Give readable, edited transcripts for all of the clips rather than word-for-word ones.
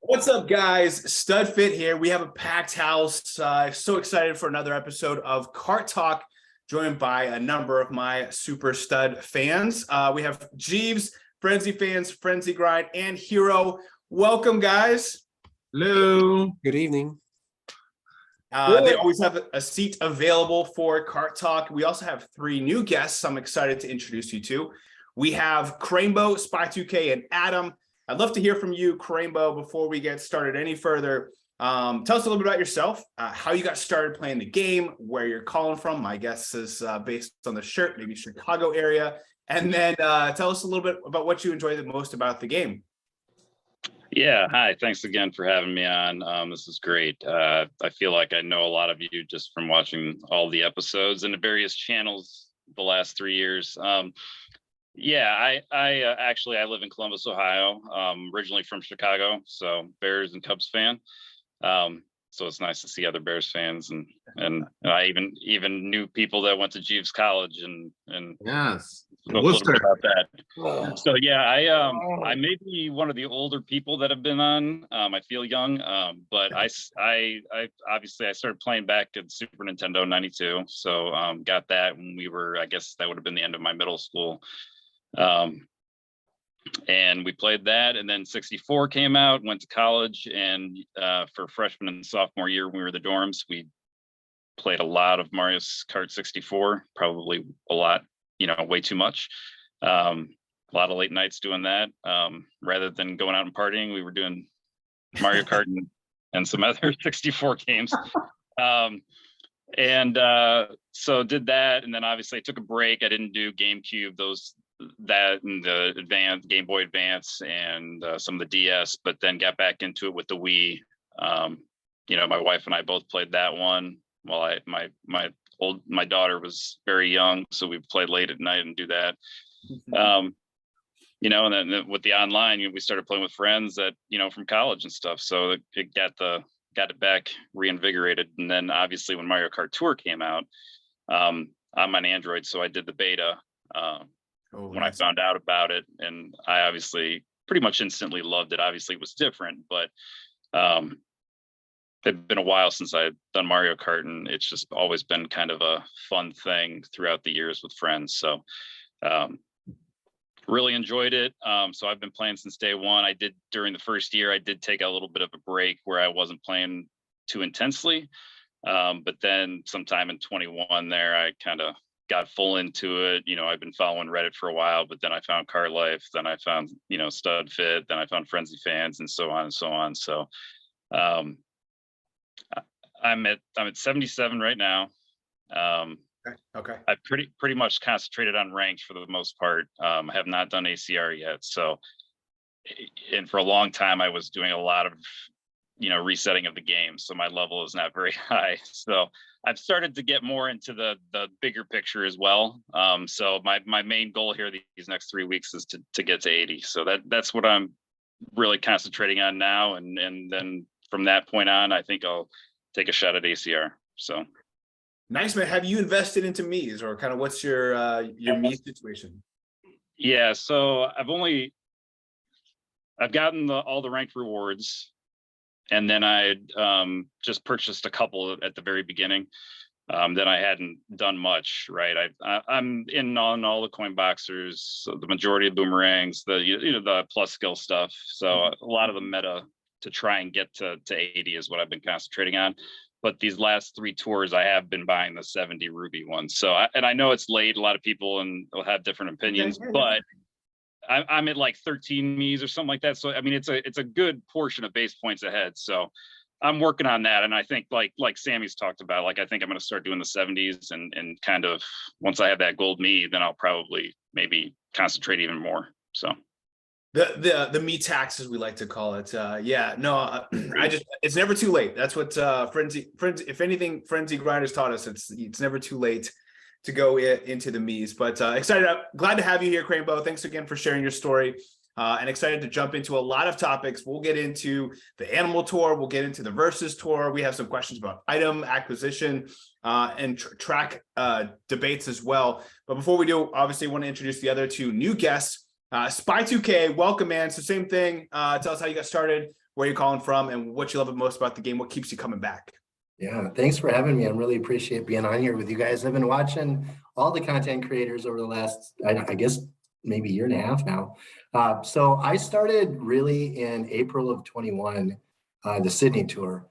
What's up, guys? Studfit here. We have a packed house. So excited for another episode of Kart Talk, joined by a number of my super stud fans. We have Jeeves, Frenzy fans, Frenzygrind, and Hero. Welcome, guys. Hello. Good evening. They always have a seat available for Kart Talk. We also have three new guests I'm excited to introduce you to. We have Crainbo, Spy2K, and Adam. I'd love to hear from you, Crainbo, before we get started any further. Tell us a little bit about yourself, how you got started playing the game, where you're calling from. My guess is based on the shirt, maybe Chicago area. And then tell us a little bit about what you enjoy the most about the game. Yeah, hi. Thanks again for having me on. This is great. I feel like I know a lot of you just from watching all the episodes and the various channels the last 3 years. Yeah, I actually live in Columbus, Ohio. Originally from Chicago, so Bears and Cubs fan. So it's nice to see other Bears fans, and I even knew people that went to Jeeves College and Yes. a little bit about that. So yeah, I may be one of the older people that have been on. I feel young, but I obviously I started playing back at Super Nintendo '92. So got that when we were, I guess that would have been the end of my middle school. And we played that, and then 64 came out, went to college, and for freshman and sophomore year when we were in the dorms, we played a lot of Mario Kart 64, probably a lot, way too much. A lot of late nights doing that. Rather than going out and partying, we were doing Mario Kart and some other 64 games. So did that, and then obviously I took a break. I didn't do GameCube, that and the Game Boy Advance and some of the DS, but then got back into it with the Wii. My wife and I both played that one while my daughter was very young, so we played late at night and do that. And then with the online, we started playing with friends that from college and stuff, so it got it back reinvigorated. And then obviously when Mario Kart Tour came out, I'm on Android, so I did the beta when I found out about it, and I obviously pretty much instantly loved it. Obviously it was different, but it's been a while since I've done Mario Kart, and it's just always been kind of a fun thing throughout the years with friends. So really enjoyed it. So I've been playing since day one. During the first year, I did take a little bit of a break where I wasn't playing too intensely. But then sometime in 21 there, I kind of got full into it. I've been following Reddit for a while, but then I found Kart Life, then I found, Studfit, then I found Frenzy Fans, and so on and so on. So I'm at 77 right now. Okay. I pretty much concentrated on ranked for the most part. I have not done ACR yet. So, and for a long time, I was doing a lot of, resetting of the game. So my level is not very high. So I've started to get more into the bigger picture as well. So my main goal here these next 3 weeks is to get to 80. So that's what I'm really concentrating on now. And then from that point on, I think I'll take a shot at ACR. So. Nice, man. Have you invested into Mii's, or kind of what's your Mii situation? Yeah, so I've gotten all the ranked rewards, and then I just purchased a couple at the very beginning. Then I hadn't done much, right? I'm in on all the coin boxers, so the majority of boomerangs, the plus skill stuff. So a lot of the meta to try and get to 80 is what I've been concentrating on. But these last 3 tours, I have been buying the 70 Ruby ones. So, I know it's late. A lot of people will have different opinions, but I'm at like 13 Mii's or something like that. So, I mean, it's a good portion of base points ahead. So I'm working on that. And I think like Sammy's talked about, I think I'm going to start doing the 70s and kind of once I have that gold Mii, then I'll probably maybe concentrate even more. So. The Mii tax, as we like to call it. It's never too late. That's what Frenzy, if anything, Frenzygrind has taught us. It's never too late to go into the Mii's. But glad to have you here, Crainbo. Thanks again for sharing your story. And excited to jump into a lot of topics. We'll get into the Animal Tour. We'll get into the Versus Tour. We have some questions about item acquisition and track debates as well. But before we do, obviously, want to introduce the other two new guests. Spy2K, welcome, man. So same thing. Tell us how you got started where you're calling from, and what you love most about the game, what keeps you coming back. Yeah, thanks for having me. I really appreciate being on here with you guys. I've been watching all the content creators over the last, I guess, maybe year and a half now. So I started really in April of 21, the Sydney tour.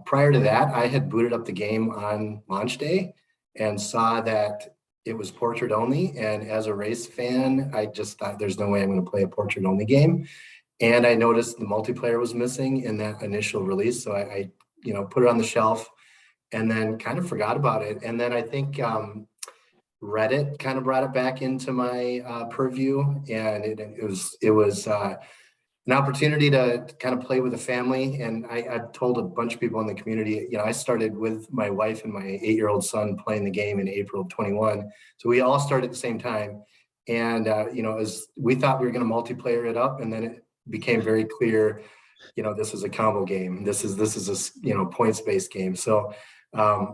Prior to that, I had booted up the game on launch day and saw that it was portrait only. And as a race fan, I just thought there's no way I'm going to play a portrait only game. And I noticed the multiplayer was missing in that initial release. So I put it on the shelf and then kind of forgot about it. And then I think Reddit kind of brought it back into my purview, and it was an opportunity to kind of play with a family. And I told a bunch of people in the community, I started with my wife and my 8-year-old son playing the game in April of 21. So we all started at the same time. And, as we thought we were going to multiplayer it up, and then it became very clear, this is a combo game. This is a, points-based game. So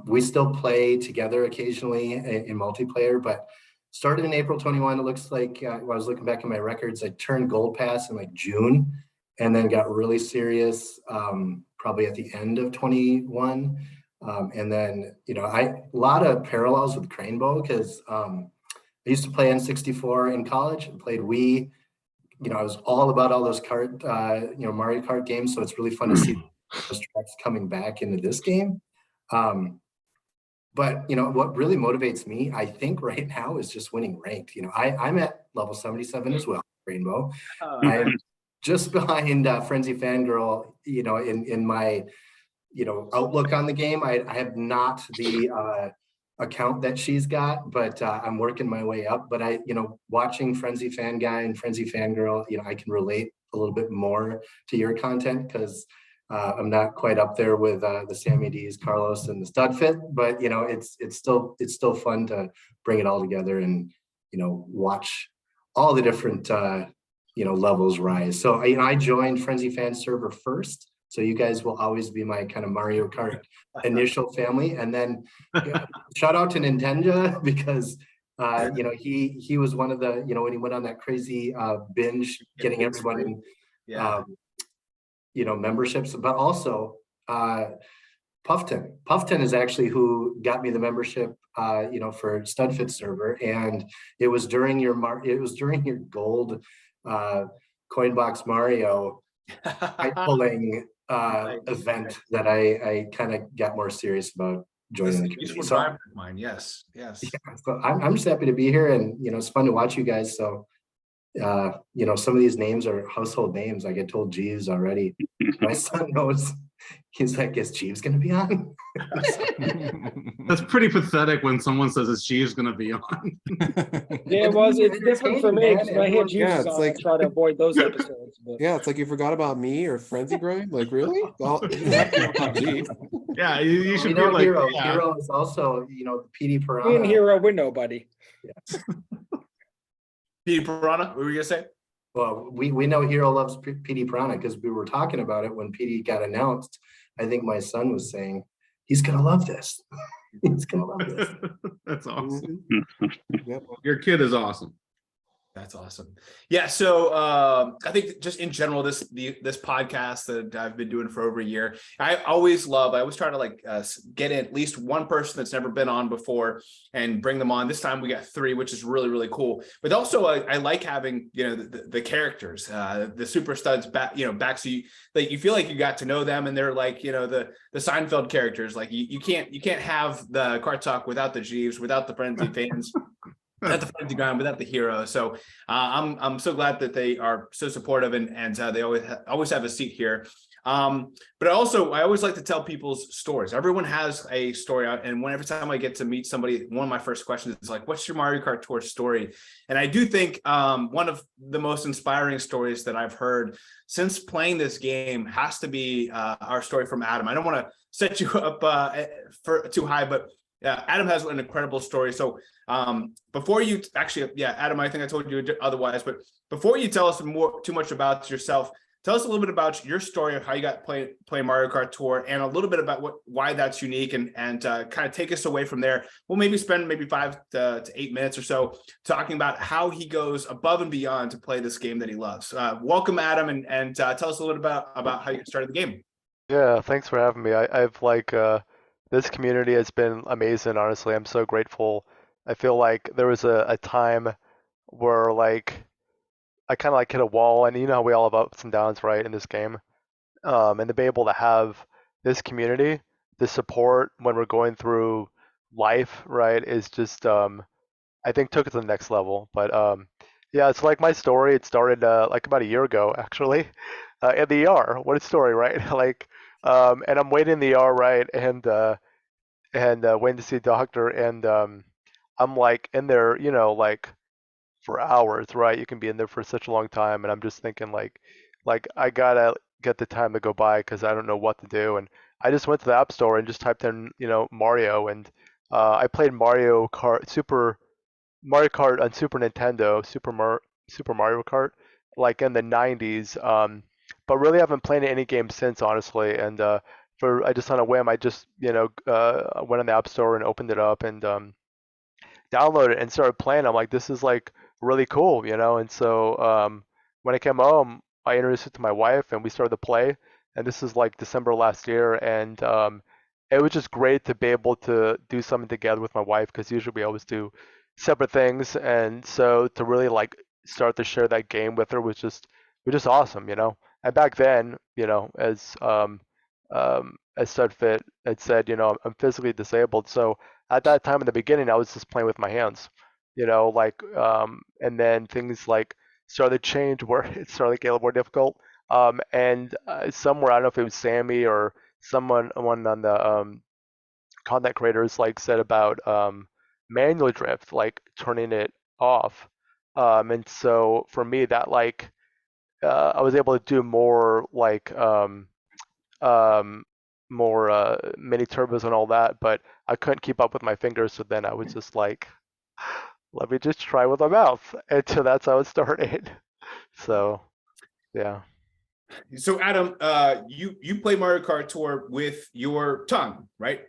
we still play together occasionally in multiplayer, but started in April 21. It looks like when I was looking back at my records, I turned gold pass in like June, and then got really serious probably at the end of 21. And then, a lot of parallels with Crainbo, because I used to play N64 in college and played Wii. I was all about all those Mario Kart games. So it's really fun to see those tracks coming back into this game. But what really motivates me, I think right now, is just winning ranked. I'm at level 77 as well, Crainbo. I'm just behind Frenzy Fangirl, in my, outlook on the game. I have not the account that she's got, but I'm working my way up. But watching Frenzy Fan Guy and Frenzy Fangirl, I can relate a little bit more to your content, because I'm not quite up there with the Sammy D's, Carlos, and the Studfit, but it's still fun to bring it all together and watch all the different levels rise. So I joined Frenzy Fan server first, so you guys will always be my kind of Mario Kart initial family. And then shout out to Nintendo, because he was one of the when he went on that crazy binge, getting everyone memberships, but also Puffton is actually who got me the membership for Studfit server. And it was during your gold Coinbox Mario pulling event that I kind of got more serious about joining the community. So mine, yes. Yeah, so I'm just happy to be here, and it's fun to watch you guys. So some of these names are household names. I get told Jeeves already. My son knows. He's like, is Jeeves going to be on? That's pretty pathetic when someone says it's Jeeves going to be on. Yeah, it's different for me, because when I hear Jeeves it's on, like, I try to avoid those episodes. But. Yeah, it's like you forgot about me or Frenzygrind. Like, really? Well, Jeeves. Yeah, you should be like Hero is also, PD Piranha. Me and Hero, we're nobody. Yeah. PD Piranha, what were you gonna say? Well, we know Hero loves PD Piranha, because we were talking about it when PD got announced. I think my son was saying, he's gonna love this. He's gonna love this. That's awesome. Yep. Your kid is awesome. That's awesome. Yeah. So I think just in general, this podcast that I've been doing for over a year, I always try to get in at least one person that's never been on before and bring them on. This time we got 3, which is really, really cool. But also I like having, the characters, the super studs back, back. So you feel like you got to know them, and they're like, the Seinfeld characters. Like you can't have the Kart Talk without the Jeeves, without the Frenzy fans. Without the Frenzygrind, without the Hero. So I'm so glad that they are so supportive, and they always have a seat here. But also, I always like to tell people's stories. Everyone has a story, and every time I get to meet somebody, one of my first questions is like, "What's your Mario Kart Tour story?" And I do think one of the most inspiring stories that I've heard since playing this game has to be our story from Adam. I don't want to set you up for too high, but Adam has an incredible story. So before you Adam, I think I told you otherwise, but before you tell us too much about yourself, tell us a little bit about your story of how you got play Mario Kart Tour, and a little bit about why that's unique, and kind of take us away from there. We'll maybe spend maybe 5 to 8 minutes or so talking about how he goes above and beyond to play this game that he loves. Welcome, Adam, and tell us a little bit about how you started the game. Yeah, thanks for having me. I've this community has been amazing, honestly. I'm so grateful. I feel like there was a time where like I kind of like hit a wall, and you know how we all have ups and downs, right, in this game. And to be able to have this community, the support when we're going through life, right, is just I think took it to the next level. But yeah, it's like my story. It started like about a year ago, actually, in the ER. What a story, right? Like, and I'm waiting in the ER, right, and waiting to see a doctor, and I'm like in there, you know, like for hours, right? You can be in there for such a long time, and I'm just thinking like I gotta get the time to go by because I don't know what to do. And I just went to the App Store and just typed in, you know, Mario, and I played Mario Kart on Super Nintendo, Super Mario Kart, like in the 90s. But really haven't played any games since, honestly. And for I just on a whim, I just went on the App Store and opened it up and downloaded it and started playing. I'm like, this is like really cool, you know. And so when I came home, I introduced it to my wife, and we started to play. And this is like December last year, and it was just great to be able to do something together with my wife because usually we always do separate things. And so to really like start to share that game with her was just awesome, you know. And back then, you know, as Studfit had said, you know, I'm physically disabled. So at that time in the beginning, I was just playing with my hands, you know, like, and then things like started to change where it started to get a little more difficult. And somewhere, I don't know if it was Sammy or one on the content creators like said about manual drift, like turning it off. And so for me, that like I was able to do more like um, more mini turbos and all that, but I couldn't keep up with my fingers. So then I was just like, let me just try with my mouth, and so that's how it started. So yeah. So Adam, you play Mario Kart Tour with your tongue, right?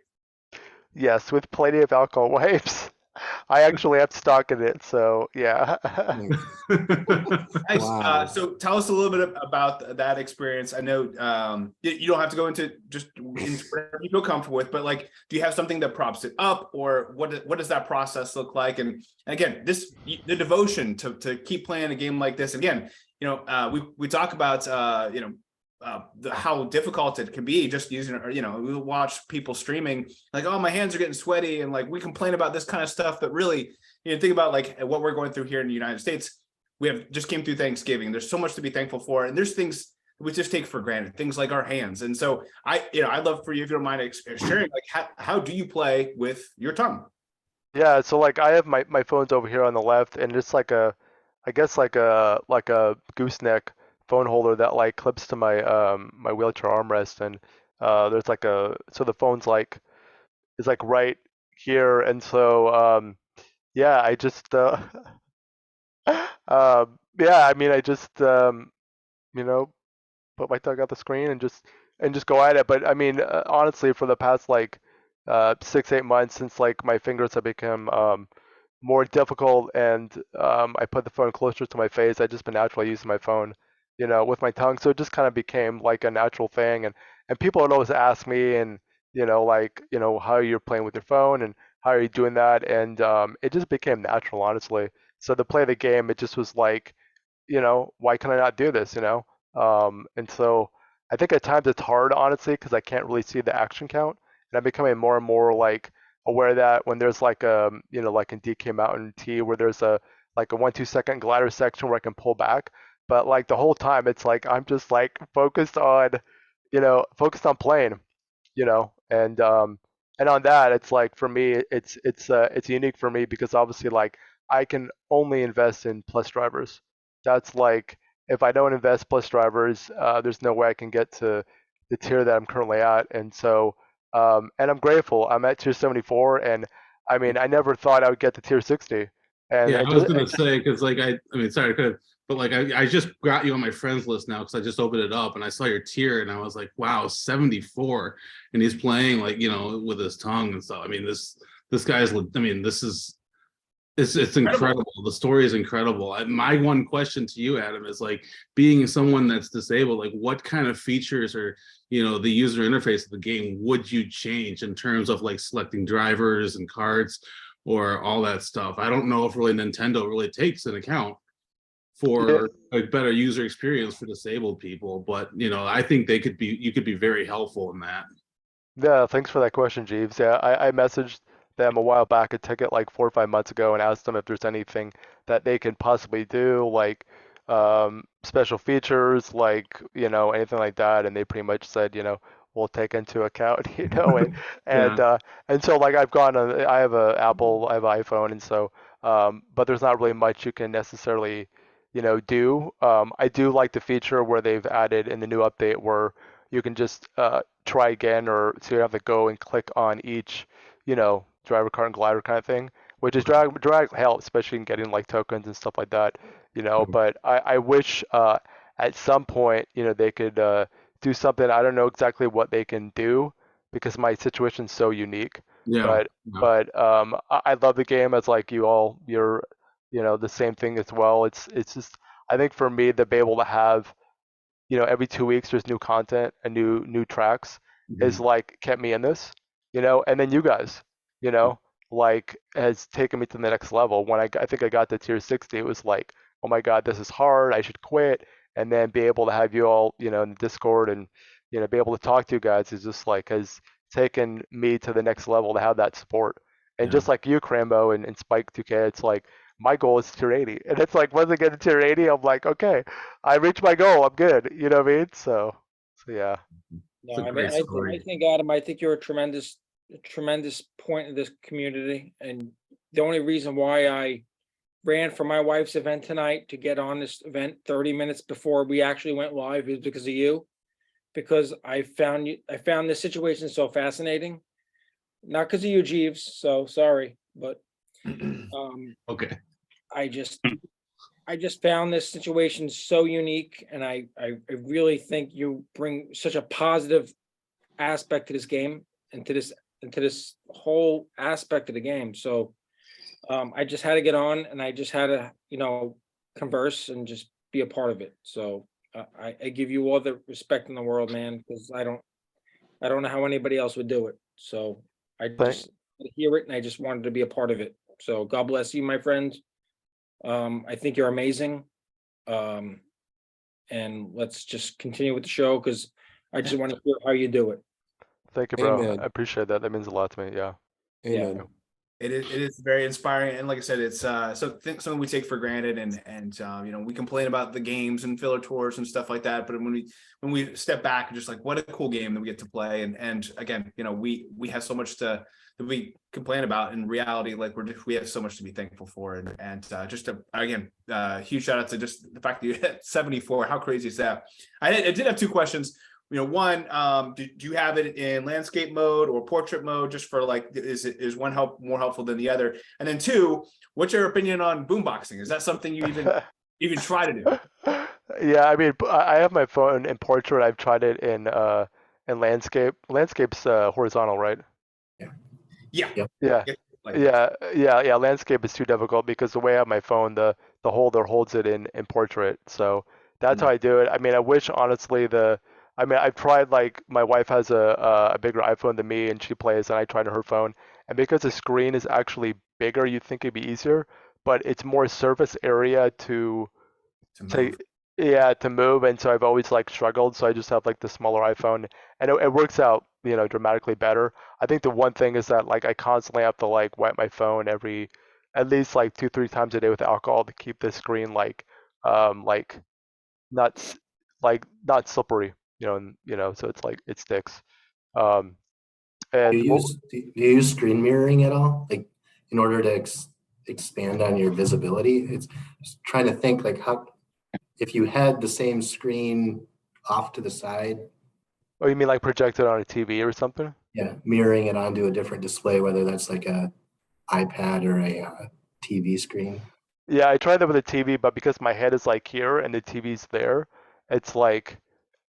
Yes, with plenty of alcohol wipes. I actually have stock in it, so yeah. Nice. Wow. So tell us a little bit about that experience. I know you don't have to go into whatever you feel comfortable with, but like, do you have something that props it up, or what does that process look like? And again, the devotion to keep playing a game like this. Again, you know, we talk about how difficult it can be just using, or, you know, we watch people streaming like, oh, my hands are getting sweaty, and like we complain about this kind of stuff, but really, you know, think about like what we're going through here in the United States. We have just came through Thanksgiving. There's so much to be thankful for, and there's things we just take for granted, things like our hands. And so I'd love for you, if you don't mind sharing, like how do you play with your tongue? Yeah, so like I have my phone's over here on the left, and it's like I guess like a gooseneck phone holder that like clips to my my wheelchair armrest, and there's like so the phone's like is like right here, and so yeah, I just yeah, I mean I just you know, put my tongue out the screen and just go at it. But I mean, honestly, for the past like 6 8 months, since like my fingers have become more difficult, and I put the phone closer to my face, I just been naturally using my phone, you know, with my tongue. So it just kind of became like a natural thing. And people would always ask me, and you know, like, you know, how you're playing with your phone and how are you doing that, and it just became natural, honestly. So to play the game, it just was like, you know, why can I not do this, you know? And so I think at times it's hard, honestly, because I can't really see the action count, and I'm becoming more and more like aware that when there's like you know, like in DK Mountain T, where there's a like a 1 2 second glider section where I can pull back, but like the whole time it's like I'm just like focused on, you know, focused on playing, you know, and on that, it's like for me, it's unique for me because obviously like I can only invest in plus drivers. That's like if I don't invest plus drivers, there's no way I can get to the tier that I'm currently at. And so and I'm grateful. I'm at tier 74, and I mean I never thought I would get to tier 60. And Yeah, I I was just gonna say because like I mean sorry, But like I just got you on my friends list now because I just opened it up and I saw your tier and I was like, wow, 74. And he's playing like, with his tongue and stuff. I mean, this guy's, I mean, this is it's incredible. The story is incredible. My one question to you, Adam, is like being someone that's disabled, like what kind of features or the user interface of the game would you change in terms of like selecting drivers and cards or all that stuff? I don't know if really Nintendo really takes an account for a better user experience for disabled people, but I think you could be very helpful in that. Yeah, thanks for that question, Jeeves. Yeah, I messaged them a while back, a ticket like 4 or 5 months ago, and asked them if there's anything that they can possibly do, like special features, like anything like that. And they pretty much said, we'll take into account, and so like I've gone on, I have a Apple, I have an iPhone, and so but there's not really much you can necessarily do. I do like the feature where they've added in the new update where you can just try again, or so you have to go and click on each, driver, cart, and glider kind of thing, which is drag helps, especially in getting like tokens and stuff like that, But I wish at some point, they could do something. I don't know exactly what they can do because my situation's so unique. Yeah. But I love the game as like you're the same thing as well. It's just, I think for me to be able to have every 2 weeks there's new content and new tracks is like kept me in this, and then you guys, like has taken me to the next level. When I think I got to tier 60, it was like, oh my God, this is hard, I should quit. And then be able to have you all, in the Discord and, be able to talk to you guys is just like, has taken me to the next level to have that support. And just like you, Crainbo and Spike 2K, it's like, my goal is tier 80. And it's like, once I get to tier 80, I'm like, okay, I reached my goal. I'm good. You know what I mean? So yeah. No, I mean, I think, Adam, I think you're a tremendous point in this community. And the only reason why I ran for my wife's event tonight to get on this event 30 minutes before we actually went live is because of you. Because I found this situation so fascinating. Not because of you, Jeeves. So sorry, but okay. I just found this situation so unique, and I really think you bring such a positive aspect to this game and to this whole aspect of the game. So I just had to get on, and I just had to converse and just be a part of it. So I give you all the respect in the world, man, because I don't know how anybody else would do it. So I just hear it, and I just wanted to be a part of it. So God bless you, my friend. I think you're amazing. And let's just continue with the show because I just want to hear how you do it. Thank you, bro. Amen. I appreciate that. That means a lot to me. Yeah. Amen. Yeah. It is very inspiring, and like I said, it's something we take for granted, and we complain about the games and filler tours and stuff like that. But when we step back and just like, what a cool game that we get to play, and again, we have so much that we complain about. In reality, like we have so much to be thankful for, and just again, huge shout out to just the fact that you hit 74. How crazy is that? I did have two questions. One, do you have it in landscape mode or portrait mode, just for like, is one more helpful than the other? And then two, what's your opinion on boomboxing? Is that something you even try to do? Yeah, I mean, I have my phone in portrait. I've tried it in landscape. Landscape's horizontal, right? Yeah. Yeah. Like Yeah. Landscape is too difficult because the way I have my phone, the holder holds it in portrait. So that's how I do it. I mean, I wish honestly I've tried, like, my wife has a bigger iPhone than me and she plays, and I tried on her phone. And because the screen is actually bigger, you'd think it'd be easier, but it's more surface area to move. to move. And so I've always like struggled. So I just have like the smaller iPhone, and it works out, dramatically better. I think the one thing is that like I constantly have to like wipe my phone at least like 2-3 times a day with alcohol to keep the screen like not not slippery, so it's like it sticks. Do And you use screen mirroring at all, like in order to expand on your visibility? It's just trying to think like how, if you had the same screen off to the side. Oh, you mean like projected on a TV or something? Yeah, mirroring it onto a different display, whether that's like a iPad or a TV screen. Yeah, I tried that with a TV, but because my head is like here and the TV's there, it's like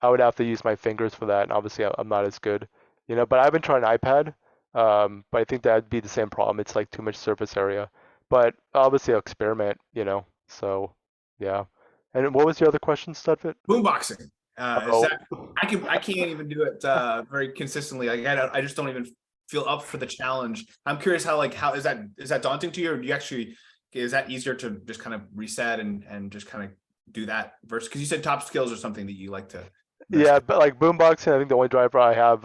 I would have to use my fingers for that, and obviously I'm not as good, you know. But I've been trying iPad, but I think that'd be the same problem. It's like too much surface area. But obviously I'll experiment, you know. So yeah. And what was your other question, Studfit? Boomboxing. Is Oh, that I can't even do it very consistently. Like I just don't even feel up for the challenge. I'm curious how is that daunting to you, or do you actually is that easier to just kind of reset and just kind of do that versus because you said top skills or something that you like to yeah, investigate. but like boomboxing, I think the only driver I have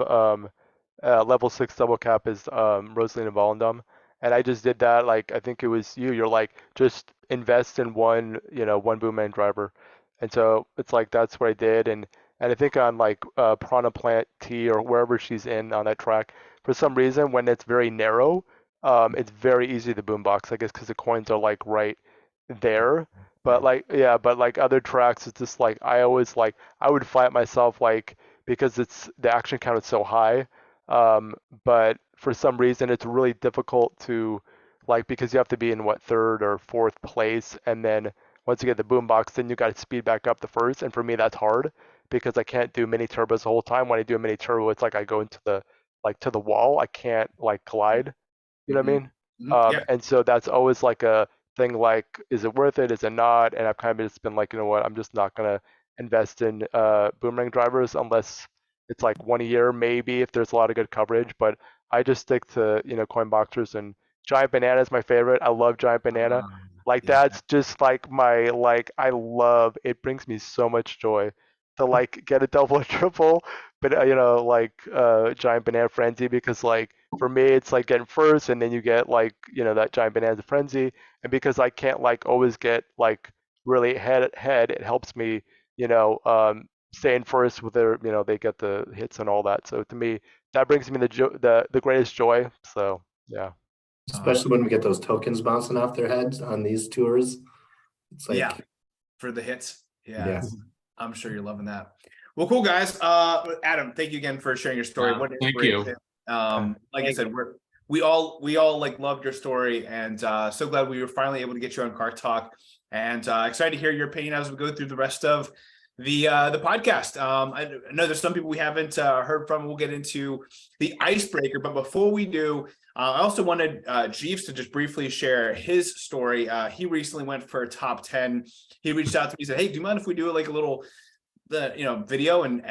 level 6 double cap is Rosaline and Volendam. And I just did that, like I think it was you, you're like just invest in one, you know, one boomman driver. And so it's like that's what I did. And I think on like Piranha Plant T or wherever she's in on that track, for some reason when it's very narrow, it's very easy to boombox, I guess because the coins are like right there. But like yeah, but like other tracks, it's just like I always like I would fight myself like because it's the action count is so high. Um, but for some reason, it's really difficult to like because you have to be in what third or fourth place, and then once you get the boombox, then you got to speed back up the first. And for me, that's hard because I can't do mini turbos the whole time. When I do a mini turbo, it's like I go into the like to the wall. I can't like collide. You know what I Mhm. mean? Yeah. And so that's always like a thing like, is it worth it? Is it not? And I've kind of just been like, you know what? I'm just not gonna invest in boomerang drivers unless it's like one a year, maybe if there's a lot of good coverage. But I just stick to, you know, coin boxers and giant banana is my favorite. I love giant banana. Like Yeah. that's just like my like I love it brings me so much joy to like get a double or triple, but you know, like giant banana frenzy because like for me it's like getting first and then you get like, you know, that giant banana frenzy. And because I can't like always get like really head, it helps me, you know, staying first with their, you know, they get the hits and all that. So to me, that brings me the greatest joy. So yeah. Especially when we get those tokens bouncing off their heads on these tours. It's Yeah. like, For the hits. Yeah. yes. I'm sure you're loving that. Well, cool guys. Adam, thank you again for sharing your story. What an Thank you. inspiration. Like I Thank said, we all like loved your story and so glad we were finally able to get you on Kart Talk and excited to hear your opinion as we go through the rest of the podcast. I know there's some people we haven't heard from. We'll get into the icebreaker, but before we do, I also wanted Jeeves to just briefly share his story. He recently went for a top 10. He reached out to me and said, "Hey, do you mind if we do like a little video and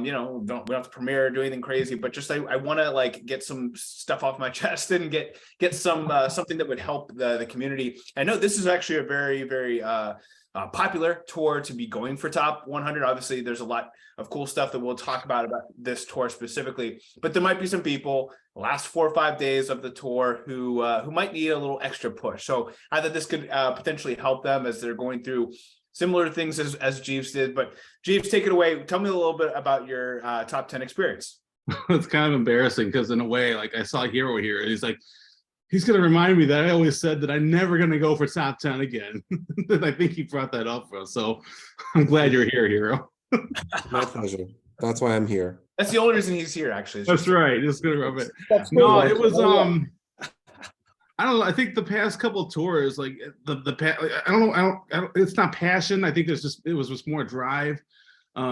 we don't have to premiere or do anything crazy, but just I want to like get some stuff off my chest and get some something that would help the community." I know this is actually a very popular tour to be going for top 100. Obviously there's a lot of cool stuff that we'll talk about this tour specifically, but there might be some people last 4 or 5 days of the tour who might need a little extra push. So I thought this could potentially help them as they're going through similar things as Jeeves did. But Jeeves, take it away. Tell me a little bit about your top 10 experience. It's kind of embarrassing because in a way, like I saw Hero here and he's like, he's going to remind me that I always said that I'm never going to go for top 10 again. And I think he brought that up for us. So I'm glad you're here, Hero. My pleasure. That's why I'm here. That's the only reason he's here, actually. That's right. Just gonna rub it. That's No, cool. it was I don't know. I think the past couple of tours, like I don't know. It's not passion. I think it was just more drive. I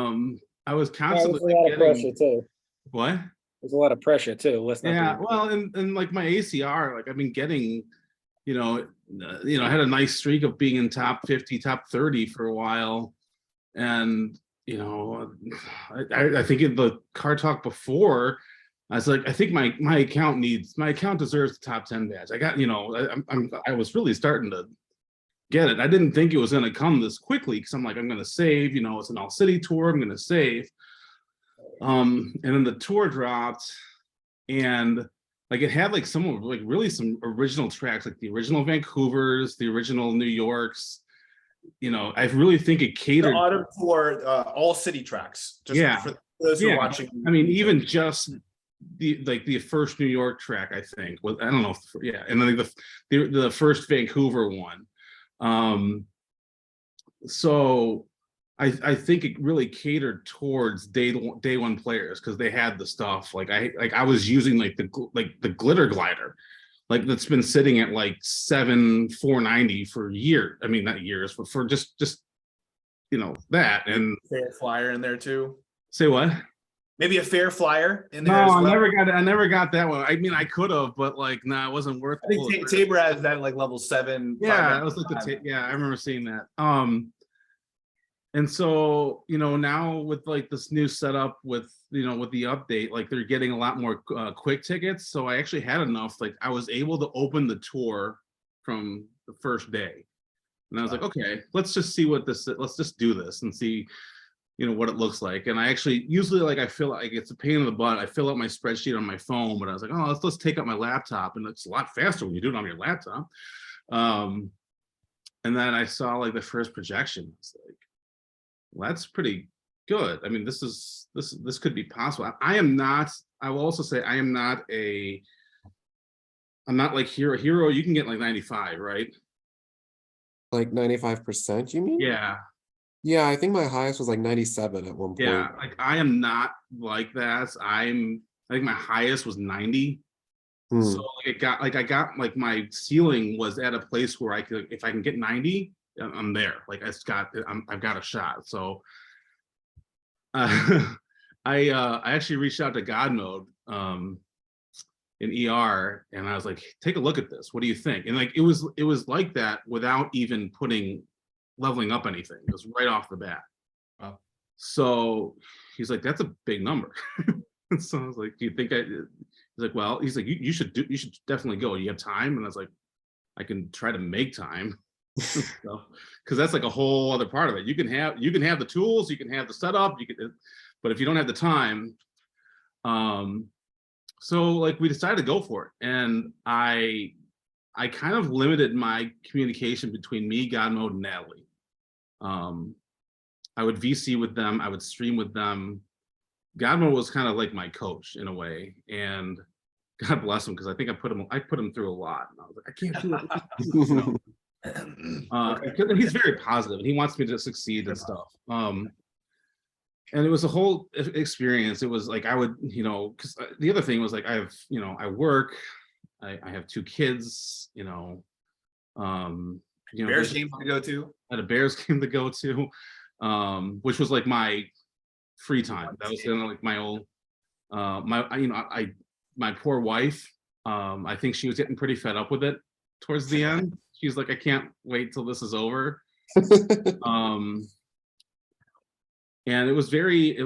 was There's constantly a lot of pressure getting too. what? There's a lot of pressure too. Let's not. Yeah. Well, and like my ACR, like I've been getting, I had a nice streak of being in top 50, top 30 for a while, and I think in the Kart Talk before, I was like, I think my account deserves the top 10 badge. I got, I was really starting to get it. I didn't think it was going to come this quickly because I'm like, I'm going to save, it's an all city tour. I'm going to save. And then the tour dropped and like it had like some original tracks, like the original Vancouvers, the original New Yorks. I really think it catered. The autumn tour, all city tracks. Just for those who are watching. I mean, even just the first New York track, I think was, I don't know. And then the first Vancouver one. So I think it really catered towards day one players because they had the stuff. Like I was using like the glitter glider. like that's been sitting at like 7,490 for years. I mean, not years, but for just that. And Fair flyer in there too. say what? Maybe a fair flyer in No, there as well. I never got that one. I mean, I could have, but like, nah, it wasn't worth I think Tabor has that like level 7. Yeah, it was like yeah, I remember seeing that. And so, now with like this new setup with with the update, like they're getting a lot more quick tickets. So I actually had enough, like I was able to open the tour from the first day. And I was like, okay, let's just see let's just do this and see, what it looks like. And I actually usually like I feel like it's a pain in the butt. I fill out my spreadsheet on my phone, but I was like, oh, let's take out my laptop, and it's a lot faster when you do it on your laptop. And then I saw like the first projection. It's like, well, that's pretty good. I mean, this could be possible. I will also say I'm not like Hero. You can get like 95, right? Like 95%, you mean? Yeah. Yeah, I think my highest was like 97 at one point. Yeah, like I am not like that. I think my highest was 90. So like I got like my ceiling was at a place where I could, if I can get 90, I'm there. Like I've got a shot. So I actually reached out to God Mode in ER, and I was like, take a look at this. What do you think? And like it was like that without even leveling up anything. It was right off the bat. Wow. So he's like, that's a big number. So I was like, do you think he's like, well, he's like, you should definitely go. You have time? And I was like, I can try to make time. So, because that's like a whole other part of it. You can have the tools, you can have the setup, but if you don't have the time, so like we decided to go for it. And I kind of limited my communication between me, God Mode, and Natalie. I would VC with them, I would stream with them. God Mode was kind of like my coach in a way, and God bless him, because I think I put him through a lot. And I was like, I can't do it. Because he's very positive and he wants me to succeed and stuff. And it was a whole experience. It was like I would, because the other thing was like I work, I have 2 kids, Bears game to go to. I had a Bears game to go to, which was like my free time. That was kind of like my old, my poor wife. I think she was getting pretty fed up with it towards the end. She's like, I can't wait till this is over. And it was very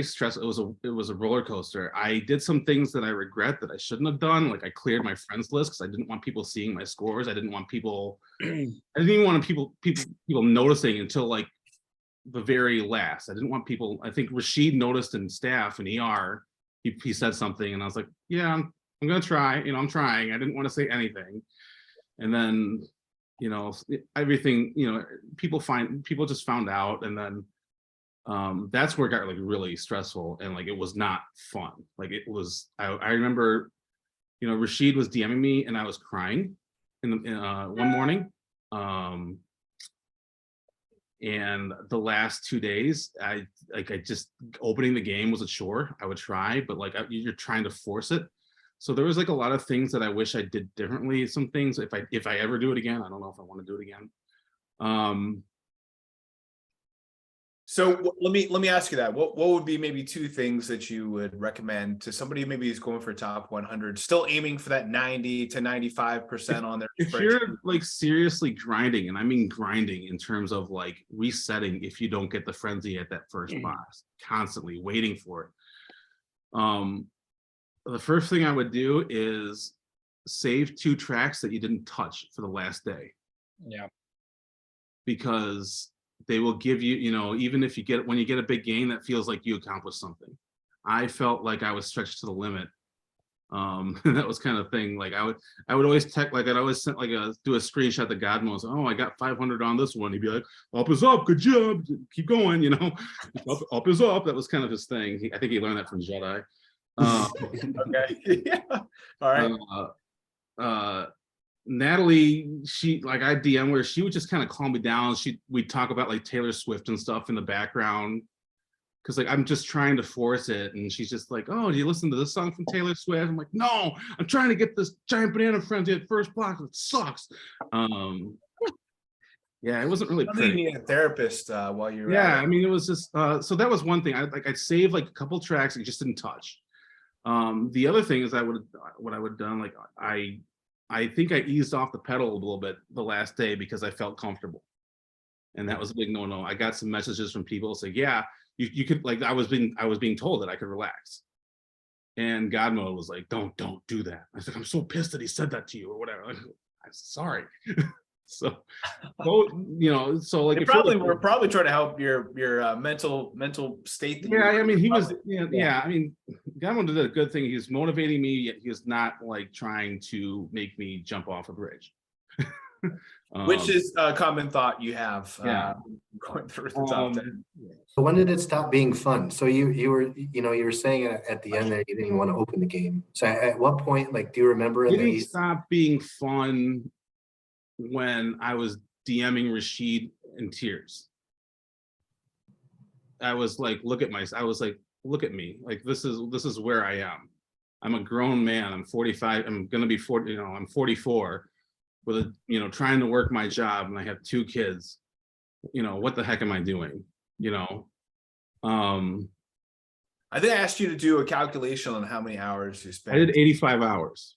stressful. It was a roller coaster. I did some things that I regret that I shouldn't have done. Like I cleared my friends list because I didn't want people seeing my scores. I didn't even want people noticing until like the very last. I didn't want people. I think Rashid noticed in staff and ER. He said something, and I was like, yeah, I'm gonna try. I'm trying. I didn't want to say anything. And then, everything, people just found out, and then that's where it got like really stressful, and like it was not fun. Like it was. I remember, Rashid was DMing me, and I was crying one morning. And the last 2 days, I just opening the game was a chore. I would try, but like you're trying to force it. So there was like a lot of things that I wish I did differently. Some things, if I ever do it again, I don't know if I want to do it again. So let me ask you that. What would be maybe 2 things that you would recommend to somebody who maybe is going for top 100, still aiming for that 90 to 95% on their If spreadsheet? you're like seriously grinding, and I mean grinding in terms of like resetting if you don't get the frenzy at that first box, constantly waiting for it. The first thing I would do is save 2 tracks that you didn't touch for the last day. Yeah. Because they will give you, even if when you get a big gain, that feels like you accomplished something. I felt like I was stretched to the limit. That was kind of thing. Like I would always I'd always send do a screenshot to God Mode. Oh, I got 500 on this one. He'd be like, up is up, good job, keep going, up is up. That was kind of his thing. I think he learned that from Jedi. Okay. Yeah. All right. Natalie, I DM her, she would just kind of calm me down. We'd talk about like Taylor Swift and stuff in the background. because like I'm just trying to force it, and she's just like, "Oh, do you listen to this song from Taylor Swift?" I'm like, "No, I'm trying to get this giant banana frenzy at first block. It sucks." Yeah, it wasn't really I think you pretty. need a therapist while you're Yeah, at I mean, it was just so that was one thing. I'd saved like a couple tracks and just didn't touch. The other thing is what I would have done, like I think I eased off the pedal a little bit the last day because I felt comfortable. And that was a big no-no. I got some messages from people saying, yeah, you could, like, I was being told that I could relax. And God mode was like, don't do that. I was like, I'm so pissed that he said that to you or whatever. I'm sorry. So, you know, so like we're probably trying to help your mental state. Yeah, I mean, he was, yeah, I mean, God did a good thing. He was motivating me, yet he was not like trying to make me jump off a bridge. Which is a common thought you have going through the top 10. So when did it stop being fun? So you were saying at the end that you didn't want to open the game. So at what point, like, do you remember? It didn't stop being fun when I was DMing Rashid in tears. I was like, look at me. Like, this is where I am. I'm a grown man. I'm 45. I'm gonna be 40. You know, I'm 44. With a, you know, trying to work my job, and I have 2 kids. You know, what the heck am I doing? You know. I think I asked you to do a calculation on how many hours you spent. I did 85 hours.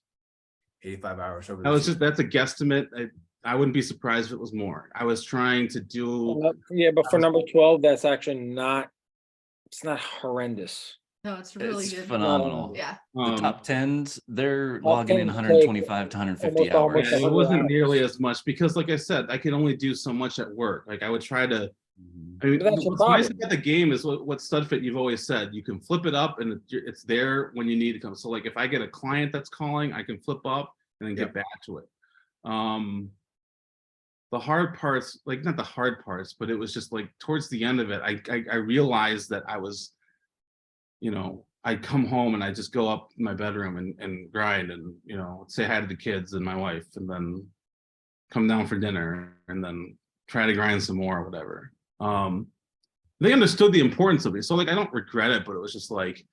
85 hours over. That's a guesstimate. I wouldn't be surprised if it was more. I was trying to do. Yeah, but for number 12, that's actually not. It's not horrendous. No, it's really It's good. phenomenal. Yeah. The top 10s, they're Top logging in 10s 125 to 150 hours. It wasn't nearly as much because, like I said, I could only do so much at work. Like I would try to. I mean, But that's what's your nice problem. about the game is what Studfit you've always said. You can flip it up and it's there when you need to come. So like if I get a client that's calling, I can flip up and then get back to it. The hard parts, like not the hard parts, but it was just like towards the end of it, I realized that I was, you know, I'd come home and I just go up in my bedroom and grind and, you know, say hi to the kids and my wife and then come down for dinner and then try to grind some more or whatever. They understood the importance of it. So like, I don't regret it, but it was just like,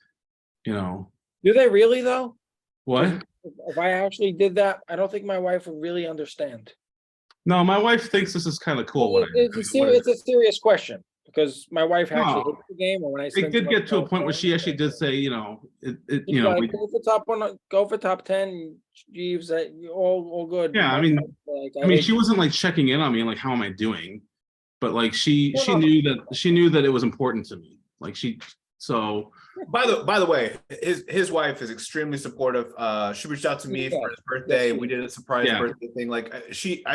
you know. Do they really though? What? If I actually did that, I don't think my wife would really understand. No, my wife thinks this is kind of cool. It's a serious question because my wife actually No. hit the game, and when I It did get to a point where she actually did say, you know, you know, like, go for top 1, go for top 10, Jeeves. All good. yeah, I mean, she wasn't like checking in on me and like, how am I doing? But like, she knew that it was important to me. Like so. By the way, his wife is extremely supportive. She reached out to me for his birthday. We did a surprise birthday thing. Like I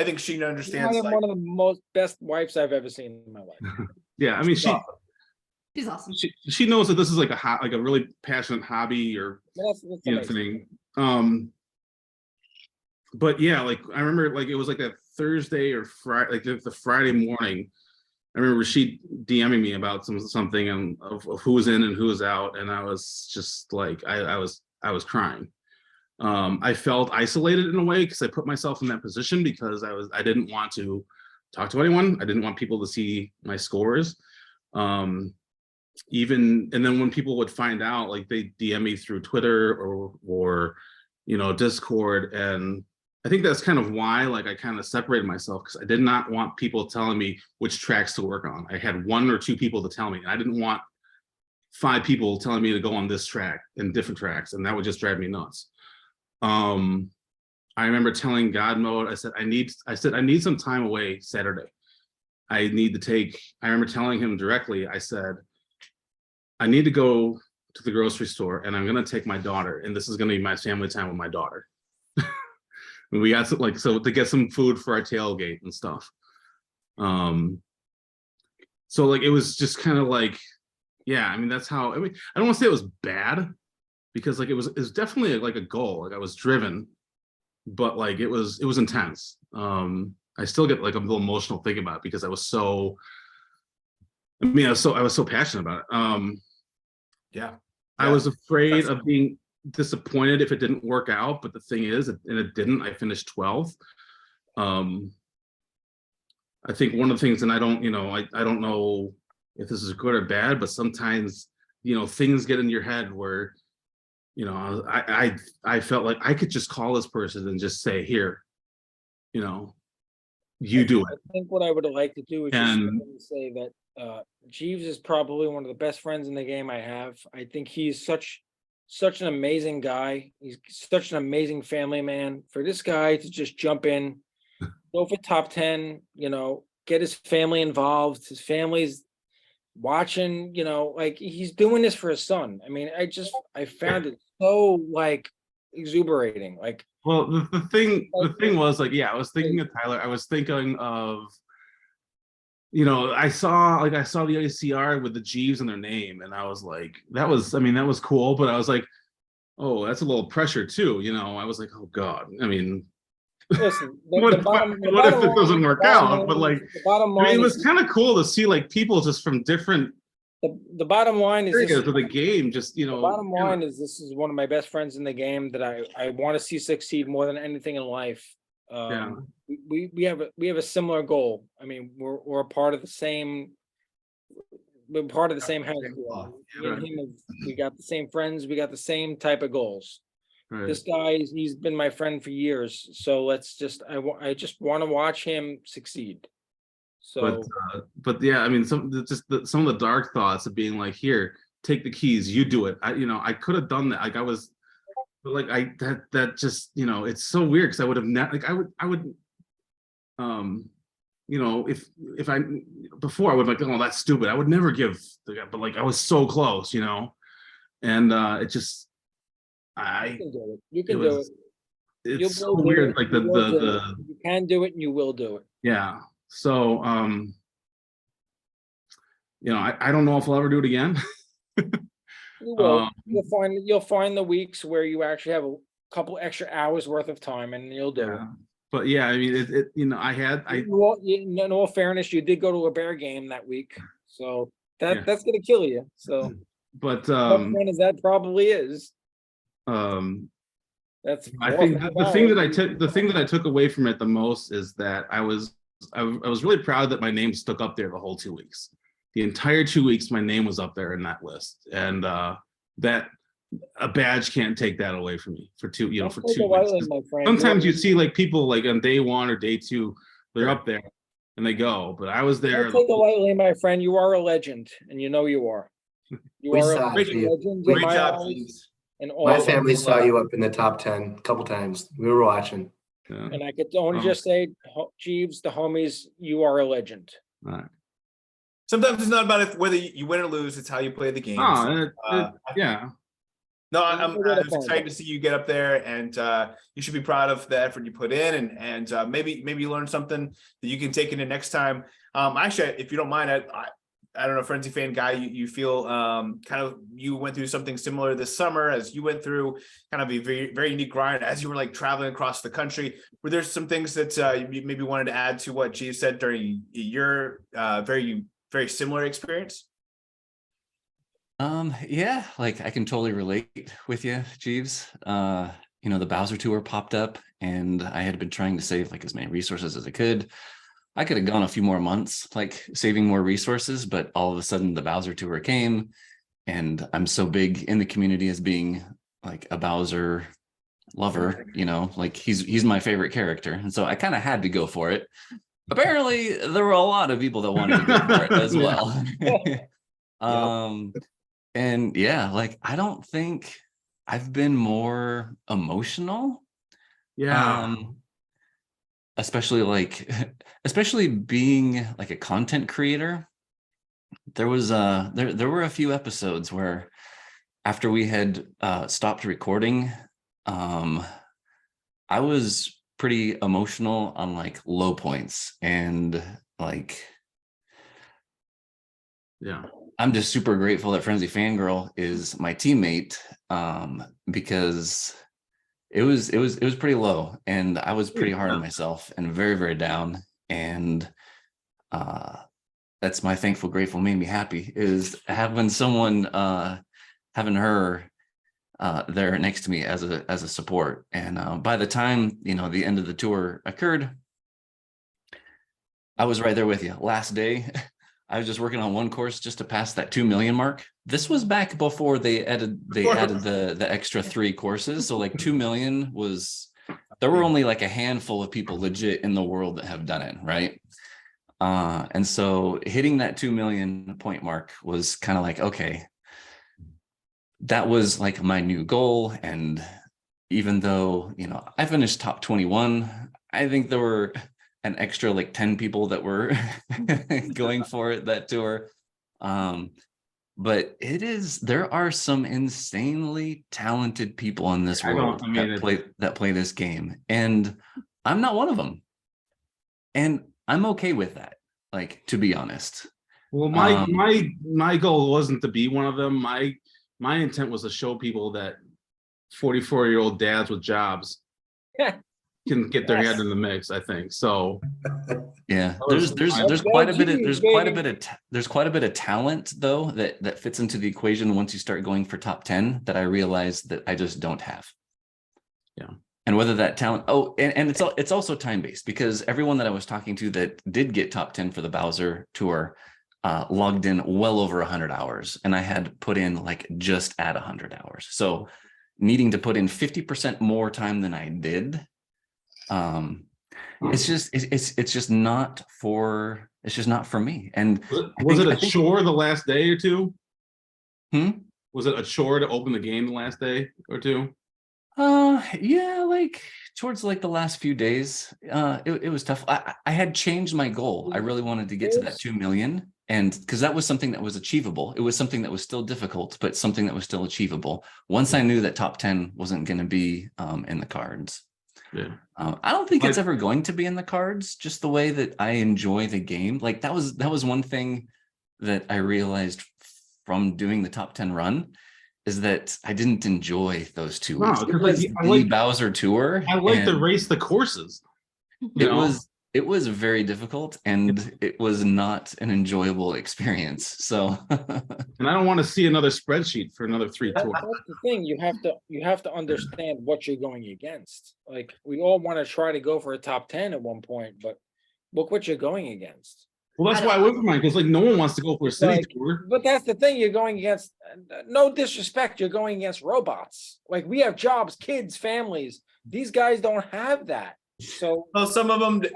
think she understands. Like, one of the best wives I've ever seen in my life. Yeah, I mean, She's awesome. She knows that this is like a really passionate hobby or That's you know, thing. But yeah, like I remember, like it was like that Thursday or Friday, like the Friday morning. I remember Rashid DMing me about something and of who was in and who was out, and I was just like, I was crying. I felt isolated in a way because I put myself in that position because I didn't want to talk to anyone. I didn't want people to see my scores. And then when people would find out, like they DM me through Twitter or you know, Discord, and I think that's kind of why, like, I kind of separated myself because I did not want people telling me which tracks to work on. I had 1 or 2 people to tell me, and I didn't want 5 people telling me to go on this track and different tracks, and that would just drive me nuts. I remember telling God mode, I said I need some time away Saturday. I remember telling him directly, I said, I need to go to the grocery store and I'm gonna take my daughter, and this is gonna be my family time with my daughter. And we got so to get some food for our tailgate and stuff. So like it was just kind of like, yeah, I mean that's how, I mean, I don't want to say it was bad because like it was definitely like a goal. Like I was driven, but like it was intense. I still get like a little emotional thinking about it because I was so passionate about it. Yeah. I was afraid of being disappointed if it didn't work out, but the thing is, and it didn't, I finished 12th. I think one of the things, and I don't know if this is good or bad, but sometimes, things get in your head where, I felt like I could just call this person and just say, here, you do it. I think what I would like to do is And- just say that Jeeves is probably one of the best friends in the game I have. I think he's such an amazing guy. He's such an amazing family man. For this guy to just jump in, go for top 10, get his family involved. His family's watching, like he's doing this for his son. I mean, I found it so like exuberating. Like, well, the thing was like, I was thinking of Tyler. I was thinking of, I saw the ICR with the Jeeves in their name, and I was like, that was cool, but I was like, oh, that's a little pressure too. I was like, oh God. I mean, listen, what if it doesn't work out? But like, the bottom line it was kind of cool to see like people just from different the bottom line is areas of the game. Just the bottom line is this is one of my best friends in the game that I want to see succeed more than anything in life. We have a similar goal. I mean, we're a part of the same. We're part of the same house. Me and him, we got the same friends. We got the same type of goals. Right. This guy, he's been my friend for years. So I just want to watch him succeed. So, but yeah, I mean, some of the dark thoughts of being like, here, take the keys, you do it. I could have done that. Like I was, but like that just, it's so weird because I would have like I would, if I before I would like, oh, that's stupid. I would never give the guy, but like I was so close, and it just, you can do it. It's so weird. Like you can do it and you will do it. Yeah. So, I don't know if I'll ever do it again. You will. You'll find the weeks where you actually have a couple extra hours worth of time, and you'll do it. But yeah, I mean, in all fairness, you did go to a Bear game that week, so that's gonna kill you. So, but as that probably is. That's. I think the thing that I took away from it the most is that I was really proud that my name stuck up there the whole 2 weeks. The entire 2 weeks, my name was up there in that list, and that a badge can't take that away from me for 2 weeks. Sometimes you see like people like on day 1 or day 2, they're up there and they go, but I was there. Don't take it lightly, my friend. You are a legend, and you know you are. You are a legend. Great job, and my family saw you up in the top 10 a couple times. We were watching. Yeah. And I could only just say, Jeeves, the homies, you are a legend. All right. Sometimes it's not about whether you win or lose; it's how you play the game. Yeah. No, I'm excited to see you get up there, and you should be proud of the effort you put in, and maybe you learn something that you can take into next time. Actually, if you don't mind, I don't know, Frenzy fan guy, you feel kind of you went through something similar this summer as you went through kind of a very, very unique grind as you were like traveling across the country. Were there some things that you maybe wanted to add to what G said during your very, very similar experience? Yeah, like I can totally relate with you, Jeeves. The Bowser Tour popped up and I had been trying to save like as many resources as I could. I could have gone a few more months, like saving more resources, but all of a sudden the Bowser Tour came, and I'm so big in the community as being like a Bowser lover, like he's my favorite character. And so I kind of had to go for it. Apparently there were a lot of people that wanted to go for it as well. And yeah, like I don't think I've been more emotional. Yeah. Especially being like a content creator. There was there were a few episodes where after we had stopped recording, I was pretty emotional on like low points, and like I'm just super grateful that Frenzy Fangirl is my teammate, because it was pretty low, and I was pretty hard on myself and very, very down. And that's my thankful, grateful made me happy, is having someone having her there next to me as a support. And by the time the end of the tour occurred, I was right there with you. Last day, I was just working on one course just to pass that 2 million mark. This was back before they added the extra 3 courses. So like 2 million was, there were only like a handful of people legit in the world that have done it, right? And so hitting that 2 million point mark was kind of like, okay, that was like my new goal. And even though, you know, I finished top 21, I think there were an extra like 10 people that were going for it that tour. But there are some insanely talented people in this world that play this game. And I'm not one of them. And I'm okay with that, like, to be honest. Well, my goal wasn't to be one of them. My intent was to show people that 44-year-old dads with jobs can get their head in the mix, I think. So yeah, there's quite a bit of talent though that fits into the equation once you start going for top 10 that I realized that I just don't have. Yeah. And whether that talent, and it's also time-based, because everyone that I was talking to that did get top 10 for the Bowser Tour logged in well over 100 hours, and I had put in like just at 100 hours. So needing to put in 50% more time than I did, it's just not for me. And was it a chore the last day or two? Was it a chore to open the game the last day or two? Yeah, like towards like the last few days, it was tough. I had changed my goal. I really wanted to get to that 2 million, and because that was something that was achievable. It was something that was still difficult, but something that was still achievable. Once I knew that top 10 wasn't going to be in the cards. Yeah. I don't think it's ever going to be in the cards, just the way that I enjoy the game. Like that was one thing that I realized from doing the top 10 run, is that I didn't enjoy those 2 weeks. It was the Bowser Tour. I like to race the courses. It was very difficult, and it was not an enjoyable experience. So and I don't want to see another spreadsheet for another 3 tours. That's the thing. You have to understand what you're going against. Like, we all want to try to go for a top 10 at one point, but look what you're going against. Well, that's why I went for mine, because like no one wants to go for a city tour. But that's the thing, you're going against, no disrespect, you're going against robots. Like, we have jobs, kids, families. These guys don't have that. So some of them do.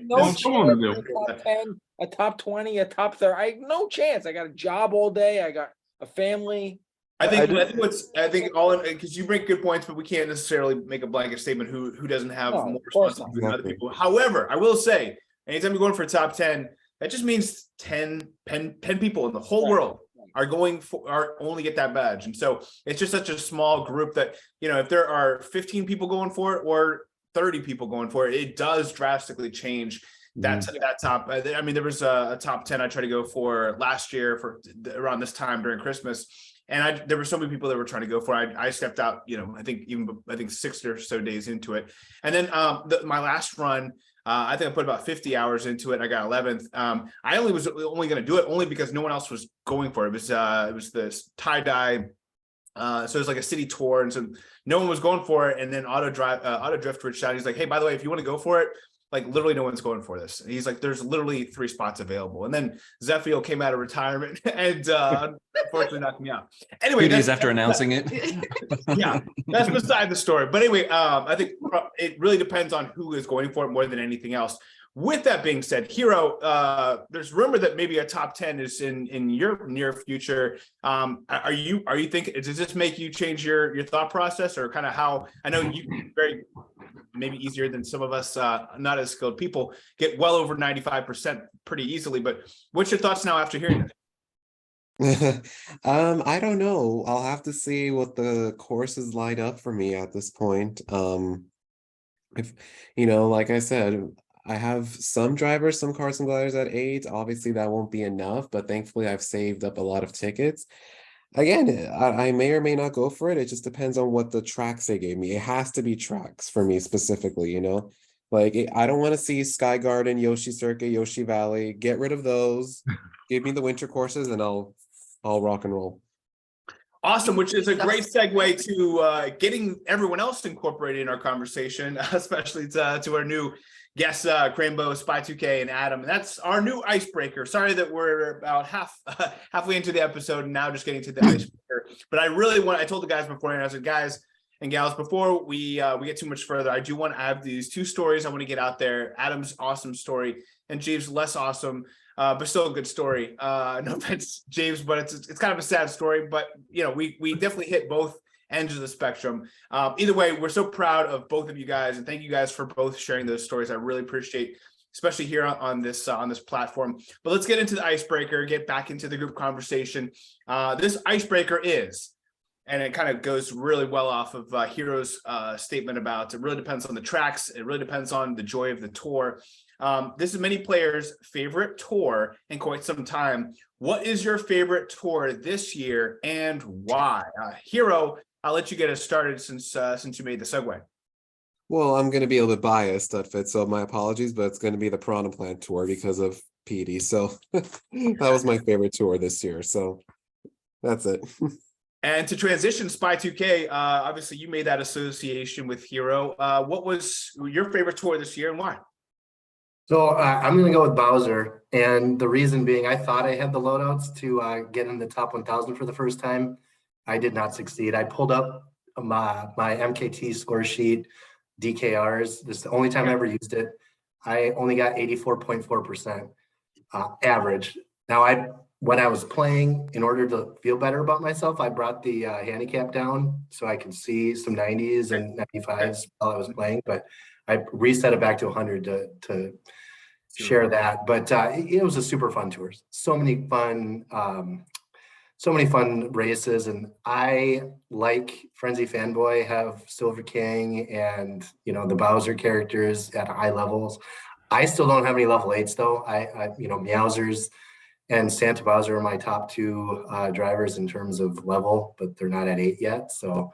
No chance, a top 10, a top 20, a top 30. No chance. I got a job all day. I got a family. I think because you bring good points, but we can't necessarily make a blanket statement who doesn't have more responsibility than other people. However, I will say, anytime you're going for a top 10, that just means 10 people in the whole world are only get that badge. And so it's just such a small group that, you know, if there are 15 people going for it or 30 people going for it, it does drastically change that top. I mean, there was a top 10 I tried to go for last year for around this time during Christmas. And there were so many people that were trying to go for it. I stepped out, you know, I think 6 or so days into it. And then my last run, I think I put about 50 hours into it. I got 11th. I was only going to do it only because no one else was going for it. It was this tie-dye. So it was like a city tour. And so no one was going for it. And then Auto Drift reached out. He's like, hey, by the way, if you want to go for it, like literally no one's going for this. And he's like, there's literally 3 spots available. And then Zephiel came out of retirement and unfortunately knocked me out. Anyway, 2 days after announcing it. Yeah, that's beside the story. But anyway, I think it really depends on who is going for it more than anything else. With that being said, Hero, there's rumor that maybe a top 10 is in your near future. Are you thinking, does this make you change your thought process, or kind of how, I know you very maybe easier than some of us not as skilled people get well over 95% pretty easily, but what's your thoughts now after hearing that? I don't know. I'll have to see what the courses line up for me at this point. If you know, like I said, I have some drivers, some karts and gliders at 8. Obviously, that won't be enough, but thankfully, I've saved up a lot of tickets. Again, I may or may not go for it. It just depends on what the tracks they gave me. It has to be tracks for me specifically, you know? Like, I don't want to see Sky Garden, Yoshi Circuit, Yoshi Valley. Get rid of those. Give me the winter courses and I'll rock and roll. Awesome, which is a great segue to getting everyone else incorporated in our conversation, especially to our new guests, Crainbo, Spy2K, and Adam. And that's our new icebreaker. Sorry that we're about halfway into the episode and now just getting to the icebreaker. But I told the guys beforehand, I said, guys and gals, before we get too much further, I have these two stories I want to get out there. Adam's awesome story and James' less awesome, but still a good story. No offense, James, but it's kind of a sad story. But we definitely hit both ends of the spectrum. Either way, we're so proud of both of you guys, and thank you guys for both sharing those stories. I really appreciate, especially here on this platform. But let's get into the icebreaker, get back into the group conversation. This icebreaker is, and it kind of goes really well off of Hero's statement about it really depends on the tracks. It really depends on the joy of the tour. This is many players' favorite tour in quite some time. What is your favorite tour this year and why? Hero, I'll let you get us started since you made the segue. Well, I'm going to be a little bit biased, Studfit, so my apologies, but it's going to be the Piranha Plant tour because of Petey. So that was my favorite tour this year. So that's it. And to transition, Spy2K, obviously you made that association with Hero. What was your favorite tour this year and why? So I'm going to go with Bowser. And the reason being, I thought I had the loadouts to get in the top 1,000 for the first time. I did not succeed. I pulled up my MKT score sheet, DKRs. This is the only time I ever used it. I only got 84.4% average. Now, when I was playing, in order to feel better about myself, I brought the handicap down so I could see some 90s and 95s while I was playing. But I reset it back to 100 to share that. But it was a super fun tour. So many fun races, and I, like Frenzy Fanboy, have Silver King and the Bowser characters at high levels. I still don't have any level 8s though. I Meowsers and Santa Bowser are my top two drivers in terms of level, but they're not at 8 yet. So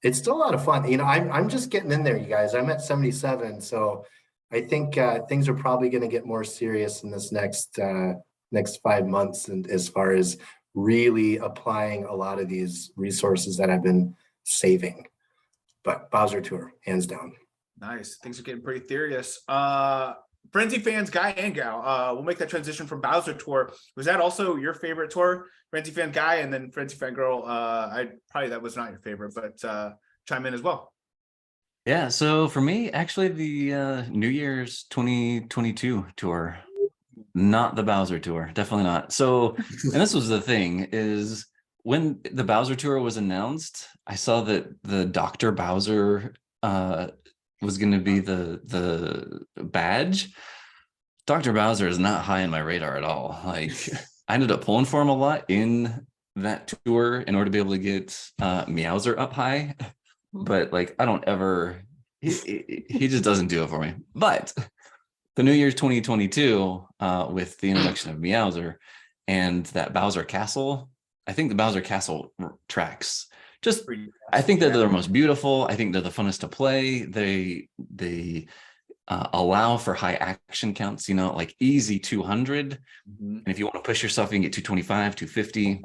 it's still a lot of fun. I'm just getting in there, you guys. I'm at 77, so I think things are probably going to get more serious in this next 5 months, and as far as really applying a lot of these resources that I've been saving. But Bowser Tour, hands down. Nice. Things are getting pretty serious. Frenzy fans, guy and gal, we'll make that transition from Bowser Tour. Was that also your favorite tour, Frenzy fan guy, and then Frenzy fan girl? That was not your favorite, but chime in as well. Yeah, so for me, actually, the New Year's 2022 tour, not the Bowser Tour, definitely not. So, and this was the thing, is when the Bowser Tour was announced, I saw that the Dr. Bowser was going to be the badge. Dr. Bowser is not high on my radar at all. Like, I ended up pulling for him a lot in that tour in order to be able to get Meowser up high. But like, I don't ever, he just doesn't do it for me. But the New Year's 2022, with the introduction of Meowser and that Bowser Castle, I think the Bowser Castle tracks just, I think that they're the most beautiful. I think they're the funnest to play. They allow for high action counts, like easy 200. And if you want to push yourself, you can get 225, 250.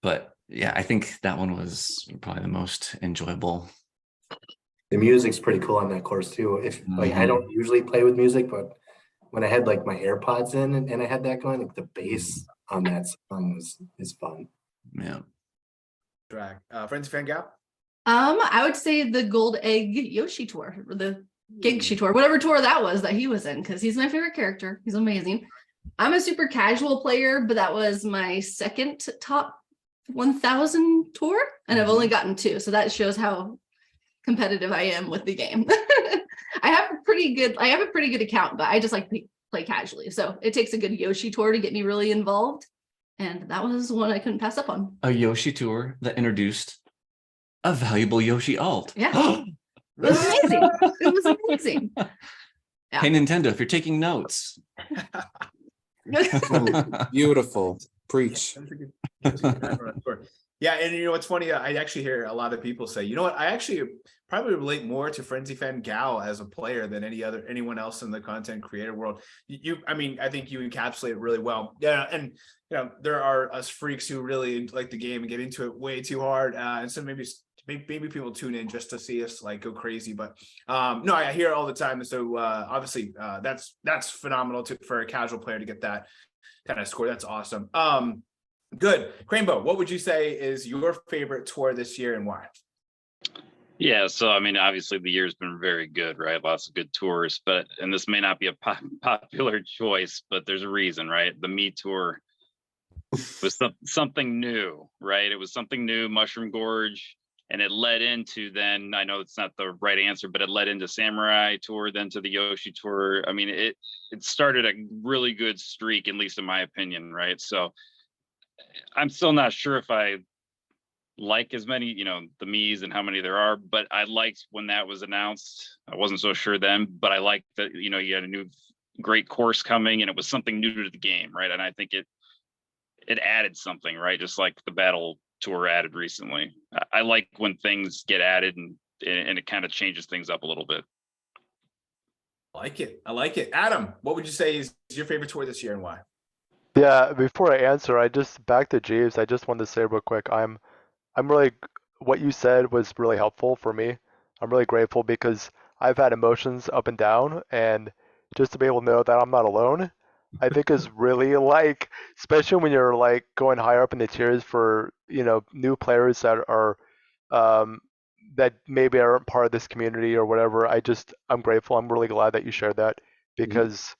But yeah, I think that one was probably the most enjoyable. The music's pretty cool on that course too. I don't usually play with music, but when I had like my AirPods in and I had that going, like the bass on that song is fun. Yeah. Drag. Frenzy fan gal? I would say the Gold Egg Yoshi tour, or the Gigshi tour, whatever tour that was that he was in, because he's my favorite character. He's amazing. I'm a super casual player, but that was my second top 1,000 tour, and I've only gotten 2, so that shows how competitive I am with the game. I have a pretty good account, but I just like to play casually. So it takes a good Yoshi tour to get me really involved, and that was one I couldn't pass up on. A Yoshi tour that introduced a valuable Yoshi alt. Yeah. It was amazing. It was amazing. Yeah. Hey, Nintendo, if you're taking notes. Beautiful. Preach. Yeah, and what's funny, I actually hear a lot of people say, I actually probably relate more to Frenzy fan gal as a player than anyone else in the content creator world. I think you encapsulate it really well. Yeah, and there are us freaks who really like the game and get into it way too hard, and so maybe maybe people tune in just to see us like go crazy, but no, I hear it all the time. So obviously that's phenomenal for a casual player to get that kind of score. That's awesome. Good. Crainbo, what would you say is your favorite tour this year and why? Yeah, so I mean, obviously the year's been very good, right? Lots of good tours, and this may not be a popular choice, but there's a reason, right? The Me Tour was something new, right? It was something new, Mushroom Gorge, and it led into then, I know it's not the right answer, but it led into Samurai Tour, then to the Yoshi Tour. I mean, it started a really good streak, at least in my opinion, right? So I'm still not sure if I like as many, the Mii's and how many there are, but I liked when that was announced. I wasn't so sure then, but I liked that, you had a new great course coming and it was something new to the game, right? And I think it added something, right? Just like the Battle Tour added recently. I like when things get added and it kind of changes things up a little bit. I like it. Adam, what would you say is your favorite tour this year and why? Yeah, before I answer, back to Jeeves, I just wanted to say real quick, I'm really, what you said was really helpful for me. I'm really grateful because I've had emotions up and down, and just to be able to know that I'm not alone, I think is really especially when you're going higher up in the tiers for, new players that are, that maybe aren't part of this community or whatever. I'm grateful. I'm really glad that you shared that because,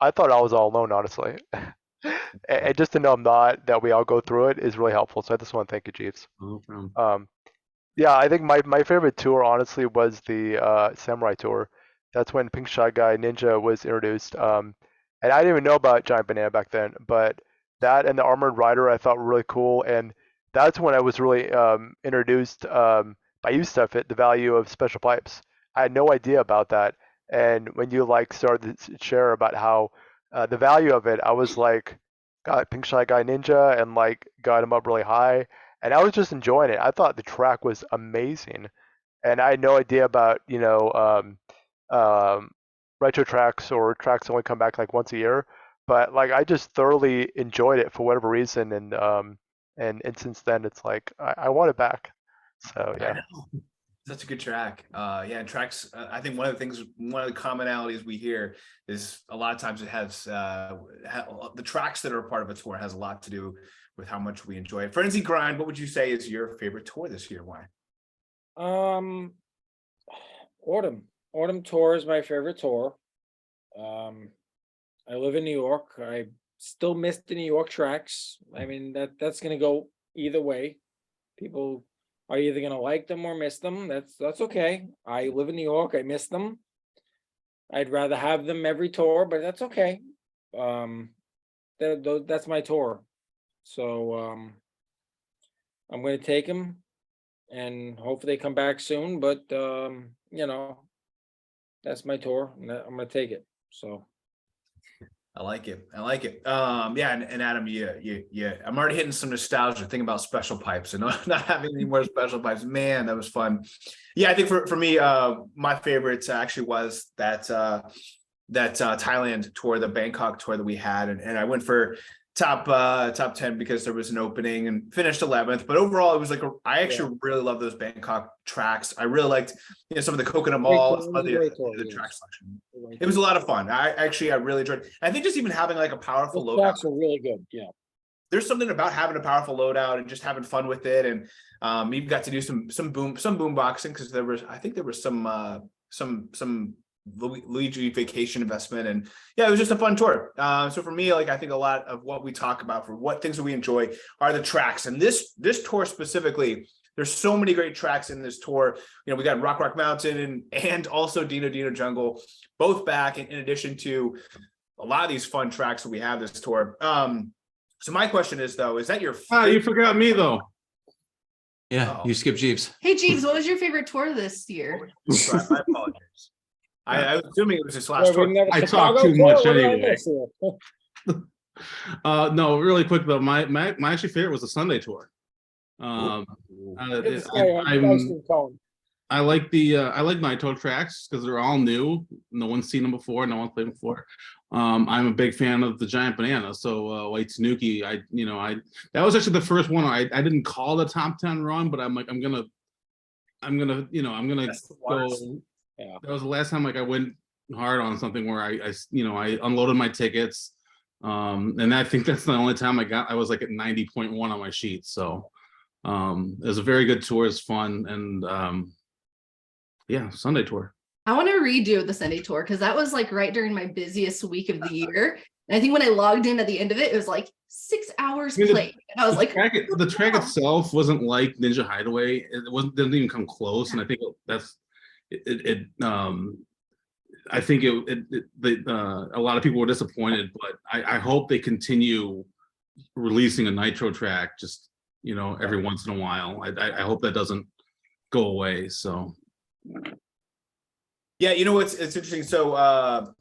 I thought I was all alone, honestly. And just to know that we all go through it is really helpful. So I just want to thank you, Jeeves. No problem. Yeah, I think my favorite tour honestly was the Samurai Tour. That's when Pink Shy Guy Ninja was introduced. And I didn't even know about Giant Banana back then, but that and the Armored Rider I thought were really cool. And that's when I was really introduced by you, Studfit, the value of special pipes. I had no idea about that. And when you started to share about how the value of it, I was got Pink Shy Guy Ninja and got him up really high, and I was just enjoying it. I thought the track was amazing, and I had no idea about retro tracks or tracks only come back once a year, but I just thoroughly enjoyed it for whatever reason, and since then it's I want it back. So yeah. Such a good track. Yeah, and tracks. I think one of the commonalities we hear is a lot of times it has the tracks that are a part of a tour has a lot to do with how much we enjoy it. Frenzygrind, what would you say is your favorite tour this year? Why? Autumn Tour is my favorite tour. I live in New York. I still miss the New York tracks. I mean, that's gonna go either way. People are either gonna like them or miss them. That's okay. I live in New York. I miss them. I'd rather have them every tour, but that's okay. That's my tour. So I'm gonna take them, and hopefully they come back soon. But that's my tour, and I'm gonna take it. So. I like it. Yeah, and Adam, yeah. I'm already hitting some nostalgia thinking about special pipes and not having any more special pipes. Man, that was fun. Yeah, I think for me, my favorite actually was that Thailand tour, the Bangkok tour that we had, and I went for top 10 because there was an opening and finished 11th. But overall, it was I actually really love those Bangkok tracks. I really liked some of the Coconut Mall, some of the track selection. It was a lot of fun. I really enjoyed it. I think just even having a powerful loadout. Tracks are really good. Yeah. There's something about having a powerful loadout and just having fun with it. And you've got to do some boom boxing because there was some Luigi vacation investment, and yeah, it was just a fun tour. So for me, I think a lot of what we talk about for what things that we enjoy are the tracks, and this tour specifically, there's so many great tracks in this tour. We got Rock Mountain and also Dino Jungle, both back in addition to a lot of these fun tracks that we have this tour. So my question is though, is that your favorite? You forgot me though. Yeah, you skipped Jeeves. Hey Jeeves, what was your favorite tour this year? I apologize. I was assuming it was this last tour. I talk too much anyway. No, really quick though. My actually favorite was the Sunday tour. I like Nitro tracks because they're all new. No one's seen them before. No one's played them before. I'm a big fan of the giant banana. So White Tanuki, that was actually the first one I didn't call the top 10 run, but I'm gonna go. Yeah. That was the last time I went hard on something where I unloaded my tickets. And I think that's the only time I was at 90.1 on my sheet. So it was a very good tour. It's fun. And yeah, Sunday tour. I want to redo the Sunday tour because that was right during my busiest week of the year. And I think when I logged in at the end of it, it was 6 hours played. And I was the track itself wasn't like Ninja Hideaway. Didn't even come close. And I think I think a lot of people were disappointed, but I hope they continue releasing a Nitro track just every once in a while. I hope that doesn't go away. So Yeah, it's interesting. So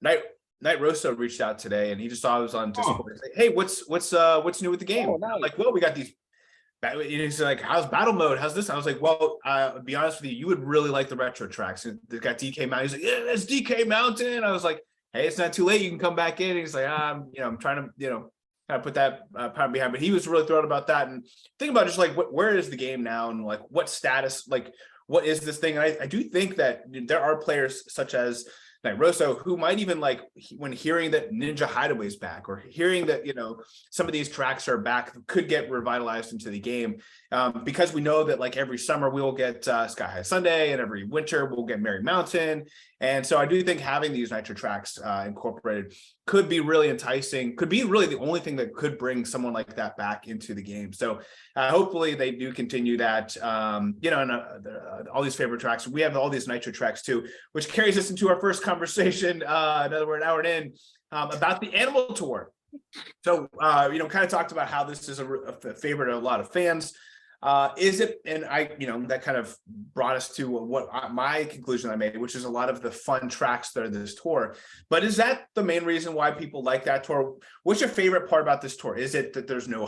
Night Rosa reached out today, and he just saw I was on Discord. Like, hey, what's new with the game? Oh, nice. I'm like, well, we got these. He's like, how's battle mode? How's this? I was like, well, to be honest with you, you would really like the retro tracks. They got DK Mountain. He's like, yeah, that's DK Mountain. I was like, hey, it's not too late. You can come back in. And he's like, I'm trying to, kind of put that pound behind. But he was really thrilled about that. And think about just where is the game now, and what status, what is this thing? And I do think that there are players such as Night Rosso who might even when hearing that Ninja Hideaway's back, or hearing that some of these tracks are back, could get revitalized into the game, because we know that every summer we will get Sky High Sunday, and every winter we'll get Merry Mountain. And so I do think having these Nitro tracks incorporated could be really enticing, could be really the only thing that could bring someone like that back into the game. So hopefully they do continue that, and all these favorite tracks. We have all these Nitro tracks too, which carries us into our first conversation, another word, an hour in, about the Animal Tour. So, kind of talked about how this is a favorite of a lot of fans. Is it, and that kind of brought us to my conclusion I made, which is a lot of the fun tracks that are this tour. But is that the main reason why people like that tour? What's your favorite part about this tour? Is it that there's no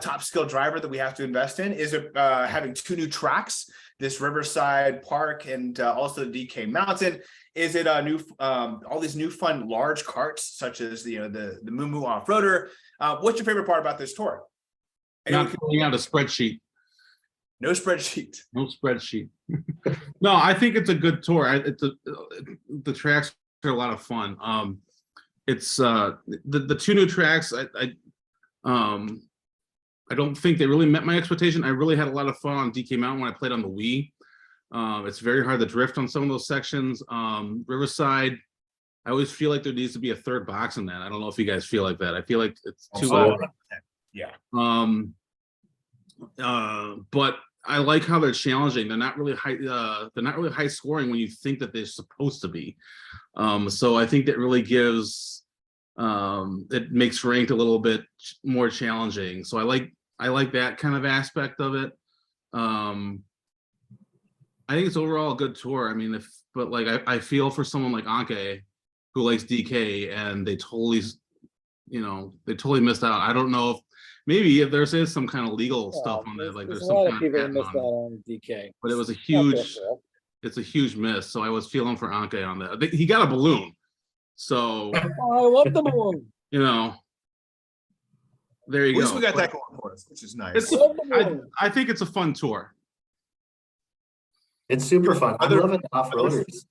top skill driver that we have to invest in? Is it having 2 new tracks, this Riverside Park and also the DK Mountain? Is it all these new fun large carts such as the Moo Moo Offroader? What's your favorite part about this tour? Not filling out a spreadsheet. No spreadsheet. No spreadsheet. No, I think it's a good tour. The tracks are a lot of fun. It's the 2 new tracks. I don't think they really met my expectation. I really had a lot of fun on DK Mountain when I played on the Wii. It's very hard to drift on some of those sections. Riverside, I always feel like there needs to be a third box in that. I don't know if you guys feel like that. I feel like it's too low. Yeah. But I like how they're challenging. They're not really high. They're not really high scoring when you think that they're supposed to be. So I think that really gives. It makes ranked a little bit more challenging. So I like that kind of aspect of it. I think it's overall a good tour. I mean, I feel for someone like Anke who likes DK, and they totally missed out. I don't know if maybe if there's some kind of legal stuff on there, there's a some lot kind of people that of missed patent out on it. on DK. But it was it's a huge miss. So I was feeling for Anke on that. He got a balloon. So I love the balloon. there you At go. least we got But that going for us, which is nice. I think it's a fun tour. It's super fun. I'm Other- loving the off-roaders.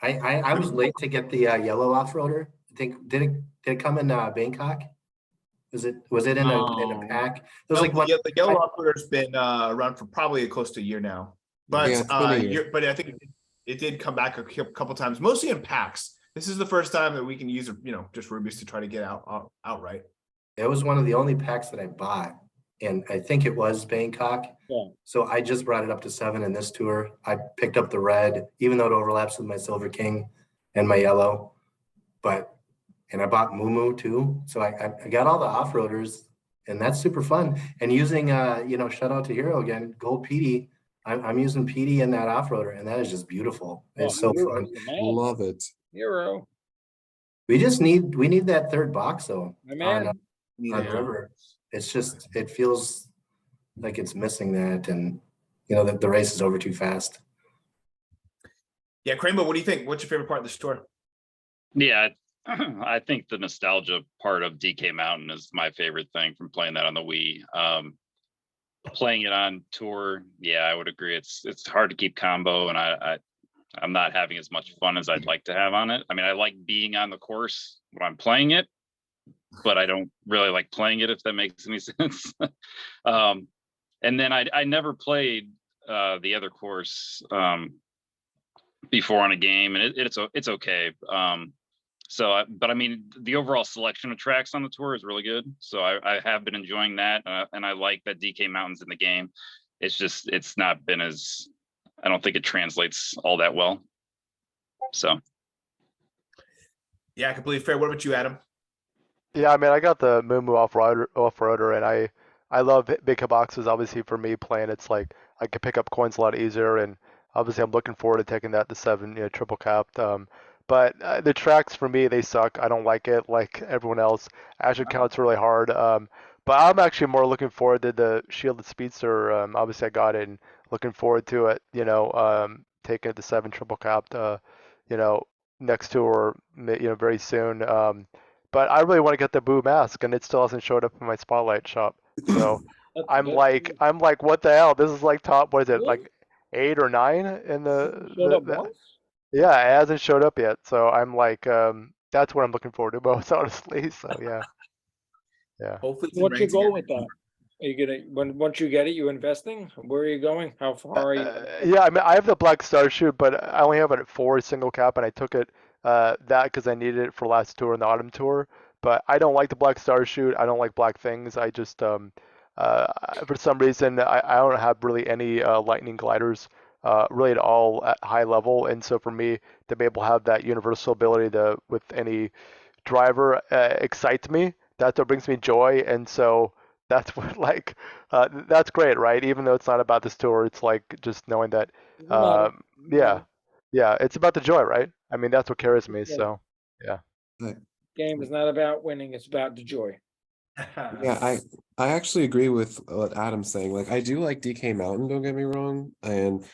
I was late to get the yellow off-roader. I think did it come in Bangkok? Was it in a pack? It was the yellow Offroader's been around for probably close to a year now. But Yeah, it's been a year. but I think it did come back a couple times, mostly in packs. This is the first time that we can use just rubies to try to get outright. It was one of the only packs that I bought, and I think it was Bangkok. Yeah. So I just brought it up to 7 in this tour. I picked up the red, even though it overlaps with my Silver King and my yellow. And I bought Moo Moo too. So I got all the off-roaders, and that's super fun. And using shout out to Hero again, Gold PD. I'm using PD in that off-roader, and that is just beautiful. It's so fun. Love it. Hero. We need that third box though. My man. On River. It's just, it feels like it's missing that, and the race is over too fast. Yeah, Crainbo, what do you think? What's your favorite part of the store? Yeah, I think the nostalgia part of DK Mountain is my favorite thing from playing that on the Wii. Playing it on tour, yeah, I would agree. It's hard to keep combo, and I'm not having as much fun as I'd like to have on it. I mean, I like being on the course when I'm playing it, but I don't really like playing it, if that makes any sense. And then I never played the other course before on a game, and it's okay. But I mean, the overall selection of tracks on the tour is really good. So I have been enjoying that, and I like that DK Mountain's in the game. It's not been as, I don't think it translates all that well. So. Yeah, completely fair. What about you, Adam? Yeah, I mean, I got the Moo Offroader, and I love big boxes. Obviously, for me playing, it's like I can pick up coins a lot easier, and obviously, I'm looking forward to taking that to 7, triple capped. But the tracks for me, they suck. I don't like it like everyone else. Azure counts really hard. But I'm actually more looking forward to the Shielded Speedster. Obviously, I got it and looking forward to it. Taking it to 7 triple capped. Next tour, very soon. But I really want to get the Boo mask, and it still hasn't showed up in my Spotlight shop. So I'm like, what the hell? This is like top. What is it? Really? Like 8 or 9 in Showed up once? yeah, it hasn't showed up yet. So I'm like, that's what I'm looking forward to most, honestly. So yeah. Hopefully, it's What's your ranked goal again. with that? Are you once you get it, you investing? Where are you going? How far are you? Yeah, I mean, I have the Black Star Shoot, but I only have it at 4 single cap, and I took it that because I needed it for last tour and the autumn tour. But I don't like the Black Star Shoot. I don't like black things. I just for some reason I don't have really any lightning gliders really at all at high level, and so for me to be able to have that universal ability to with any driver excites me. That's what brings me joy, and so that's what that's great, right? Even though it's not about this tour, it's like just knowing that yeah, it's about the joy, right? I mean, that's what carries me. Yeah. So yeah. Game is not about winning, it's about the joy. Yeah, I actually agree with what Adam's saying. Like, I do like DK Mountain, don't get me wrong, and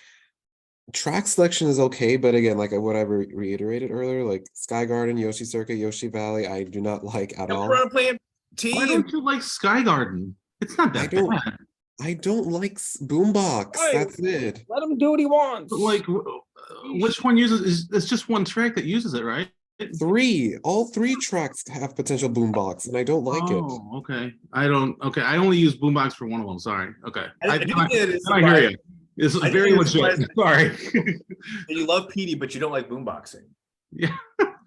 track selection is okay, but again, like what I reiterated earlier, like Sky Garden, Yoshi Circuit, Yoshi Valley, I do not like at all. We're playing Why team. don't you like Sky Garden? It's not I that don't- bad. I don't like Boombox. Right. That's it. Let him do what he wants. But like, which one uses? It's just one track that uses it, right? All three tracks have potential boombox, and I don't like it. Oh, okay. I don't. Okay, I only use Boombox for one of them. Sorry. Okay. I do think it is I hear you. It's I do very think it's legit. Sorry. You love PD, but you don't like boomboxing. Yeah.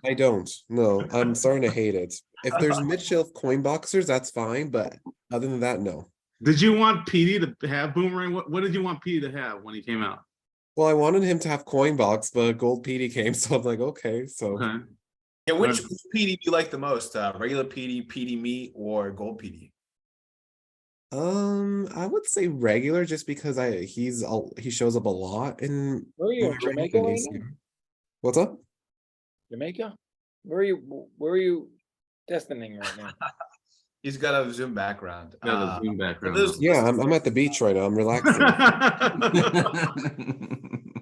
I don't. No, I'm starting to hate it. If there's mid-shelf coin boxers, that's fine, but other than that, no. Did you want PD to have Boomerang? What did you want PD to have when he came out? Well, I wanted him to have coin box, but gold PD came, so I'm like, okay, so Okay. Yeah, which PD do you like the most? Regular PD, PD me, or gold PD? I would say regular, just because he shows up a lot in Where are you? my Jamaica ranking right ACR. now? What's up? Jamaica? Where are you destining right now? He's got a Zoom background. Got a Zoom background. Yeah, I'm at the beach right now. I'm relaxing.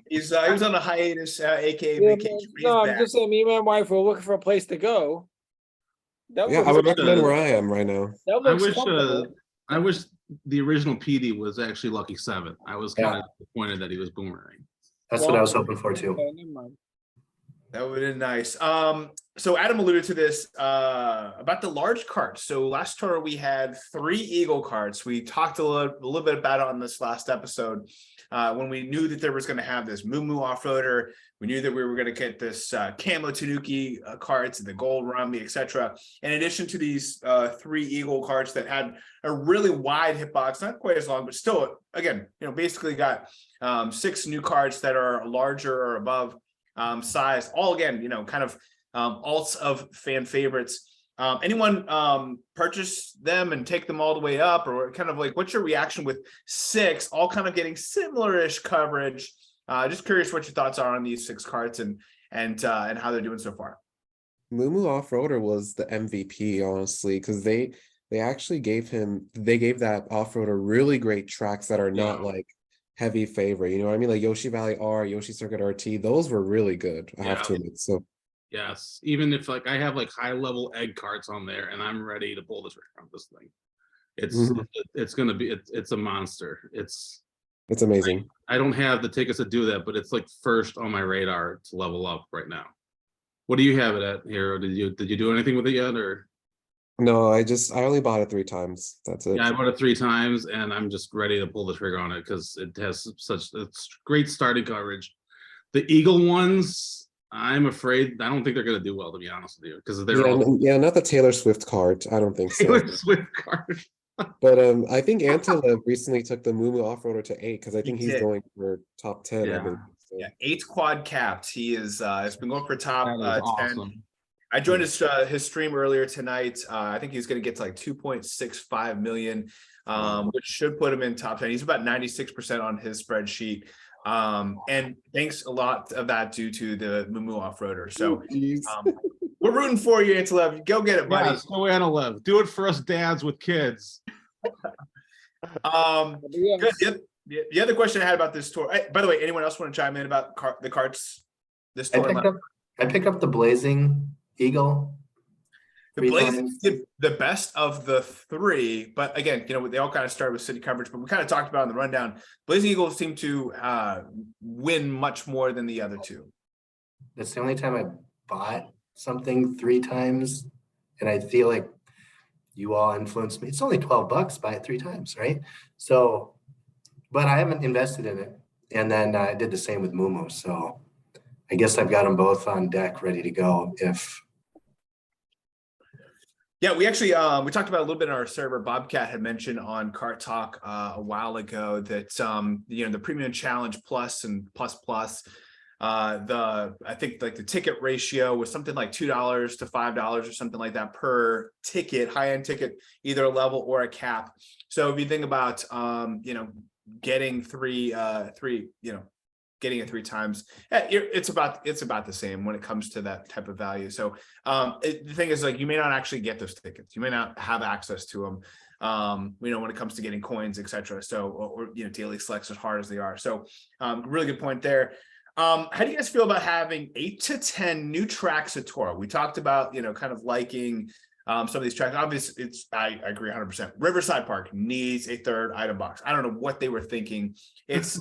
He was on a hiatus, aka Yeah, vacation. man, but he's no, I'm back. just saying, me and my wife were looking for a place to go. That Yeah, I would recommend where I am right now. That I looks wish. comfortable. I wish the original PD was actually Lucky 7. I was kind Yeah. of disappointed that he was Boomerang. That's what I was hoping for too. Okay, never mind. That would have been nice. So Adam alluded to this about the large carts. So last tour we had 3 Eagle carts. We talked a little bit about it on this last episode when we knew that there was going to have this Moo Offroader. We knew that we were going to get this Camo Tanuki carts, the Gold Rambi, etc. In addition to these 3 Eagle carts that had a really wide hitbox, not quite as long, but still, again, basically got 6 new carts that are larger or above size, all again, kind of alts of fan favorites. Anyone purchase them and take them all the way up, or kind of like, what's your reaction with 6 all kind of getting similar-ish coverage? Just curious what your thoughts are on these 6 carts and how they're doing so far. Moo Offroader was the MVP, honestly, because they actually gave that Offroader really great tracks that are not like heavy favorite. You know what I mean? Like Yoshi Valley R, Yoshi Circuit RT, those were really good, I have to Yeah. admit. So Yes, even if like I have like high level egg carts on there, and I'm ready to pull the trigger on this thing. It's gonna be it's a monster. It's amazing. I don't have the tickets to do that, but it's like first on my radar to level up right now. What do you have it at, Hero? Did you do anything with it yet, or? No, I only bought it 3 times. That's it. Yeah, I bought it 3 times, and I'm just ready to pull the trigger on it because it has it's great starting coverage. The Eagle ones, I'm afraid I don't think they're gonna do well, to be honest with you, because they're all Not the Taylor Swift cart. I don't think so. Taylor Swift card. But I think Antelope recently took the Moo Offroader to 8 because I think he's did. going for top 10. I Yeah. believe. So. Yeah, 8 quad capped. He is has been going for top That is 10. awesome. I joined his stream earlier tonight. I think he's going to get to like 2.65 million, which should put him in top 10. He's about 96% on his spreadsheet. And thanks a lot of that due to the Moo Offroader. So we're rooting for you, Antelope. Go get it, buddy. Yes, go Antelope. Do it for us dads with kids. Good. The other question I had about this tour. By the way, anyone else want to chime in about the carts? This I tour. picked up the Blazing Eagle. The 3 Blazers times. did the best of the 3, but again, they all kind of started with city coverage, but we kind of talked about in the rundown. Blazing Eagles seem to win much more than the other 2. That's the only time I bought something 3 times, and I feel like you all influenced me. It's only $12, buy it 3 times, right? So, but I haven't invested in it, and then I did the same with Mumu. So, I guess I've got them both on deck, ready to go. Yeah, we actually we talked about a little bit in our server. Bobcat had mentioned on Kart Talk a while ago that the Premium Challenge Plus and Plus. I think like the ticket ratio was something like $2 to $5 or something like that per ticket, high-end ticket, either a level or a cap. So if you think about getting getting it 3 times, it's about the same when it comes to that type of value. So the thing is, like, you may not actually get those tickets, you may not have access to them when it comes to getting coins, etc. So or daily selects as hard as they are. So really good point there. How do you guys feel about having 8 to 10 new tracks at Tour? We talked about, kind of liking some of these tracks. Obviously, I agree 100%. Riverside Park needs a 3rd item box. I don't know what they were thinking. It's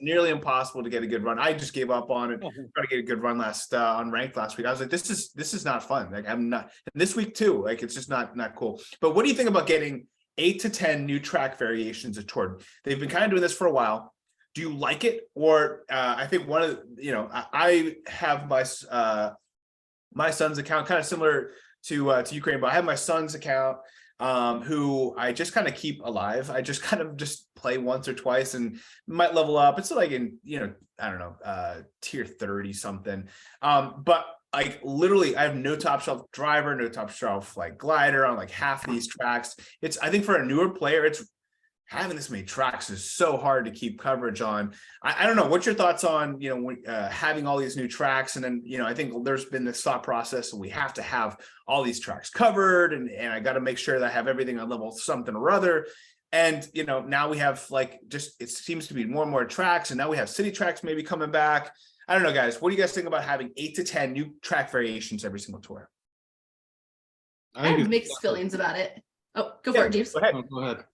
nearly impossible to get a good run. I just gave up on it. Trying to get a good run on ranked last week. I was like, this is not fun. Like, I'm not. And this week too. Like, it's just not cool. But what do you think about getting 8 to 10 new track variations at Tour? They've been kind of doing this for a while. Do you like it? Or I think one of I have my son's account kind of similar to you, Crainbo. I have my son's account who I just kind of keep alive. I just kind of just play once or twice and might level up. It's like in I don't know, tier 30 something. But like literally I have no top shelf driver, no top shelf like glider on like half these tracks. I think for a newer player, it's having this many tracks is so hard to keep coverage on. I don't know. What's your thoughts on, having all these new tracks? And then, I think there's been this thought process and we have to have all these tracks covered and I got to make sure that I have everything on level something or other. And, now we have it seems to be more and more tracks. And now we have city tracks maybe coming back. I don't know, guys. What do you guys think about having 8 to 10 new track variations every single tour? I have mixed feelings about it. Oh, go for it, Jeeves. Go ahead. Go ahead.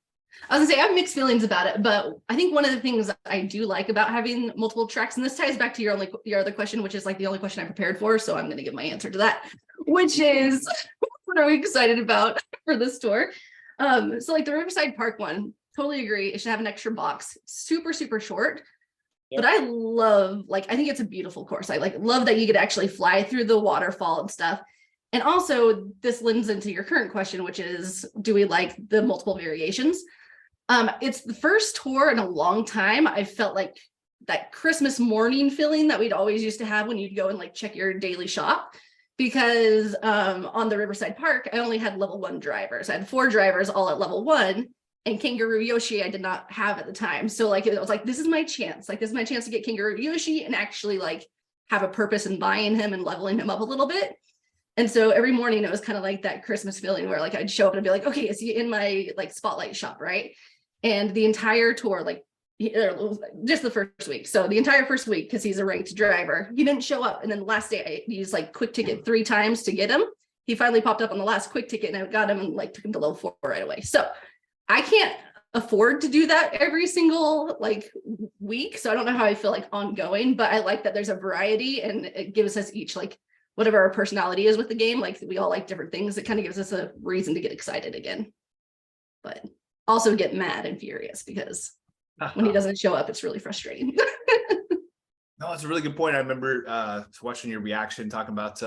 I was gonna say I have mixed feelings about it, but I think one of the things I do like about having multiple tracks, and this ties back to your other question, which is like the only question I prepared for, so I'm gonna give my answer to that, which is what are we excited about for this tour? So like the Riverside Park one, totally agree. It should have an extra box, super short. Yep. But I love, I think it's a beautiful course. I love that you could actually fly through the waterfall and stuff. And also this lends into your current question, which is, do we like the multiple variations? It's the first tour in a long time I felt like that Christmas morning feeling that we'd always used to have when you'd go and check your daily shop, because on the Riverside Park, I only had level 1 drivers. I had 4 drivers all at level 1, and Kangaroo Yoshi I did not have at the time. So it was like, this is my chance. This is my chance to get Kangaroo Yoshi and actually have a purpose in buying him and leveling him up a little bit. And so every morning it was kind of like that Christmas feeling where I'd show up and be like, okay, is he in my spotlight shop, right? And the entire tour, just the first week. So the entire first week, because he's a ranked driver, he didn't show up. And then the last day I used like quick ticket 3 times to get him. He finally popped up on the last quick ticket and I got him and like took him to level 4 right away. So I can't afford to do that every single like week. So I don't know how I feel like ongoing, but I like that there's a variety and it gives us each like whatever our personality is with the game. Like we all like different things. It kind of gives us a reason to get excited again, but also get mad and furious because when he doesn't show up, it's really frustrating. No, it's a really good point. I remember watching your reaction talking about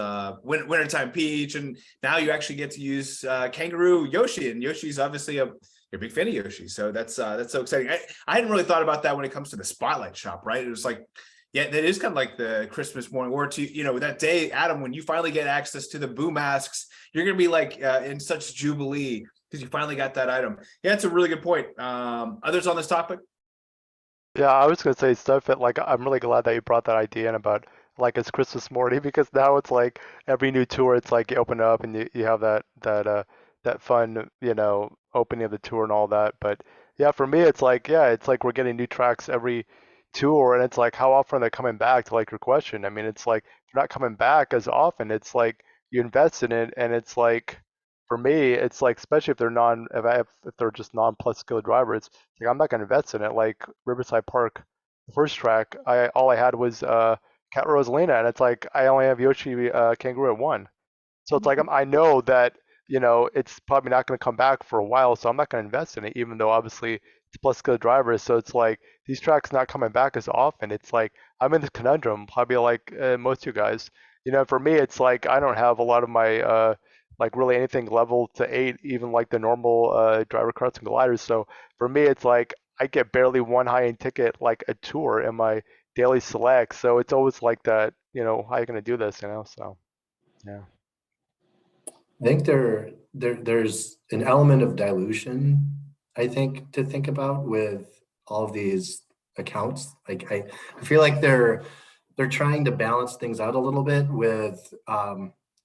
Wintertime Peach, and now you actually get to use Kangaroo Yoshi, and Yoshi's obviously you're a big fan of Yoshi, so that's so exciting. I hadn't really thought about that when it comes to the Spotlight Shop, right? It was like, yeah, that is kind of like the Christmas morning, or to that day, Adam, when you finally get access to the Boo masks, you're gonna be like in such jubilee because you finally got that item. Yeah, it's a really good point. Others on this topic? Yeah, I was gonna say Studfit. Like, I'm really glad that you brought that idea in about like it's Christmas morning because now it's like every new tour, it's like you open it up and you have that fun opening of the tour and all that. But yeah, for me, it's like we're getting new tracks every tour, and it's like how often are they coming back? To like your question, I mean, it's like if you're not coming back as often. It's like you invest in it, and it's like for me, it's like especially if they're if they're just non-plus skill drivers, it's like I'm not gonna invest in it. Like Riverside Park, the first track, all I had was Cat Rosalina, and it's like I only have Yoshi Kangaroo at 1. So it's like I know that it's probably not going to come back for a while, so I'm not going to invest in it, even though obviously it's plus skill drivers. So it's like these tracks not coming back as often. It's like I'm in this conundrum, probably like most of you guys. For me, it's like I don't have a lot of my like really anything level to 8, even like the normal driver carts and gliders. So for me, it's like I get barely one high-end ticket like a tour in my daily select. So it's always like that. How are you going to do this? So yeah. I think there's an element of dilution, I think, to think about with all of these accounts. Like I feel like they're trying to balance things out a little bit with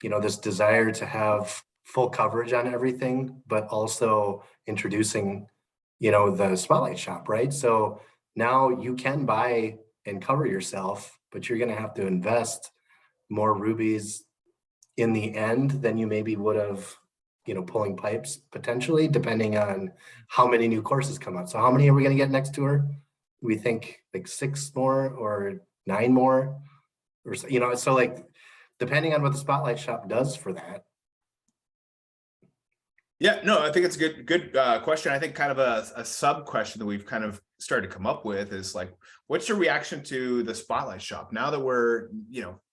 this desire to have full coverage on everything, but also introducing the Spotlight Shop, right? So now you can buy and cover yourself, but you're going to have to invest more rubies in the end than you maybe would have, pulling pipes potentially, depending on how many new courses come out. So how many are we going to get next tour? We think like 6 more or 9 more, or so like depending on what the Spotlight Shop does for that. Yeah, no, I think it's a good question. I think kind of a sub question that we've kind of started to come up with is like, what's your reaction to the Spotlight Shop now that we're,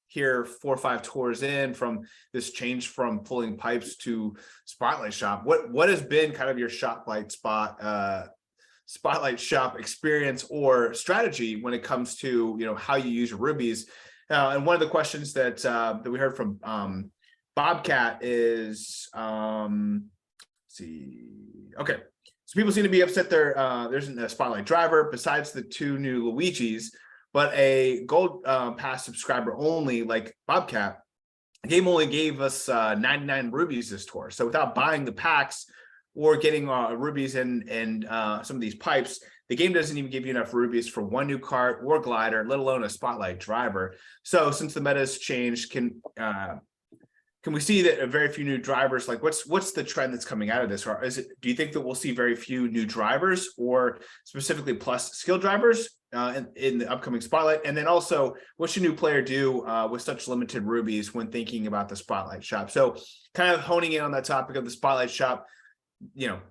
here 4 or 5 tours in from this change from pulling pipes to Spotlight Shop? What has been kind of your Spotlight Shop experience or strategy when it comes to how you use your rubies? And one of the questions that we heard from Bobcat is see. Okay, so people seem to be upset there's a Spotlight driver besides the 2 new Luigis, but a gold pass subscriber only like Bobcat. The game only gave us 99 rubies this tour. So without buying the packs or getting rubies and some of these pipes, the game doesn't even give you enough rubies for 1 new kart or glider, let alone a Spotlight driver. So since the meta has changed, can we see that very few new drivers? Like what's the trend that's coming out of this? Or do you think that we'll see very few new drivers or specifically plus skill drivers in the upcoming Spotlight? And then also, what should new player do with such limited rubies when thinking about the Spotlight Shop? So kind of honing in on that topic of the Spotlight Shop,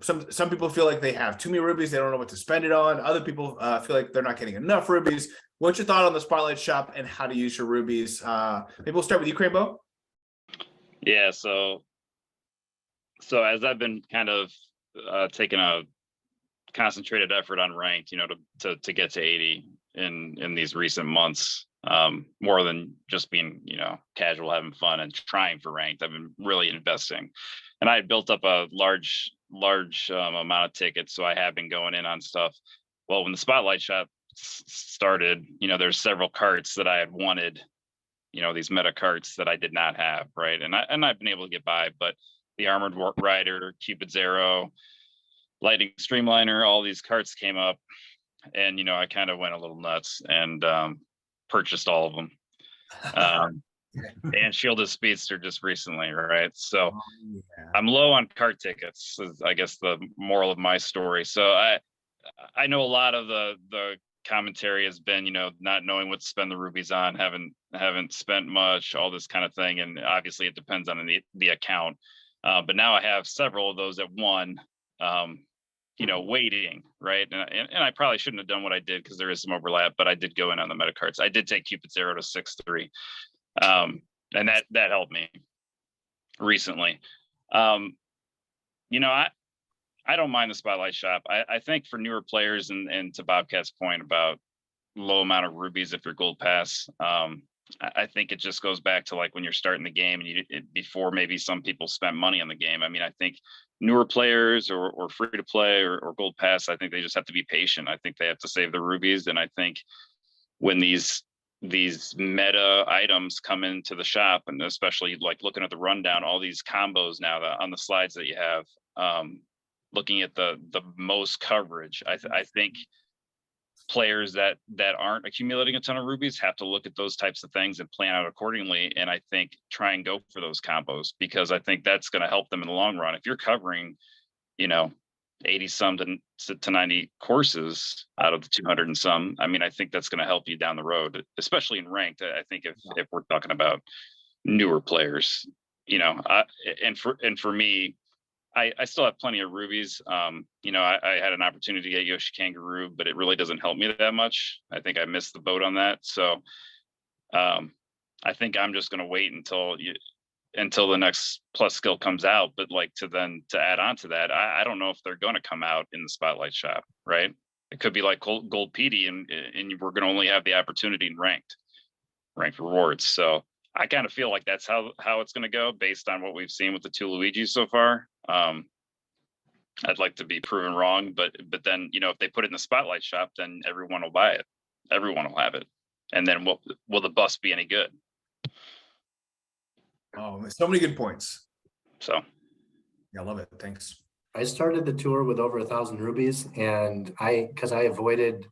some people feel like they have too many rubies, they don't know what to spend it on. Other people feel like they're not getting enough rubies. What's your thought on the Spotlight Shop and how to use your rubies? Maybe we'll start with you, Crainbo. Yeah, so as I've been kind of taking a concentrated effort on ranked, to get to 80 in these recent months, more than just being, casual, having fun and trying for ranked. I've been really investing, and I had built up a large amount of tickets, so I have been going in on stuff. Well, when the Spotlight Shop started, there's several carts that I had wanted, these meta carts that I did not have, right? And I've been able to get by, but the Armored Rider, Cupid's Arrow, Lightning Streamliner, all these carts came up. and I kind of went a little nuts and purchased all of them. And Shielded Speedster just recently, right? So I'm low on kart tickets, is I guess the moral of my story. So I know a lot of the commentary has been, not knowing what to spend the rubies on, haven't spent much, all this kind of thing, and obviously it depends on the account. But now I have several of those at one, waiting, right? And I probably shouldn't have done what I did because there is some overlap, but I did go in on the meta carts. I did take Cupid Zero to 6-3, and that helped me recently. I don't mind the spotlight shop. I think for newer players, and to Bobcat's point about low amount of rubies if you're gold pass, I think it just goes back to like when you're starting the game and before maybe some people spent money on the game. I mean, I think newer players or free to play or gold pass, I think they just have to be patient. I think they have to save the rubies. And I think when these meta items come into the shop, and especially like looking at the rundown, all these combos now on the slides that you have, looking at the most coverage, I think players that aren't accumulating a ton of rubies have to look at those types of things and plan out accordingly. And I think try and go for those combos, because I think that's going to help them in the long run. If you're covering, 80 some to 90 courses out of the 200 and some, I mean, I think that's going to help you down the road, especially in ranked. I think if we're talking about newer players, and for me, I still have plenty of rubies. I had an opportunity to get Yoshi Kangaroo, but it really doesn't help me that much. I think I missed the boat on that. So I think I'm just going to wait until the next plus skill comes out. But to add on to that, I don't know if they're going to come out in the spotlight shop, right? It could be like Gold PD, and we're going to only have the opportunity in ranked rewards. So I kind of feel like that's how it's going to go based on what we've seen with the two Luigis so far. I'd like to be proven wrong, but then, if they put it in the spotlight shop, then everyone will buy it. Everyone will have it. And then will the bus be any good? Oh, so many good points. So yeah, I love it. Thanks. I started the tour with over 1,000 rubies, and because I avoided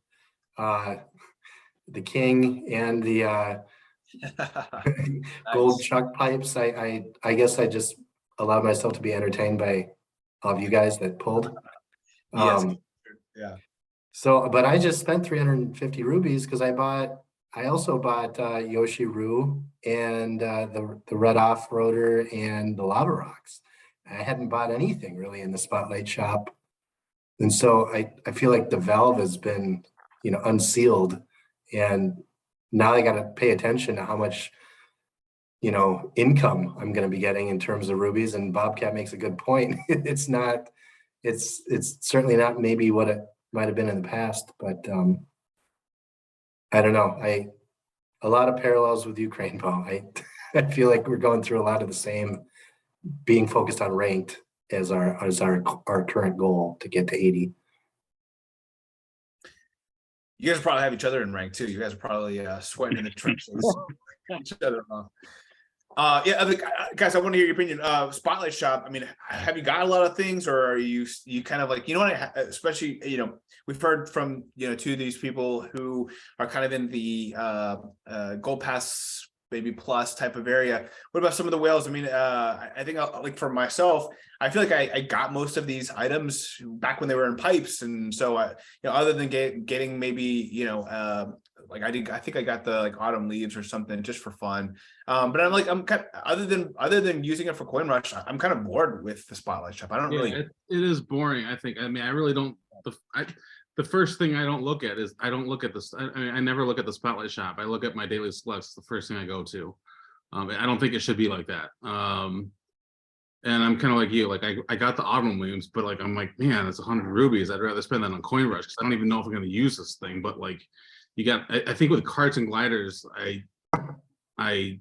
the king and the gold chuck pipes, I guess I just allowed myself to be entertained by all of you guys that pulled. Yes. Yeah. So, but I just spent 350 rubies because I also bought Yoshi Roo and the red Offroader and the lava rocks. I hadn't bought anything really in the spotlight shop, and so I feel like the valve has been unsealed, and now I got to pay attention to how much income I'm going to be getting in terms of rubies. And Bobcat makes a good point. It's certainly not maybe what it might have been in the past, but I don't know. A lot of parallels with you, Crainbo. I feel like we're going through a lot of the same, being focused on ranked as our current goal to get to 80. You guys probably have each other in rank too. You guys are probably sweating in the trenches. Each other off. Guys, I want to hear your opinion. Spotlight shop. I mean, have you got a lot of things, or are you kind of like, especially, we've heard from, two of these people who are kind of in the gold pass, maybe plus type of area. What about some of the whales? I mean, I think like for myself, I feel like I got most of these items back when they were in pipes. And so, other than getting maybe, like I think I got the like autumn leaves or something just for fun. But I'm kind of, other than using it for coin rush, I'm kind of bored with the spotlight shop. I don't really. It is boring. I think. I mean, I really don't. The first thing I don't look at is I never look at the spotlight shop. I look at my daily selects. It's the first thing I go to. I don't think it should be like that. And I'm kind of like you. Like I got the autumn leaves, but like I'm like, man, it's 100 rubies. I'd rather spend that on coin rush because I don't even know if I'm going to use this thing. But like. I think with karts and gliders, I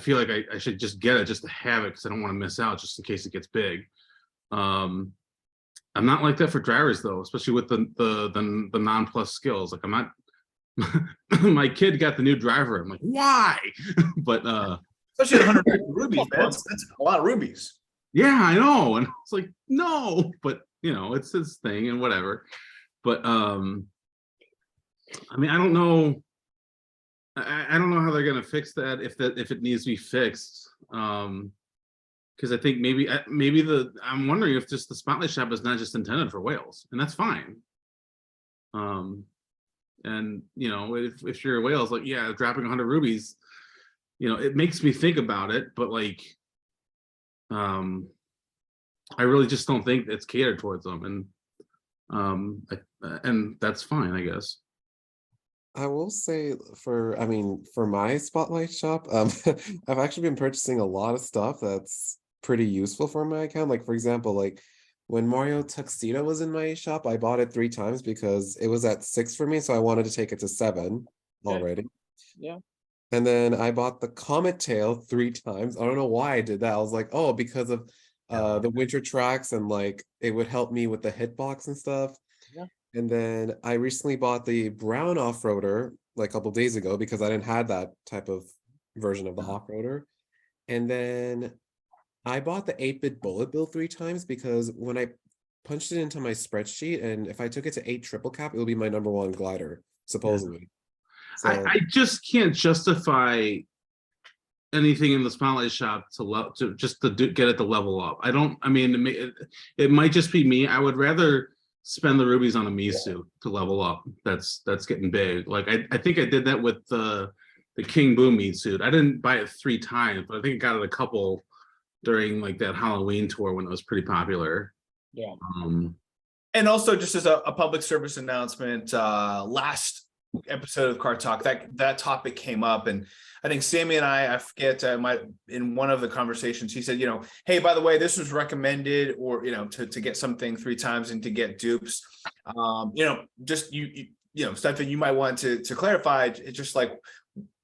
feel like I should just get it just to have it because I don't want to miss out just in case it gets big. I'm not like that for drivers though, especially with the non-plus skills. Like I'm not. My kid got the new driver. I'm like, why? But especially 150 rubies, man. That's a lot of rubies. Yeah, I know, and it's like no, but it's his thing and whatever. But I mean, I don't know. I don't know how they're gonna fix that if it needs to be fixed. Because I think maybe I'm wondering if just the spotlight shop is not just intended for whales, and that's fine. And you know, if you're a whale, it's like, yeah, dropping 100 rubies, you know, it makes me think about it, but like, I really just don't think it's catered towards them, and that's fine, I guess. I will say I mean, for my spotlight shop, I've actually been purchasing a lot of stuff that's pretty useful for my account. Like, for example, like when Mario Tuxedo was in my shop, I bought it 3 times because it was at 6 for me, so I wanted to take it to 7 Okay. already. Yeah. And then I bought the Comet Tail 3 times. I don't know why I did that. I was like, oh, because of the winter tracks, and like it would help me with the hitbox and stuff. Yeah. And then I recently bought the brown off-roader like a couple days ago because I didn't have that type of version of the off-roader. And then I bought the 8-bit bullet bill 3 times because when I punched it into my spreadsheet, and if I took it to 8 triple cap, it will be my #1 glider, supposedly. So I just can't justify anything in the spotlight shop get it to level up. I mean, it might just be me. I would rather spend the rubies on a me suit to level up. That's getting big. Like I think I did that with the King Boo meat suit. I didn't buy it 3 times, but I think I got it a couple during like that Halloween tour when it was pretty popular. Yeah. And also, just as a public service announcement, last episode of Kart Talk, that topic came up, and I think Sammy and I forget, in one of the conversations, he said, you know, hey, by the way, this was recommended, or, you know, to get something 3 times and to get dupes. You know, just you know, something you might want to clarify. It's just like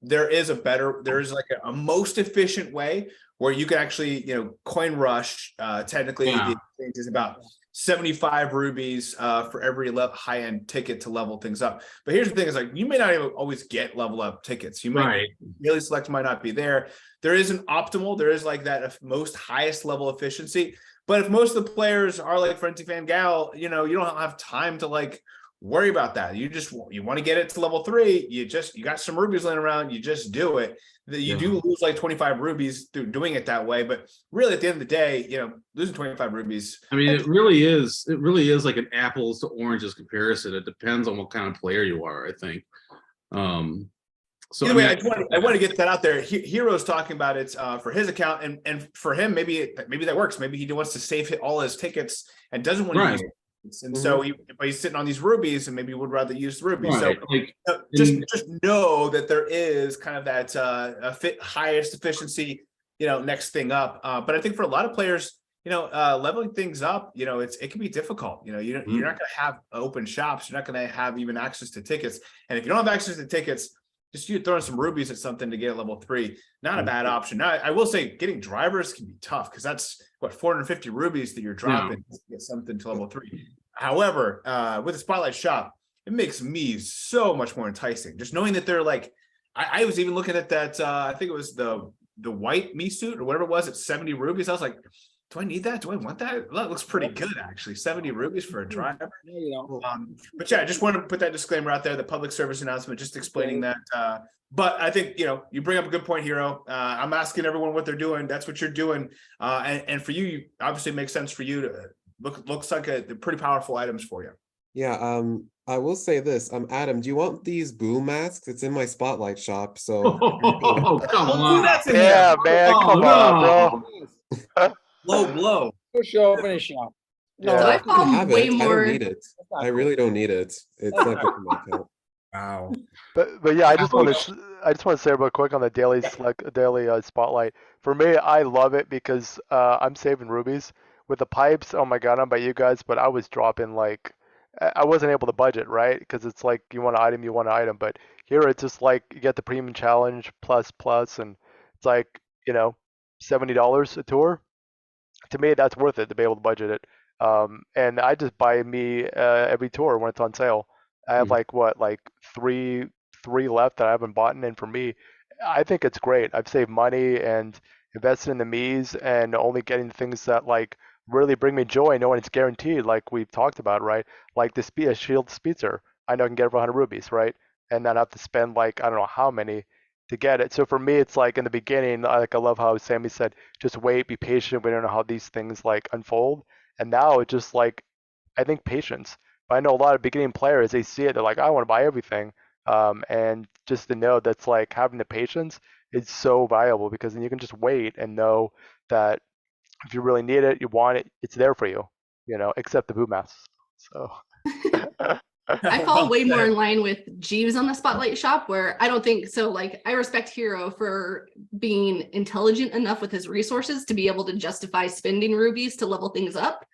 there is like a most efficient way where you can actually, you know, coin rush. Technically, Yeah. the exchange is about 75 rubies for every high-end ticket to level things up. But here's the thing: is like you may not even always get level up tickets. You might daily select might not be there. There is an optimal. There is like that most highest level efficiency. But if most of the players are like Frenzy Fan Gal, you know, you don't have time to like worry about that. You want to get it to level 3. You got some rubies laying around. You just do it. You do lose like 25 rubies through doing it that way, but really at the end of the day, you know, losing 25 rubies. I mean, it really is like an apples to oranges comparison. It depends on what kind of player you are, I think. So Either way, I want to get that out there. Hero's talking about it for his account, and for him, maybe that works. Maybe he wants to save all his tickets and doesn't want to use it. And so he's sitting on these rubies, and maybe would rather use the rubies. So like, just know that there is kind of that highest efficiency, you know, next thing up. But I think for a lot of players, you know, leveling things up, you know, it can be difficult. You know, you're not going to have open shops. You're not going to have even access to tickets. And if you don't have access to tickets, just you throwing some rubies at something to get level 3, not a bad option. Now, I will say getting drivers can be tough because that's what 450 rubies that you're dropping to get something to level 3. However, with the spotlight shop, it makes me so much more enticing. Just knowing that they're like, I was even looking at that. I think it was the white me suit or whatever it was at 70 rubies. I was like, do I need that? Do I want that? That looks pretty good, actually. 70 rubies for a driver. But yeah, I just wanted to put that disclaimer out there, the public service announcement, just explaining that. But I think, you know, you bring up a good point, Hero. I'm asking everyone what they're doing. That's what you're doing. And for you, obviously it makes sense for you to looks like they're pretty powerful items for you. yeah, I will say this. Adam, do you want these boo masks? It's in my spotlight shop. So oh, come on. Yeah, man, come on, bro. Low. Go show up in a shop. So Yeah. I I found have way it. I more. don't need it. I really don't need it. It's not good for my account. Wow. But yeah, I just want to say real quick on the daily spotlight. For me, I love it because I'm saving rubies with the pipes. Oh my god, I don't know about you guys, but I was dropping like I wasn't able to budget, right? Because it's like you want an item, but here it's just like you get the premium challenge plus, and it's like, you know, $70 a tour. To me, that's worth it to be able to budget it. And I just buy me every tour when it's on sale. I have like three left that I haven't bought, and for me, I think it's great. I've saved money and invested in the Mii's and only getting things that like really bring me joy knowing it's guaranteed, like we've talked about, right? Like the a shield speedster, I know I can get it for 100 rubies, right? And not have to spend like I don't know how many to get it. So for me, it's like in the beginning, like I love how Sammy said, just wait, be patient. We don't know how these things like unfold. And now it's just like, I think patience. But I know a lot of beginning players, they see it, they're like, I want to buy everything. And just to know that's like having the patience is so valuable because then you can just wait and know that if you really need it, you want it, it's there for you, except the boot masks. So. I fall way more in line with Jeeves on the Spotlight Shop, where I don't think so. Like, I respect Hero for being intelligent enough with his resources to be able to justify spending rubies to level things up.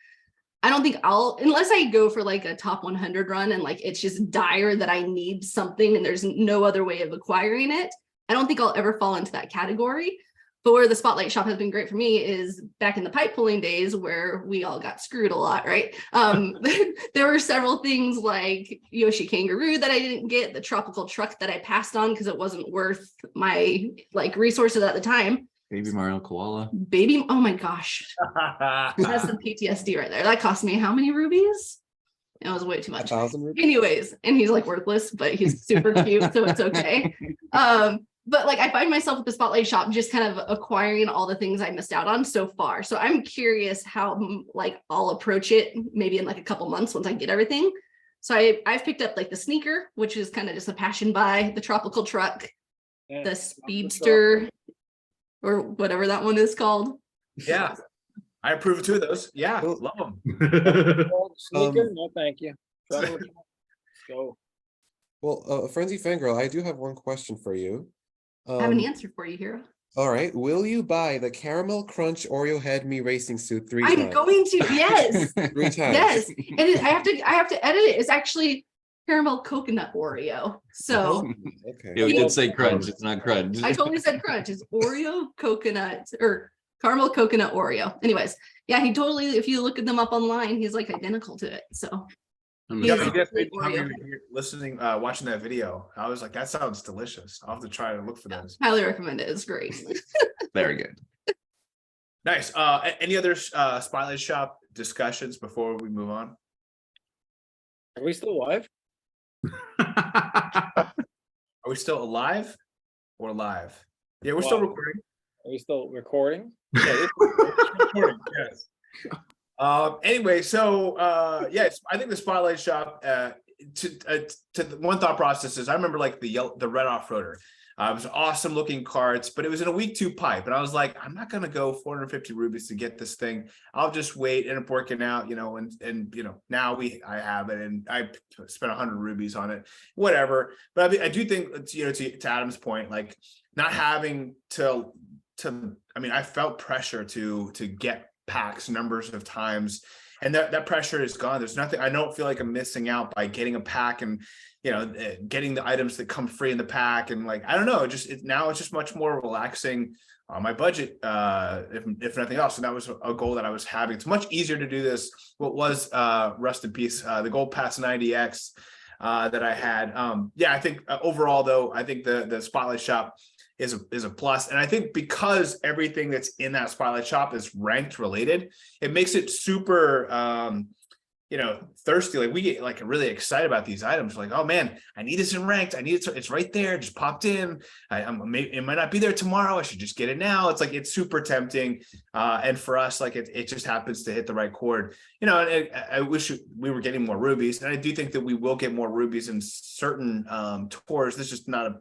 I don't think unless I go for like a top 100 run and like it's just dire that I need something and there's no other way of acquiring it, I don't think I'll ever fall into that category. But where the Spotlight Shop has been great for me is back in the pipe pulling days where we all got screwed a lot, right? There were several things like Yoshi Kangaroo that I didn't get, the tropical truck that I passed on because it wasn't worth my like resources at the time. Baby Mario Koala. Baby, oh my gosh. That's the PTSD right there. That cost me how many rubies? It was way too much. 1,000 rupees? Anyways, and he's like worthless, but he's super cute, so it's okay. But like I find myself at the Spotlight Shop just kind of acquiring all the things I missed out on so far. So I'm curious how like I'll approach it maybe in like a couple months once I get everything. So I've picked up like the sneaker, which is kind of just a passion buy, the tropical truck, the speedster, or whatever that one is called. Yeah, I approve of two of those. Yeah, love them. Sneaker? No, thank you. Let's go. Well, Frenzy Fangirl, I do have one question for you. I have an answer for you, Hero. All right. Will you buy the Caramel Crunch Oreo Head Me Racing Suit 3 I'm times? going to, yes. 3 times. Yes. And I have to edit it. It's actually caramel coconut Oreo. So Okay. Yeah, we did say crunch. It's not crunch. I totally said crunch. It's Oreo coconut or caramel coconut Oreo. Anyways, yeah, he totally, if you look at them up online, he's like identical to it. So Yeah, he's you guys made Oreo. time listening, watching that video. I was like, that sounds delicious. I'll have to try to look for those. Highly recommend it. It's great. Very good. Nice. Any other Spotlight Shop discussions before we move on? Are we still live? Are we still alive or live? Yeah, we're still Live. recording. Are we still recording? Yeah, we're recording. Yes. Anyway, so yes, I think the Spotlight Shop. To the one thought process is I remember like the red Offroader. It was awesome looking carts, but it was in a week 2 pipe, and I was like, I'm not gonna go 450 rubies to get this thing. I'll just wait, end up working out, and now I have it, and I spent 100 rubies on it, whatever. But I do think to Adam's point, like not having to I mean, I felt pressure to get packs numbers of times, and that pressure is gone. There's nothing, I don't feel like I'm missing out by getting a pack and getting the items that come free in the pack, and like I don't know, now it's just much more relaxing on my budget, if nothing else. And that was a goal that I was having. It's much easier to do this. What was rest in peace, the Gold Pass 90X that I had. Yeah, I think overall though, I think the Spotlight Shop is a plus. And I think because everything that's in that Spotlight Shop is ranked related, it makes it super thirsty. Like we get like really excited about these items. Like, oh man, I need this in ranked. I need it. It's right there. Just popped in. It might not be there tomorrow. I should just get it now. It's like, it's super tempting. And for us, like it just happens to hit the right chord. I wish we were getting more rubies. And I do think that we will get more rubies in certain tours. This is not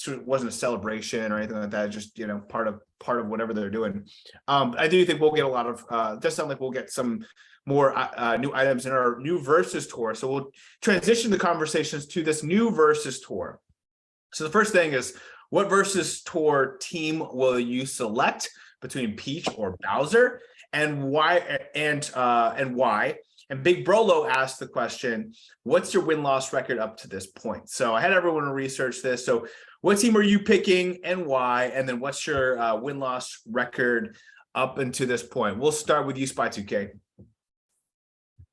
it wasn't a celebration or anything like that. Just, part of whatever they're doing. I do think we'll get a lot of, it does sound like we'll get some more new items in our new Versus Tour. So we'll transition the conversations to this new Versus Tour. So the first thing is, what Versus Tour team will you select between Peach or Bowser, and why? And why? And BigBroLo asked the question, what's your win-loss record up to this point? So I had everyone research this. So what team are you picking and why? And then what's your win-loss record up until this point? We'll start with you, Spy2K.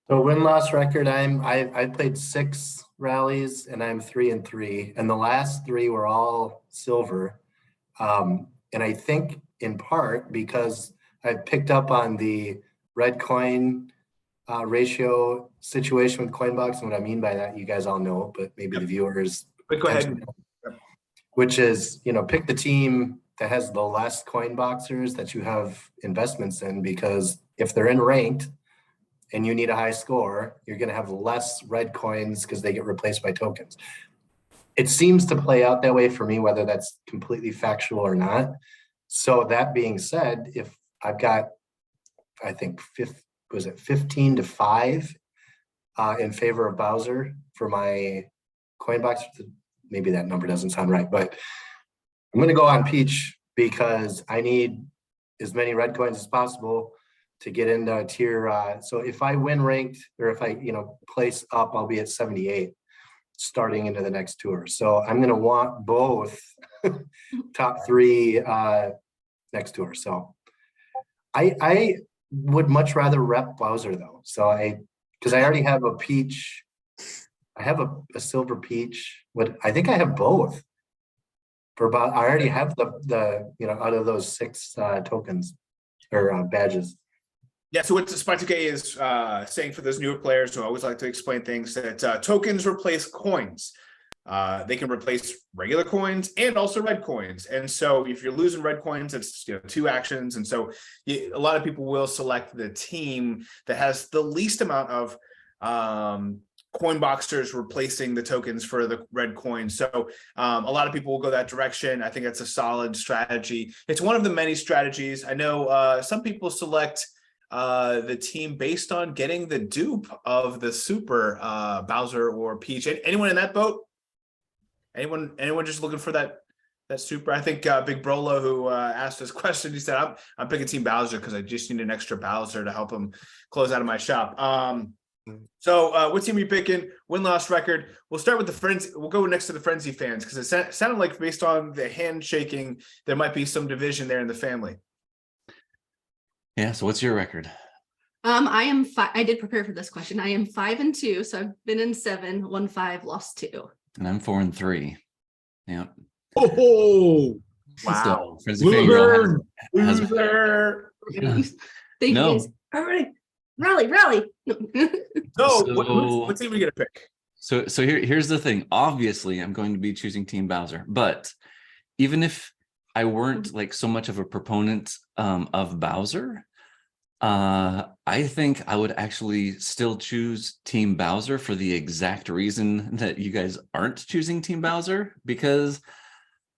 So win-loss record, I played 6 rallies and I'm 3-3, and the last 3 were all silver. And I think in part because I picked up on the red coin ratio situation with Coinbox. And what I mean by that, you guys all know, but maybe the viewers. But go ahead. Which is, pick the team that has the less coin boxers that you have investments in, because if they're in ranked and you need a high score, you're going to have less red coins because they get replaced by tokens. It seems to play out that way for me, whether that's completely factual or not. So that being said, if I've got, I think 15-5 in favor of Bowser for my coin box. Maybe that number doesn't sound right, but I'm going to go on Peach because I need as many red coins as possible to get into tier. So if I win ranked, or if I, place up, I'll be at 78 starting into the next tour. So I'm going to want both top 3 next tour. So I would much rather rep Bowser though. So because I already have a Peach. I have a silver Peach. I think I have both. I already have the out of those 6 tokens or badges. Yeah, so what Spy2K is saying for those newer players who always like to explain things, that tokens replace coins. They can replace regular coins and also red coins. And so if you're losing red coins, it's 2 actions. And so a lot of people will select the team that has the least amount of coin boxers replacing the tokens for the red coins. So a lot of people will go that direction. I think that's a solid strategy. It's one of the many strategies. I know some people select the team based on getting the dupe of the super Bowser or Peach. Anyone in that boat? Anyone just looking for that super? I think BigBroLo, who asked this question, he said, I'm picking Team Bowser because I just need an extra Bowser to help him close out of my shop. So what team are you picking? Win-loss record. We'll start with the Frenzy. We'll go next to the Frenzy fans because it sounded like, based on the handshaking, there might be some division there in the family. Yeah. So what's your record? I did prepare for this question. I am 5-2, so I've been in 7, won 5, lost 2. And I'm 4-3. Yeah. Oh, wow. So, Frenzy fan girl has Loser. Thank No. you guys. All right. Rally. So, So- what team are you gonna pick? So here's the thing. Obviously, I'm going to be choosing Team Bowser, but even if I weren't like so much of a proponent of Bowser, I think I would actually still choose Team Bowser for the exact reason that you guys aren't choosing Team Bowser, because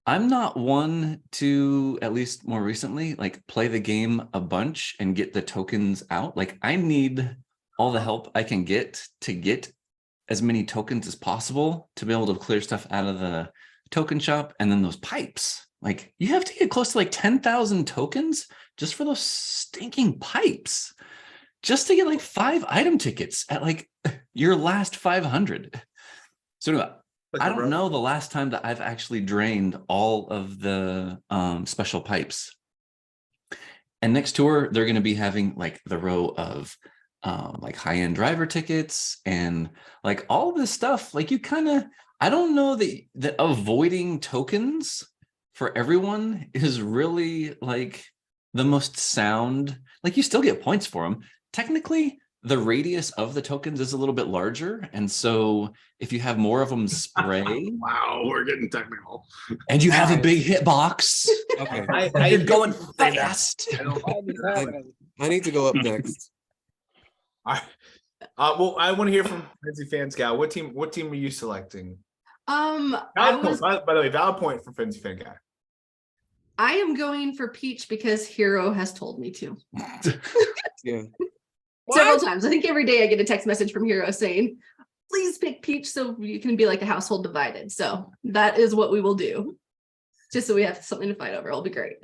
I'm not one to, at least more recently, like play the game a bunch and get the tokens out. Like I need all the help I can get to get as many tokens as possible to be able to clear stuff out of the token shop. And then those pipes, like you have to get close to like 10,000 tokens just for those stinking pipes, just to get like 5 item tickets at like your last 500. So I don't know the last time that I've actually drained all of the special pipes. And next tour, they're going to be having like the row of like high-end driver tickets and like all this stuff. Like you kind of, I don't know that avoiding tokens for everyone is really like the most sound. Like you still get points for them. Technically, the radius of the tokens is a little bit larger. And so if you have more of them spray. Wow, we're getting technical. And you have a big hitbox. Okay, And you're going fast. I need to go up next. All right. Well, I want to hear from Frenzy fans, Gal. What team are you selecting? I Valid was point, by the way, valid point for Frenzy fan guy. I am going for Peach because Hero has told me to. Yeah. Several times. I think every day I get a text message from Hero saying, please pick Peach so you can be like a household divided. So that is what we will do. Just so we have something to fight over. It'll be great.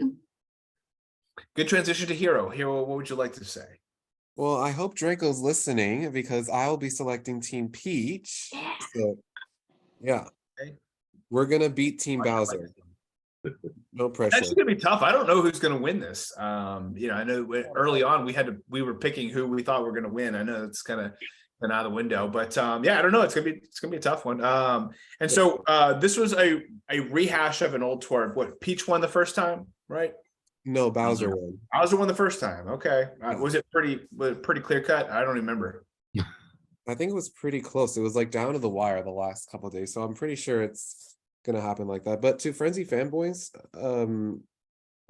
Good transition to Hero. Hero, what would you like to say? Well, I hope Draco's listening because I'll be selecting Team Peach. Yeah. So, yeah. Okay. We're gonna beat Team Bowser. No pressure. Actually gonna be tough. I don't know who's gonna win this. I know early on we were picking who we thought were gonna win. I know it's kind of been out of the window, but yeah, I don't know. It's gonna be a tough one. And so this was a rehash of an old tour. What, Peach won the first time, right? No, Bowser won. Bowser won the first time. Okay. Yeah. Was it pretty clear cut? I don't remember. I think it was pretty close. It was like down to the wire the last couple of days. So I'm pretty sure it's gonna happen like that. But to Frenzy fanboys,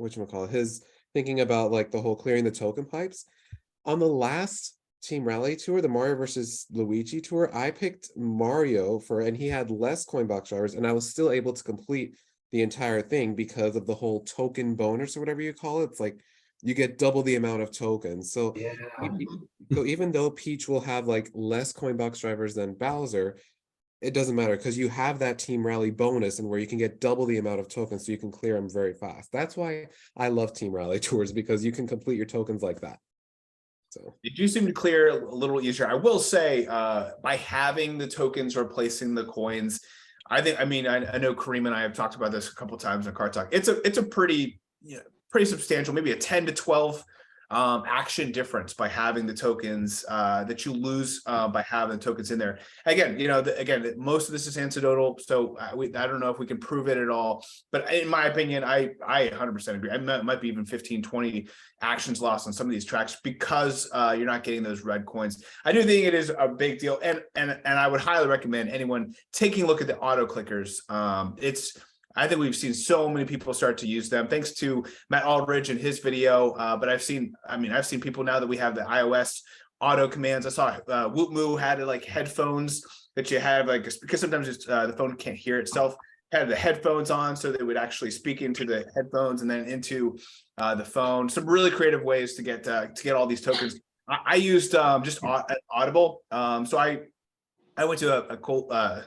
whatchamacallit, his thinking about like the whole clearing the token pipes. On the last Team Rally tour, the Mario versus Luigi tour, I picked Mario and he had less coin box drivers, and I was still able to complete the entire thing because of the whole token bonus or whatever you call it. It's like you get double the amount of tokens. So, Yeah. so even though Peach will have like less coin box drivers than Bowser, it doesn't matter because you have that Team Rally bonus and where you can get double the amount of tokens so you can clear them very fast. That's why I love Team Rally tours, because you can complete your tokens like that. So It do seem to clear a little easier. I will say, by having the tokens replacing the coins, I know Kareem and I have talked about this a couple times on Kart Talk. It's a pretty, pretty substantial, maybe a 10 to 12 action difference by having the tokens that you lose by having the tokens in there. Again, most of this is anecdotal, so I don't know if we can prove it at all. But in my opinion, I 100% agree. It might be even 15, 20 actions lost on some of these tracks because you're not getting those red coins. I do think it is a big deal, and I would highly recommend anyone taking a look at the auto clickers. I think we've seen so many people start to use them thanks to Matt Aldridge and his video. But I've seen people now that we have the iOS auto commands. I saw Wootmoo had like headphones that you have, like, because sometimes it's, the phone can't hear itself, had the headphones on so they would actually speak into the headphones and then into the phone. Some really creative ways to get all these tokens. I used just Audible. So I went to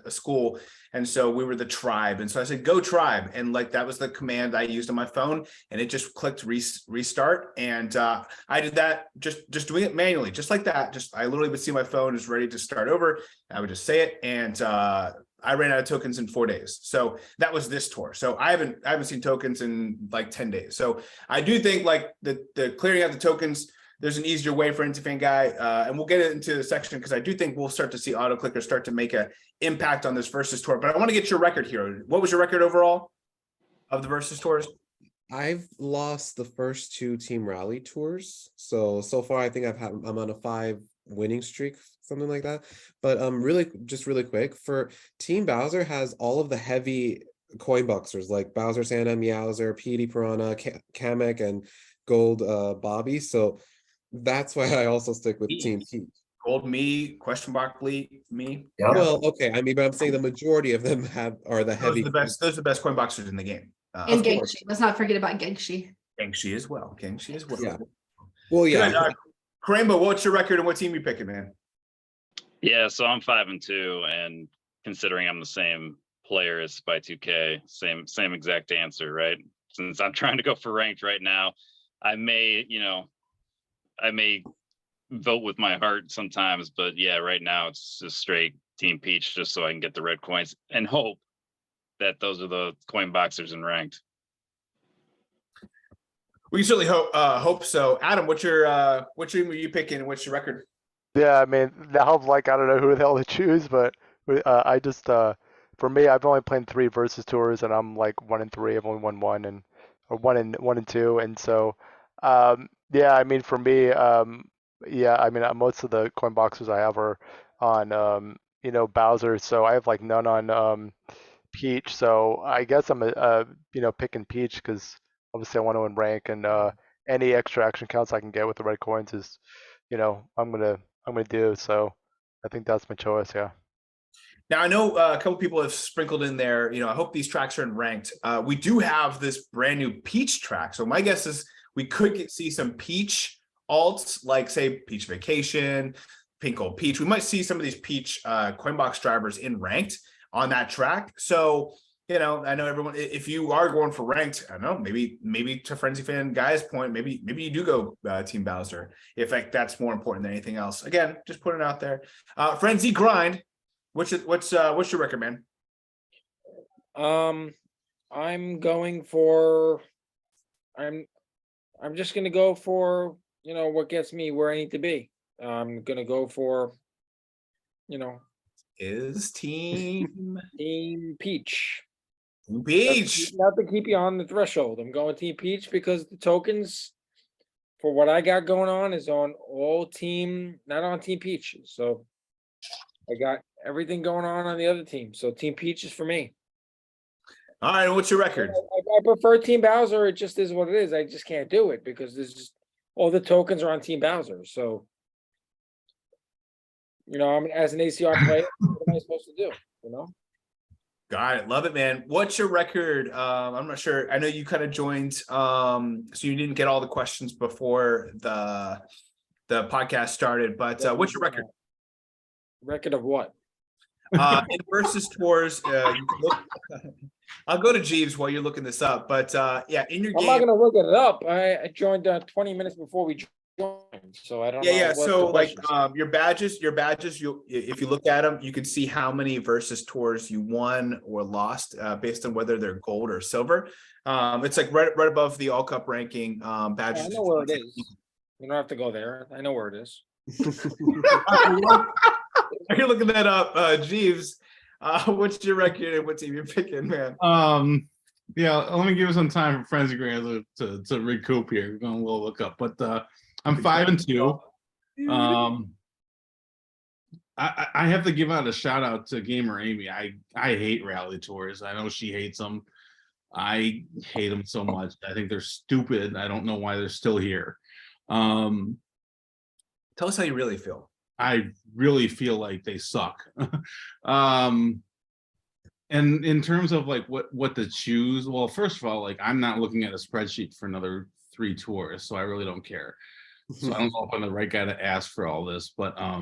a school, and so we were the tribe, and so I said go tribe, and like that was the command I used on my phone, and it just clicked restart, and I did that just doing it manually, just like that. I literally would see my phone is ready to start over, I would just say it, and I ran out of tokens in 4 days. So that was this tour. So I haven't seen tokens in like 10 days. So I do think like the clearing out the tokens, there's an easier way for Fan Guy, and we'll get into the section because I do think we'll start to see auto clickers start to make an impact on this versus tour. But I want to get your record here. What was your record overall of the versus tours? I've lost the first 2 Team Rally tours. So far I think I'm on a 5 winning streak, something like that. But really quick, for Team Bowser has all of the heavy coin boxers like Bowser Santa, Meowser, Petey Piranha, Kamek, and Gold Bobby. So that's why I also stick with Team Peach. Gold me, question mark me. Yeah. Well, okay. But I'm saying the majority of them are the heavy. Those are the best coin boxers in the game. And Gengshi. Let's not forget about Gengshi. Gengshi as well. Yeah. Well, yeah. Good. Crainbo, what's your record and what team you picking, man? Yeah, so I'm 5-2, and considering I'm the same player as Spy2K, same exact answer, right? Since I'm trying to go for ranked right now, I may vote with my heart sometimes, but yeah, right now it's just straight Team Peach, just so I can get the red coins and hope that those are the coin boxers in ranked. We certainly hope so. Adam, what team are you picking? What's your record? Yeah, I mean, now I'm like, I don't know who the hell to choose, but I just, for me, I've only played 3 versus tours, and I'm like 1-3. I've only won 1 or 1-2, and so, yeah, I mean, for me, yeah, I mean, most of the coin boxes I have are on, Bowser, so I have like none on Peach, so I guess I'm picking Peach because obviously I want to win rank, and any extra action counts I can get with the red coins is, I'm gonna do. So I think that's my choice. Yeah. Now I know a couple people have sprinkled in there. I hope these tracks are in ranked. We do have this brand new Peach track, so my guess is we could see some Peach alts, like say Peach Vacation, Pink Gold Peach. We might see some of these Peach Coinbox drivers in ranked on that track. So I know everyone. If you are going for ranked, I don't know, maybe to Frenzy Fan Guy's point, maybe you do go Team Bowser if that's more important than anything else. Again, just put it out there. Frenzygrind, what's your record, man? I'm going for. I'm just gonna go for what gets me where I need to be. I'm gonna go for Is Team Team Peach. Peach. Not to keep you on the threshold. I'm going Team Peach because the tokens for what I got going on is on not on Team Peach. So I got everything going on the other team. So Team Peach is for me. All right, what's your record? I prefer Team Bowser. It just is what it is. I just can't do it because there's just all the tokens are on Team Bowser. So, I'm as an ACR player, what am I supposed to do? Got it. Love it, man. What's your record? I'm not sure. I know you kind of joined, so you didn't get all the questions before the podcast started, but what's your record? Record of what? In versus tours, you can look, I'll go to Jeeves while you're looking this up, but yeah, in your I'm game. not gonna look it up. I joined 20 minutes before we joined, so I don't know. Yeah. what So the like questions. your badges, you if you look at them, you can see how many versus tours you won or lost based on whether they're gold or silver. It's like right above the all cup ranking badges. I know where it is. You don't have to go there. I know where it is. Are you looking that up, Jeeves? What's your record and what team you're picking, man? Yeah, let me give you some time for Frenzygrind to recoup here. We're going to look up, but I'm 5-2. I have to give out a shout out to Gamer Amy. I hate rally tours. I know she hates them. I hate them so much. I think they're stupid. I don't know why they're still here. Tell us how you really feel. I really feel like they suck. And in terms of like what to choose, well, first of all, like I'm not looking at a spreadsheet for another 3 tours, so I really don't care. So I don't know if I'm the right guy to ask for all this, but I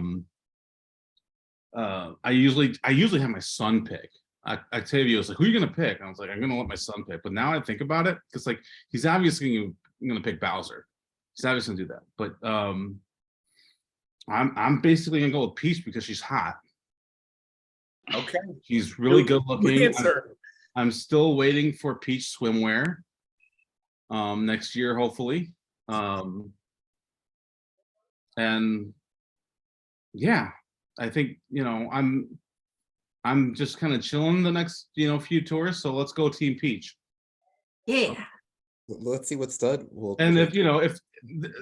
usually have my son pick. Octavio was like, "Who are you gonna pick?" And I was like, "I'm gonna let my son pick." But now I think about it, it's like he's obviously gonna pick Bowser. He's obviously gonna do that. But I'm basically gonna go with Peach because she's hot. Okay. She's really good looking. Answer. I'm still waiting for Peach swimwear next year, hopefully. And yeah, I think I'm just kind of chilling the next few tours. So let's go Team Peach. Yeah. Let's see what Stud will. And if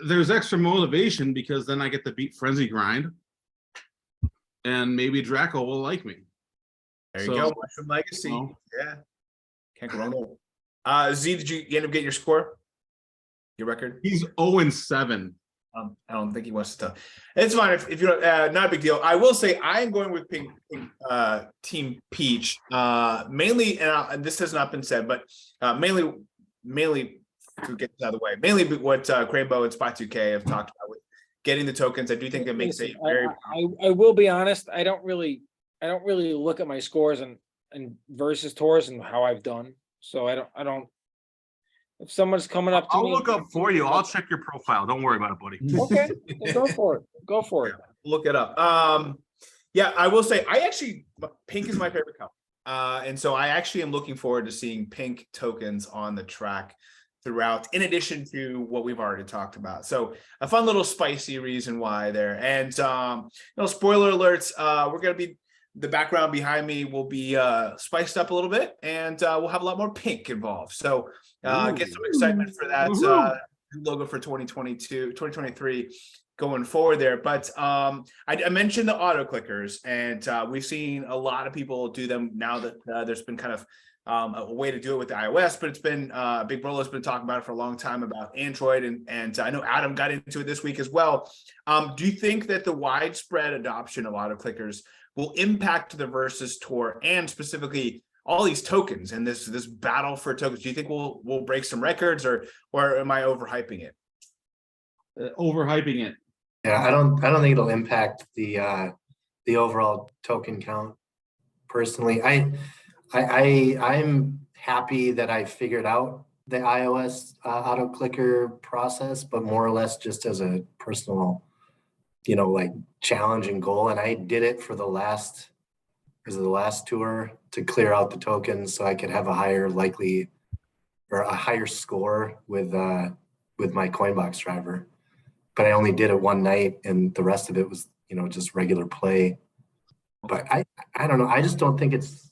there's extra motivation because then I get to beat Frenzygrind, and maybe Draco will like me. There you go. Mushroom Legacy. Yeah. Can't go wrong. Z, did you end up getting your score? Your record? He's 0-7. I don't think he wants to tell. It's fine if you don't. Not a big deal. I will say I am going with Team Peach. Mainly, and this has not been said, but mainly to get out of the way. Mainly what Crainbo and Spot2K have talked about with getting the tokens. I do think that makes it very. I will be honest. I don't really look at my scores and versus tours and how I've done. So I don't. If someone's coming up to me, I'll look up for you. I'll check your profile. Don't worry about it, buddy. Okay, well, go for it. Go for it. Look it up. Yeah, I will say pink is my favorite color. And so I actually am looking forward to seeing pink tokens on the track throughout, in addition to what we've already talked about. So a fun little spicy reason why there. And spoiler alerts, we're gonna be the background behind me will be spiced up a little bit, and we'll have a lot more pink involved. So get some excitement for that logo for 2023 going forward there. But I mentioned the autoclickers, and we've seen a lot of people do them now that there's been kind of a way to do it with the iOS, but it's been BigBroLo has been talking about it for a long time about Android, and I know Adam got into it this week as well. Do you think that the widespread adoption of autoclickers will impact the Versus Tour and specifically all these tokens and this battle for tokens? Do you think we'll break some records, or am I overhyping it? Overhyping it. Yeah, I don't think it'll impact the overall token count. Personally, I'm happy that I figured out the iOS auto clicker process, but more or less just as a personal, like challenge and goal. And I did it for the last tour to clear out the tokens so I could have a higher score with my Coinbox driver. But I only did it one night, and the rest of it was, just regular play. But I don't know. I just don't think it's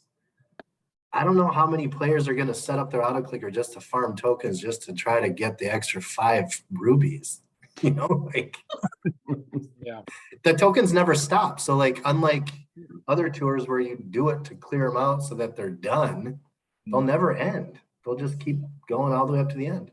I don't know how many players are gonna set up their auto clicker just to farm tokens, just to try to get the extra 5 rubies. You know, like Yeah. the tokens never stop. So like, unlike other tours where you do it to clear them out so that they're done, they'll never end. They'll just keep going all the way up to the end.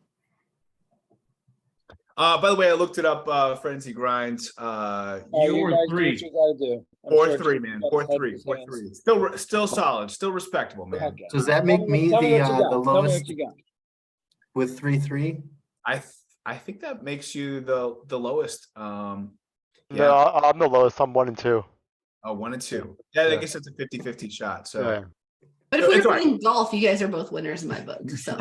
By the way, I looked it up, Frenzygrind. Oh, You you were guys do three. what you gotta do. I'm sure 4-3, Chief man. got his head in 4-3, his 4-3. hands. Still solid, still respectable, man. Okay. Does that Tell make me tell the what you got. Tell me lowest what you got. with 3-3? I think that makes you the lowest. No, Yeah. I'm the lowest. I'm 1 and 2. Oh, 1 and 2. Yeah, I Yeah. guess it's a 50-50 shot. So Yeah. But if we It's were all right. playing golf, you guys are both winners in my book. So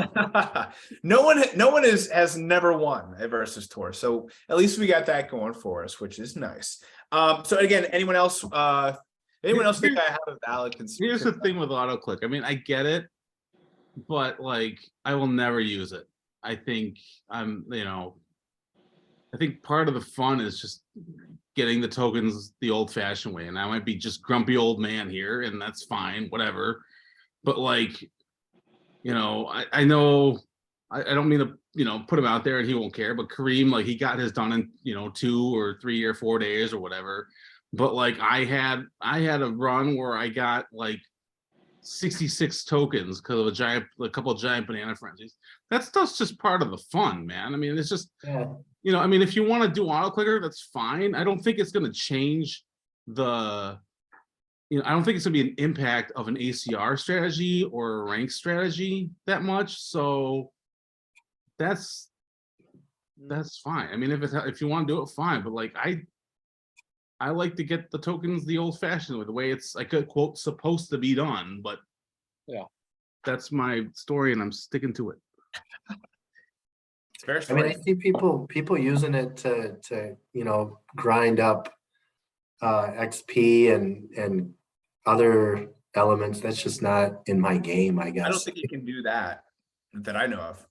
no one has never won a versus tour. So at least we got that going for us, which is nice. So again, anyone else think I have a valid Here's the thing with auto click. I mean, I get it, but like I will never use it. I think I think part of the fun is just getting the tokens the old fashioned way. And I might be just grumpy old man here, and that's fine, whatever. But like, I know I don't mean to, put him out there and he won't care, but Kareem, like he got his done in, 2 or 3 or 4 days or whatever. But like I had a run where I got like 66 tokens because of a couple of giant banana frenzies. That's just part of the fun, man. I mean, it's just, Yeah. if you want to do auto clicker, that's fine. I don't think it's going to change I don't think it's gonna be an impact of an ACR strategy or a rank strategy that much. So that's fine. I mean, if you want to do it, fine. But like I like to get the tokens the old-fashioned way, the way it's like a quote supposed to be done. But Yeah, that's my story, and I'm sticking to it. It's fair I mean, story. I see people using it to grind up XP and other elements. That's just not in my game, I I don't guess. think you can do that I know of.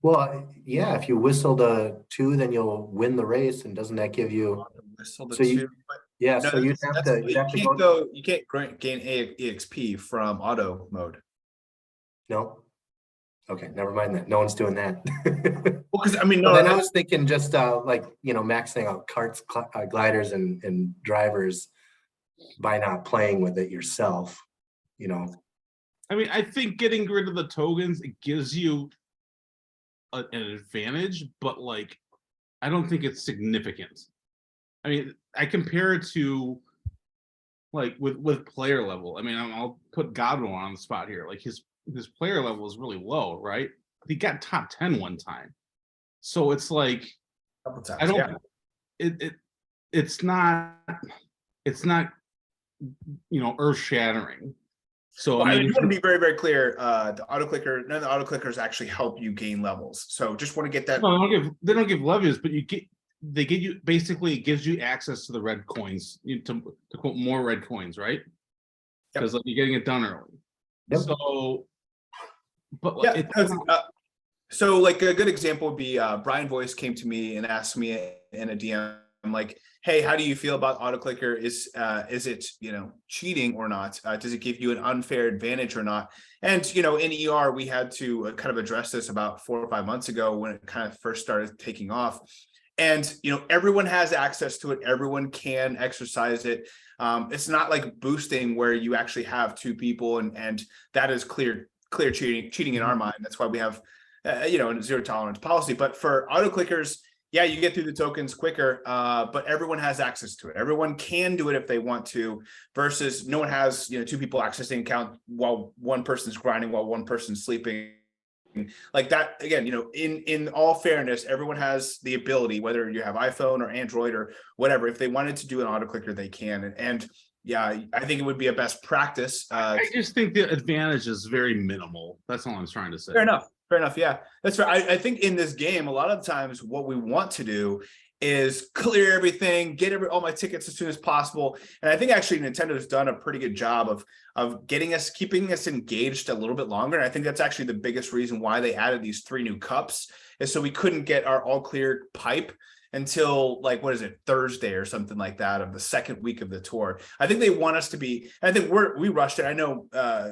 Well, yeah, if you whistle the 2, then you'll win the race, and doesn't that give you? Whistle the So you- 2, but Yeah, no, so you'd have to you can't gain EXP from auto mode. No. Okay, never mind that. No one's doing that. Well, because I mean, Then I was thinking just maxing out carts, gliders, and drivers by not playing with it yourself. I mean, I think getting rid of the tokens, it gives you an advantage, but like I don't think it's significant. I mean, I compare it to like with player level. I mean, I'll put Godwin on the spot here. Like his player level is really low, right? He got top 10 one time. So it's like couple times, I don't yeah. it's not earth shattering. So Well, I I mean, just want to be very, very clear. The auto clicker, none of the auto clickers actually help you gain levels. So just want to get that. no, they don't give levels, but they give you basically, it gives you access to the red coins, to quote more red coins, right? Because like you're getting it done early. Yep. So, but Yeah. like, So like a good example would be Brian Voice came to me and asked me in a DM, like, hey, how do you feel about auto clicker? Is it cheating or not? Does it give you an unfair advantage or not? And in ER we had to kind of address this about 4 or 5 months ago when it kind of first started taking off. And everyone has access to it. Everyone can exercise it. It's not like boosting where you actually have 2 people and that is clear cheating in our mind. That's why we have a zero tolerance policy. But for auto clickers, yeah, you get through the tokens quicker, but everyone has access to it. Everyone can do it if they want to, versus no one has 2 people accessing account while one person's grinding, while one person's sleeping. Like that, again, in all fairness, everyone has the ability, whether you have iPhone or Android or whatever, if they wanted to do an auto clicker, they can. And yeah, I think it would be a best practice. I just think the advantage is very minimal. That's all I'm trying to say. Fair enough. Yeah, that's right. I think in this game, a lot of times what we want to do is clear everything, get all my tickets as soon as possible. And I think actually Nintendo's done a pretty good job of keeping us engaged a little bit longer. And I think that's actually the biggest reason why they added these 3 new cups, is so we couldn't get our all clear pipe until like, what is it, Thursday or something like that of the second week of the tour. I think they want us to be, I think we rushed it. I know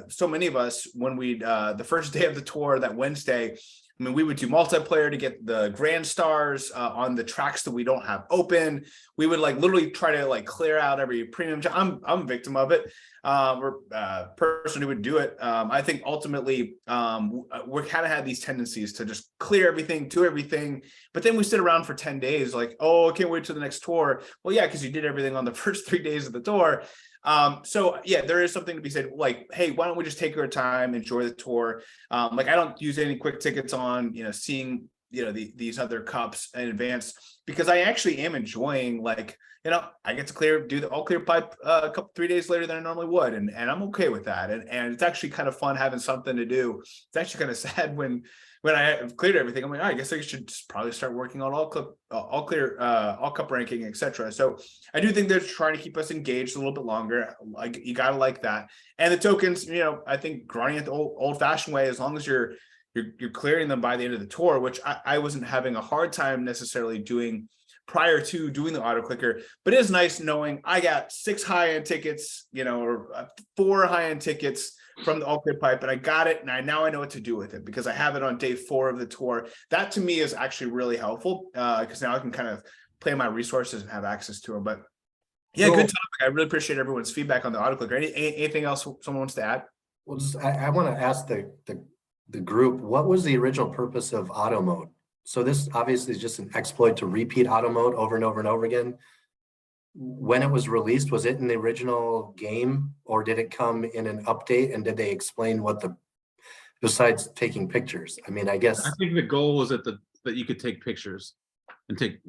so many of us, when we the first day of the tour, that Wednesday, I mean, we would do multiplayer to get the grand stars on the tracks that we don't have open. We would like literally try to like clear out every premium. I'm a victim of it, or person who would do it. I think ultimately we kind of had these tendencies to just clear everything, do everything, but then we sit around for 10 days like, oh, I can't wait till the next tour. Well, yeah, because you did everything on the first 3 days of the tour. So yeah, there is something to be said, like, hey, why don't we just take our time, enjoy the tour? Like, I don't use any quick tickets on, seeing, these other cups in advance, because I actually am enjoying, like, I get to do the all clear pipe a couple 3 days later than I normally would. And I'm okay with that. And it's actually kind of fun having something to do. It's actually kind of sad when I have cleared everything, I'm like, I guess I should just probably start working on all cup ranking, etc. So I do think they're trying to keep us engaged a little bit longer. Like, you gotta like that. And the tokens, I think grinding it the old fashioned way, as long as you're clearing them by the end of the tour, which I wasn't having a hard time necessarily doing prior to doing the auto clicker, but it is nice knowing I got 6 high-end tickets, or 4 high-end tickets from the all clear pipe, and I got it, and now I know what to do with it because I have it on day 4 of the tour. That to me is actually really helpful, because now I can kind of play my resources and have access to them. But yeah, Cool. good topic. I really appreciate everyone's feedback on the auto clicker. Anything else someone wants to add? Well, I want to ask the group, what was the original purpose of auto mode? So this obviously is just an exploit to repeat auto mode over and over and over again. When it was released, was it in the original game, or did it come in an update? And did they explain besides taking pictures? I mean, I guess. I think the goal was that you could take pictures and take,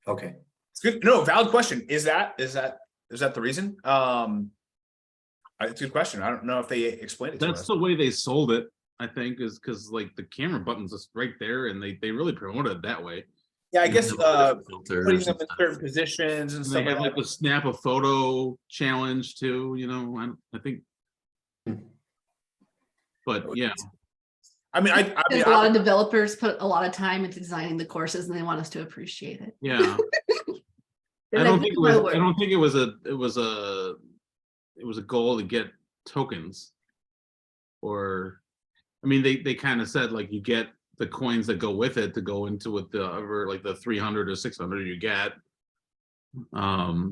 Okay. It's good. No, valid question. Is that the reason? It's a good question. I don't know if they explained it to us. That's the way they sold it, I think, is because like the camera button's just right there, and they really promoted it that way. Yeah, I guess Filters putting and them in stuff. certain positions and And stuff they had like like the snap a photo challenge too, I think. But yeah, I mean, Because a lot of developers put a lot of time into designing the courses, and they want us to appreciate it. yeah. They're I like, don't think "This is my work." it was a goal to get tokens, or I mean they kind of said like you get the coins that go with it to go into with the over like the 300 or 600 you get. But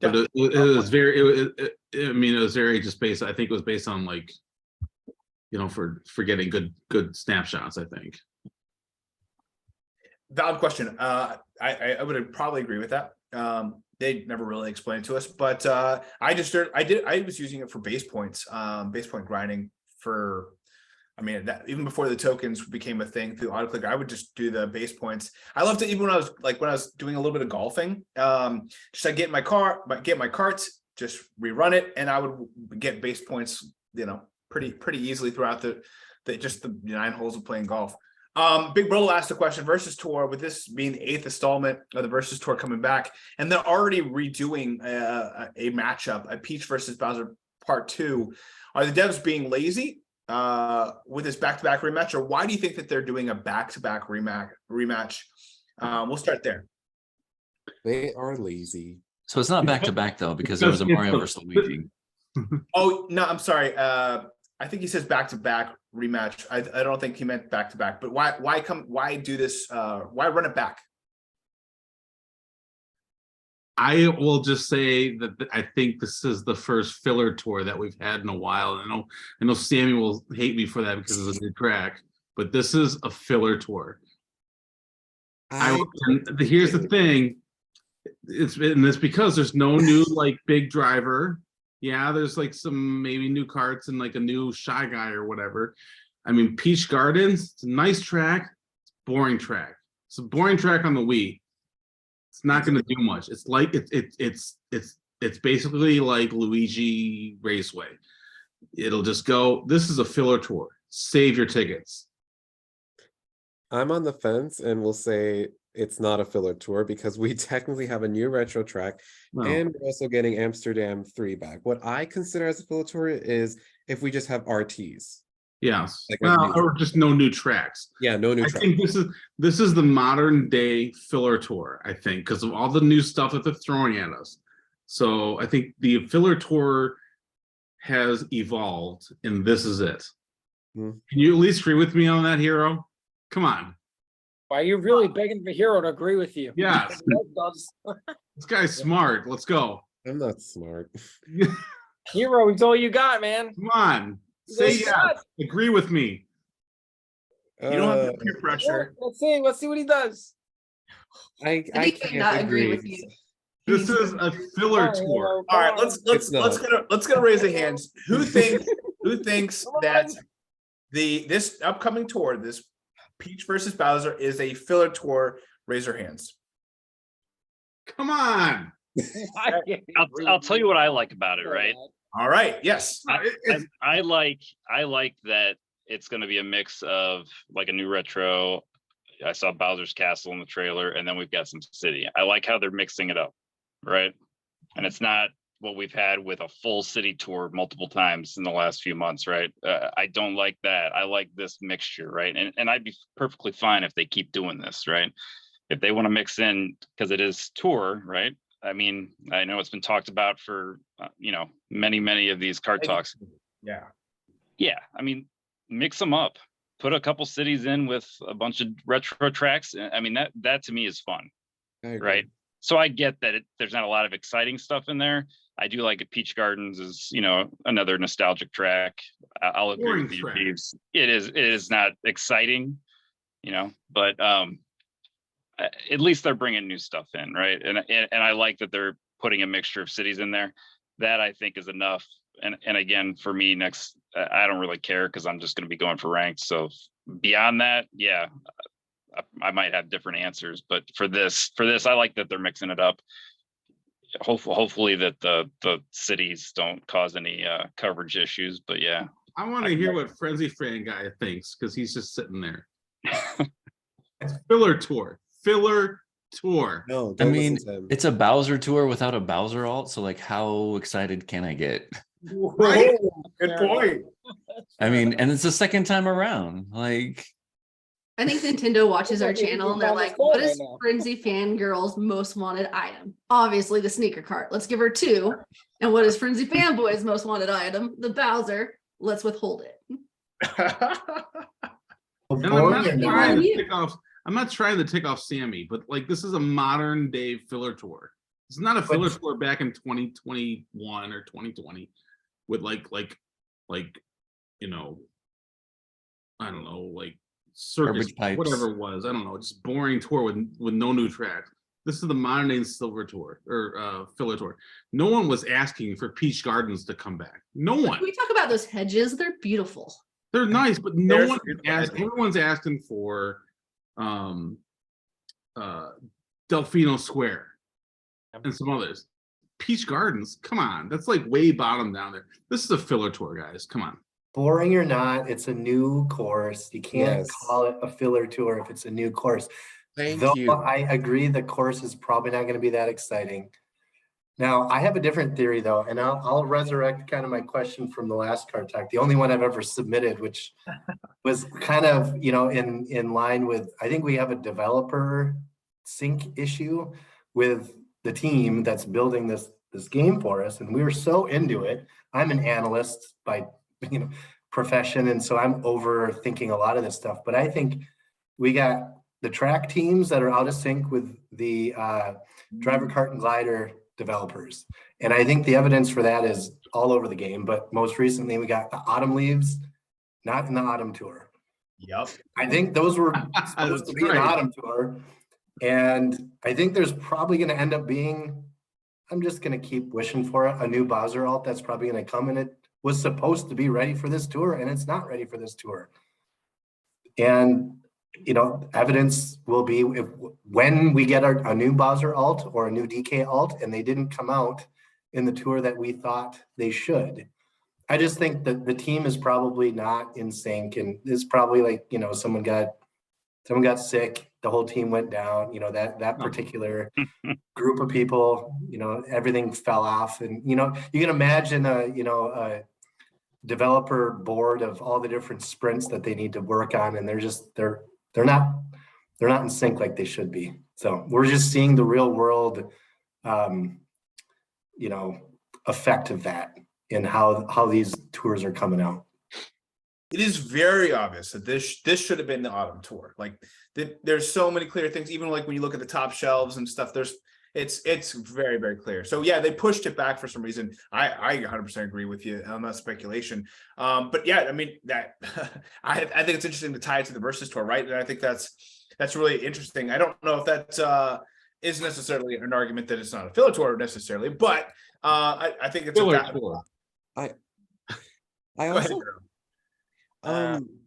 it was very I mean it was very just based, I think it was based on like for getting good snapshots, I think. Valid question. I would probably agree with that. They never really explained it to us, but I was using it for base points, base point grinding for. I mean, even before the tokens became a thing through autoclicker, I would just do the base points. I loved it even when I was doing a little bit of golfing. Just I get my carts, just rerun it, and I would get base points, pretty easily throughout the 9 holes of playing golf. BigBroLo asked a question: Versus Tour, with this being the 8th installment of the Versus Tour coming back, and they're already redoing a matchup, a Peach versus Bowser Part 2. Are the devs being lazy with this back-to-back rematch, or why do you think that they're doing a back-to-back rematch? We'll start there. They are lazy. So it's not back to back though, because there was a Mario versus Luigi. Oh no, I'm sorry. I think he says back-to-back rematch. I don't think he meant back-to-back. But why do this? Why run it back? I will just say that I think this is the first filler tour that we've had in a while. I know Sammy will hate me for that because it's a new track, but this is a filler tour. Here's the thing. It's because there's no new like big driver. Yeah, there's like some maybe new carts and like a new Shy Guy or whatever. I mean, Peach Gardens, it's a nice track. It's a boring track. It's a boring track on the Wii. It's not going to do much. It's like it's basically like Luigi Raceway. It'll just go. This is a filler tour. Save your tickets. I'm on the fence and will say it's not a filler tour because we technically have a new retro track and we're also getting Amsterdam 3 back. What I consider as a filler tour is if we just have RTs. Yes. Like a Well, new- or just no new tracks. Yeah, no new I track. think this is the modern day filler tour, I think, because of all the new stuff that they're throwing at us. So I think the filler tour has evolved, and this is it. Hmm. Can you at least agree with me on that, Hero? Come on. Why are you really begging for Hero to agree with you? Yes. This guy's smart. Let's go. I'm not smart. Hero, it's all you got, man. Come on. He's Say all you yes. got. Agree with me. You don't have Uh, to peer pressure. Let's see what he does. I he cannot agree with you. This is a filler Come on, tour. Hero, All right, come on. let's get a raise of hands. Who thinks that this upcoming tour, this Peach versus Bowser, is a filler tour? Raise your hands. Come on. I'll tell you what I like about it, right? All right, yes. I like that it's going to be a mix of like a new retro. I saw Bowser's Castle in the trailer, and then we've got some city. I like how they're mixing it up, right? And it's not what we've had with a full city tour multiple times in the last few months, right? I don't like that. I like this mixture, right? And I'd be perfectly fine if they keep doing this, right? If they want to mix in, because it is tour, right? I mean, I know it's been talked about for, many of these Kart Talks. Yeah. Yeah, I mean, mix them up. Put a couple cities in with a bunch of retro tracks. I mean, that to me is fun, right? So I get that there's not a lot of exciting stuff in there. I do like it. Peach Gardens is, another nostalgic track. I'll agree Boring with you, track. Jeeves. It is not exciting, but at least they're bringing new stuff in, right? And I like that they're putting a mixture of cities in there. That I think is enough. And again, for me, next, I don't really care because I'm just going to be going for ranked. So beyond that, yeah, I might have different answers. But for this, I like that they're mixing it up. Hopefully that the cities don't cause any coverage issues. But yeah, I want to hear what Frenzygrind guy thinks because he's just sitting there. Filler tour. No, I don't mean, listen to him. it's a Bowser tour without a Bowser alt. So like, how excited can I get? Right. Good point. I mean, and it's the second time around. Like, I think Nintendo watches our channel and they're like, Right what is now. Frenzy Fangirl's most wanted item? Obviously the sneaker cart. Let's give her 2. And what is Frenzy Fanboy's most wanted item? The Bowser. Let's withhold it. And I'm not trying to tick off Sammy, but like this is a modern day filler tour. It's not a filler tour back in 2021 or 2020 with like I don't know, like circus, Garbage pipes. whatever it was. I don't know, just boring tour with no new tracks. This is the modern day silver tour or filler tour. No one was asking for Peach Gardens to come back. No one. Can we talk about those hedges? They're beautiful. They're nice, but no one asked. Everyone's asking for Delfino Square and some others. Peach Gardens, come on, that's like way bottom down there. This is a filler tour, guys. Come on. Boring or not, it's a new course. You can't Yes. call it a filler tour if it's a new course. Thank Though you. I agree the course is probably not going to be that exciting. Now, I have a different theory though, and I'll resurrect kind of my question from the last Kart Talk, the only one I've ever submitted, which was kind of, in line with, I think we have a developer sync issue with the team that's building this game for us, and we were so into it. I'm an analyst by profession, and so I'm overthinking a lot of this stuff, but I think we got the track teams that are out of sync with the driver kart and glider developers. And I think the evidence for that is all over the game. But most recently, we got the autumn leaves, not in the autumn tour. Yep. I think those were supposed to be an autumn tour. And I think there's probably going to end up being, I'm just going to keep wishing for it, a new Bowser alt that's probably going to come. And it was supposed to be ready for this tour, and it's not ready for this tour. And evidence will be when we get a new Bowser alt or a new DK alt, and they didn't come out in the tour that we thought they should. I just think that the team is probably not in sync, and it's probably like, someone got sick, the whole team went down, that particular group of people, everything fell off. And, you can imagine, developer board of all the different sprints that they need to work on, and they're not in sync like they should be. So we're just seeing the real world, you know, effect of that in how these tours are coming out. It is very obvious that this should have been the autumn tour. Like there's so many clear things, even like when you look at the top shelves and stuff, it's very, very clear. So yeah, they pushed it back for some reason. I 100% agree with you on that speculation. But yeah, I mean that I think it's interesting to tie it to the Versus Tour, right? And I think that's really interesting. I don't know if that is necessarily an argument that it's not a filler tour necessarily, but I think it's Filler a tour. I Go ahead,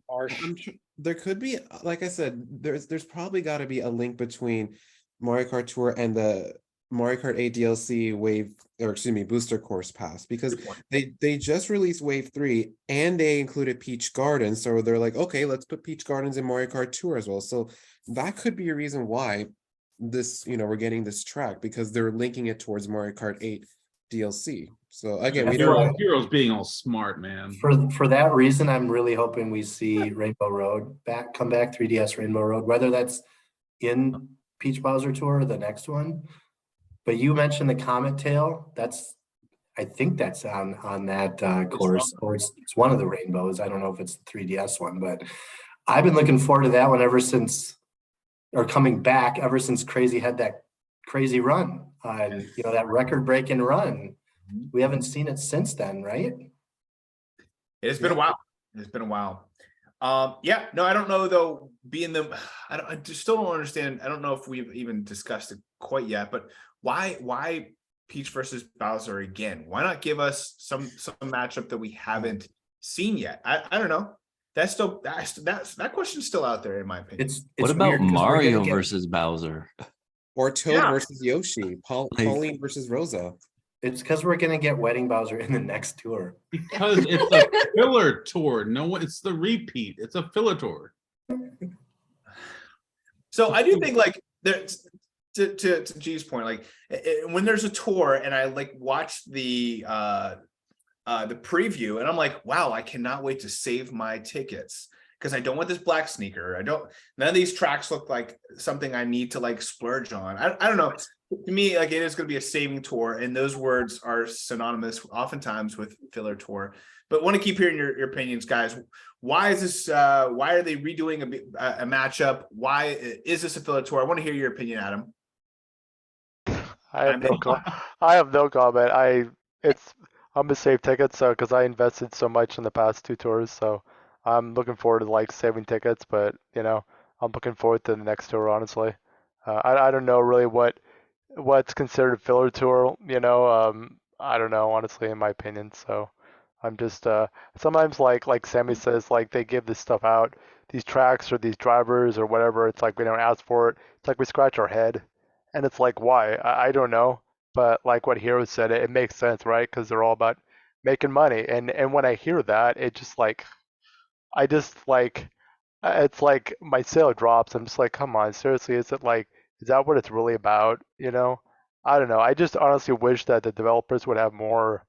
also Drew. there could be, like I said, there's probably got to be a link between Mario Kart Tour and the Mario Kart 8 DLC booster course pass, because they just released Wave 3 and they included Peach Gardens, so they're like, okay, let's put Peach Gardens in Mario Kart Tour as well. So that could be a reason why this, we're getting this track, because they're linking it towards Mario Kart 8 DLC. So again, we don't Heroes being all smart, man. For that reason, I'm really hoping we see Rainbow Road come back, 3DS Rainbow Road, whether that's in Peach Bowser Tour or the next one. But you mentioned the Comet Tail. I think that's on that course, or it's one of the rainbows. I don't know if it's the 3DS one, but I've been looking forward to that one coming back ever since Crazy had that crazy run on, that record-breaking run. We haven't seen it since then, right? It's been a while. It's been a while. Yeah, no, I don't know though. I just still don't understand. I don't know if we've even discussed it quite yet, but why Peach versus Bowser again? Why not give us some matchup that we haven't seen yet? I don't know. That question's still out there in my opinion. It's What about weird 'cause Mario versus Bowser? or Toad Yeah. versus Yoshi, Pauline versus Rosa. It's because we're gonna get Wedding Bowser in the next tour. Because it's a filler tour. No, it's the repeat. It's a filler tour. So I do think like there's to G's point, like when there's a tour and I like watch the preview and I'm like, wow, I cannot wait to save my tickets because I don't want this black sneaker. None of these tracks look like something I need to like splurge on. I don't know. To me, like it is going to be a saving tour, and those words are synonymous oftentimes with filler tour. But want to keep hearing your opinions, guys. Why is this? Why are they redoing a matchup? Why is this a filler tour? I want to hear your opinion, Adam. I have no comment. I'm gonna save tickets because I invested so much in the past two tours, so I'm looking forward to like saving tickets. But I'm looking forward to the next tour. Honestly, I don't know really what's considered a filler tour. I don't know honestly, in my opinion. So I'm just sometimes like Sammy says, like they give this stuff out, these tracks or these drivers or whatever. It's like we don't ask for it. It's like we scratch our head. And it's like, why? I don't know. But like what Hero said, it makes sense, right? Because they're all about making money. And when I hear that, it just like, it's like my sale drops. I'm just like, come on, seriously, is that what it's really about? I don't know. I just honestly wish that the developers would have more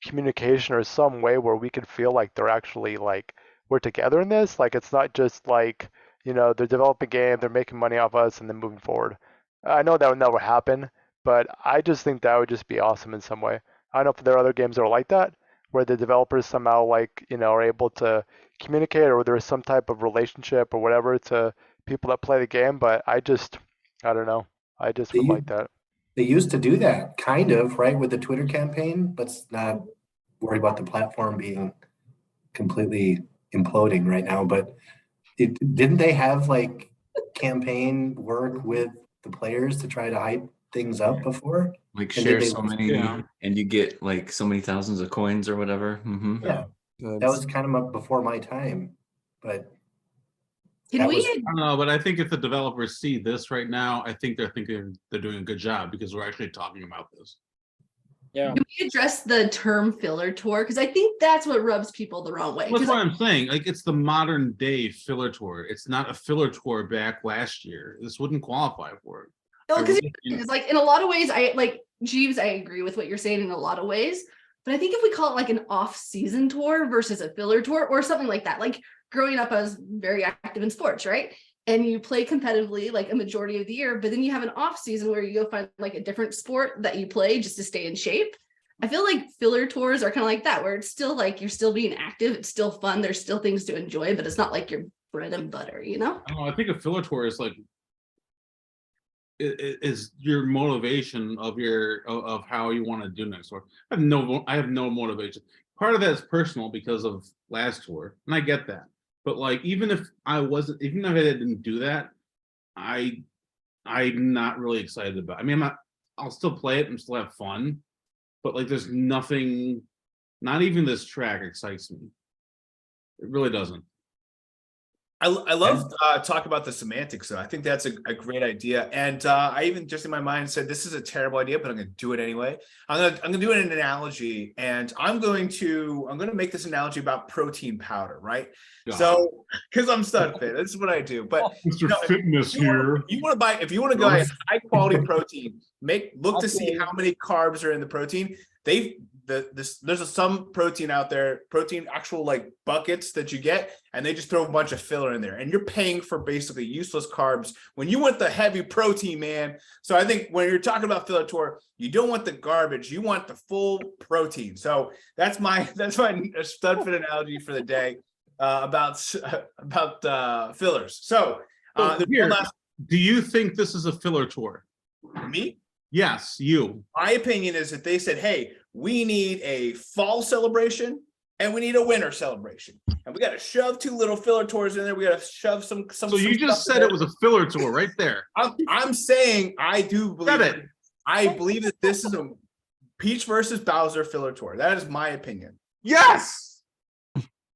communication or some way where we could feel like they're actually like, we're together in this. Like, it's not just like, they're developing a game, they're making money off us and then moving forward. I know that would never happen, but I just think that would just be awesome in some way. I don't know if there are other games that are like that, where the developers somehow like, are able to communicate or there is some type of relationship or whatever to people that play the game, but I don't know. I just would like that. They used to do that kind of, right, with the Twitter campaign. Let's not worry about the platform being completely imploding right now, but didn't they have like campaign work with the players to try to hype things up before? Like And share did they so lose? many, Yeah. and you get like so many thousands of coins or whatever. Yeah, that was kind of before my time, but Can that we? was- I don't know, but I think if the developers see this right now, I think they're thinking they're doing a good job because we're actually talking about this. Yeah. Can we address the term filler tour? Because I think that's what rubs people the wrong way. That's 'Cause what I'm saying. Like, it's the modern day filler tour. It's not a filler tour back last year. This wouldn't qualify for it. Well, because really- it's like in a lot of ways, I like Jeeves, I agree with what you're saying in a lot of ways. But I think if we call it like an off-season tour versus a filler tour or something like that, like growing up, I was very active in sports, right? And you play competitively like a majority of the year, but then you have an off season where you go find like a different sport that you play just to stay in shape. I feel like filler tours are kind of like that, where it's still like you're still being active, it's still fun, there's still things to enjoy, but it's not like your bread and butter, you know? I don't know, I think a filler tour is like is your motivation of of how you want to do next tour. I have no motivation. Part of that is personal because of last tour, and I get that. But like, even if I didn't do that, I'm not really excited about it. I mean, I'll still play it and still have fun, but like, there's nothing, not even this track excites me. It really doesn't. I love talk about the semantics though. I think that's a great idea. And I even just in my mind said, this is a terrible idea, but I'm going to do it anyway. I'm gonna do an analogy, and I'm going to make this analogy about protein powder, right? God. So, because I'm Studfit, this is what I do. But Mr. Fitness here. if you want to buy high quality protein, look to see how many carbs are in the protein. There's some protein out there, actual like buckets that you get, and they just throw a bunch of filler in there, and you're paying for basically useless carbs when you want the heavy protein, man. So I think when you're talking about filler tour, you don't want the garbage, you want the full protein. So that's my Studfit analogy for the day about fillers. So here, do you think this is a filler tour? Me? Yes, you. My opinion is that they said, hey, we need a fall celebration and we need a winter celebration. And we got to shove 2 little filler tours in there. We got to shove some. So you just said it was a filler tour right there. I'm saying I do believe it. I believe that this is a Peach versus Bowser filler tour. That is my opinion. Yes.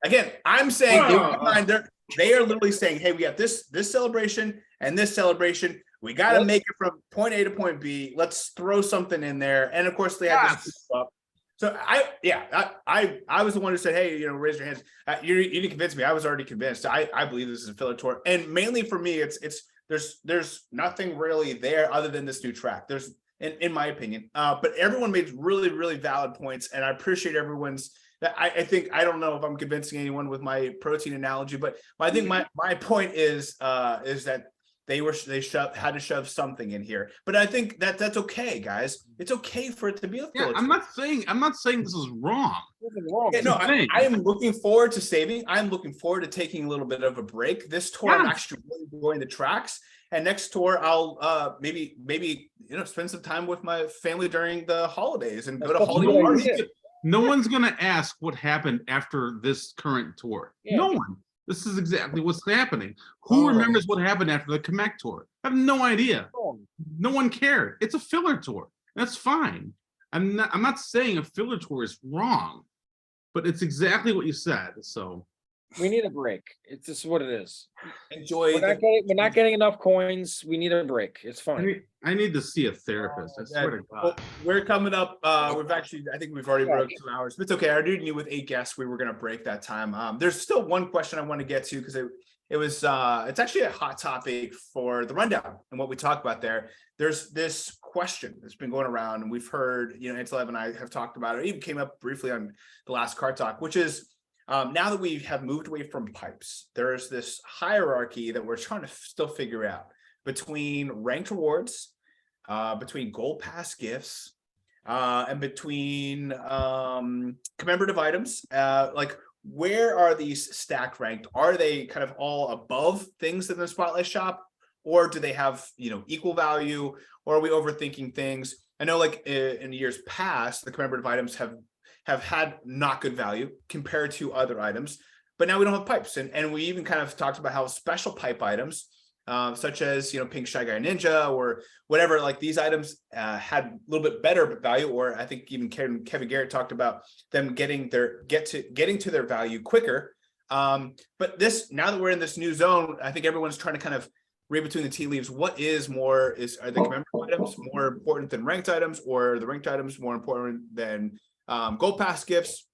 Again, I'm saying they are literally saying, hey, we got this celebration and this celebration. We got to make it from point A to point B. Let's throw something in there. And of course, they had this stuff. So I was the one who said, hey, raise your hands. You didn't convince me. I was already convinced. I believe this is a filler tour. And mainly for me, there's nothing really there other than this new track. There's, in my opinion, but everyone made really, really valid points. And I appreciate everyone's. I think, I don't know if I'm convincing anyone with my protein analogy, but I think my point is that they had to shove something in here. But I think that's okay, guys. It's okay for it to be a filler. I'm not saying this is wrong. Yeah, no, I am looking forward to saving. I'm looking forward to taking a little bit of a break. This tour, I'm actually really enjoying the tracks. And next tour, I'll maybe spend some time with my family during the holidays and go to holiday parties. No one's gonna ask what happened after this current tour. Yeah. No one. This is exactly what's happening. Who remembers what happened after the Kamek tour? I have no idea. No one cared. It's a filler tour. That's fine. I'm not saying a filler tour is wrong, but it's exactly what you said. So we need a break. It's just what it is. Enjoy. We're not getting enough coins. We need a break. It's fine. I need to see a therapist. I swear to God. Well, we're coming up. I think we've already broke 2 hours, but it's okay. I already knew with 8 guests we were going to break that time. There's still one question I want to get to because it's actually a hot topic for the rundown and what we talked about there. There's this question that's been going around, and we've heard, Antelov and I have talked about it. It even came up briefly on the last Kart Talk, which is now that we have moved away from pipes, there's this hierarchy that we're trying to still figure out between ranked rewards, between gold pass gifts, and between commemorative items. Like, where are these stacked ranked? Are they kind of all above things in the Spotlight Shop, or do they have equal value, or are we overthinking things? I know, like in years past, the commemorative items have had not good value compared to other items, but now we don't have pipes. And we even kind of talked about how special pipe items, such as, Pink Shy Guy Ninja or whatever, like these items had a little bit better value, or I think even Kevin Garrett talked about them getting to their value quicker. But now that we're in this new zone, I think everyone's trying to kind of read between the tea leaves. Are the commemorative items more important than ranked items, or are the ranked items more important than gold pass gifts?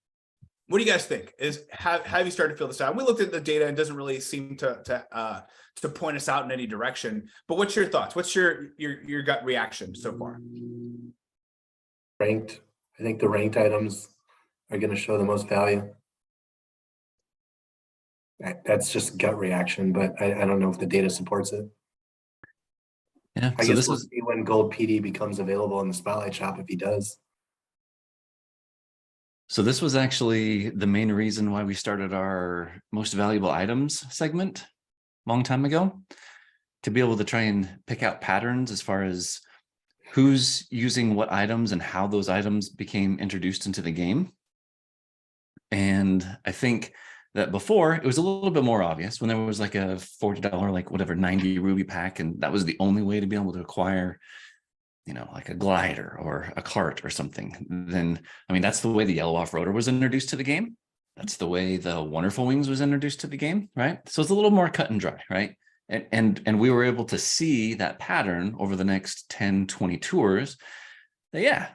What do you guys think? Have you started to feel this out? We looked at the data and it doesn't really seem to point us out in any direction. But what's your thoughts? What's your gut reaction so far? Ranked. I think the ranked items are going to show the most value. That's just gut reaction, but I don't know if the data supports it. Yeah. I So guess this we'll was see when gold PD becomes available in the Spotlight shop if he does. So this was actually the main reason why we started our most valuable items segment a long time ago, to be able to try and pick out patterns as far as who's using what items and how those items became introduced into the game. And I think that before it was a little bit more obvious when there was like a $40, like whatever, 90 ruby pack. And that was the only way to be able to acquire, you know, like a glider or a cart or something. Then, I mean, that's the way the yellow off-roader was introduced to the game. That's the way the Wonderful Wings was introduced to the game, right? So it's a little more cut and dry, right? And we were able to see that pattern over the next 10, 20 tours that, yeah,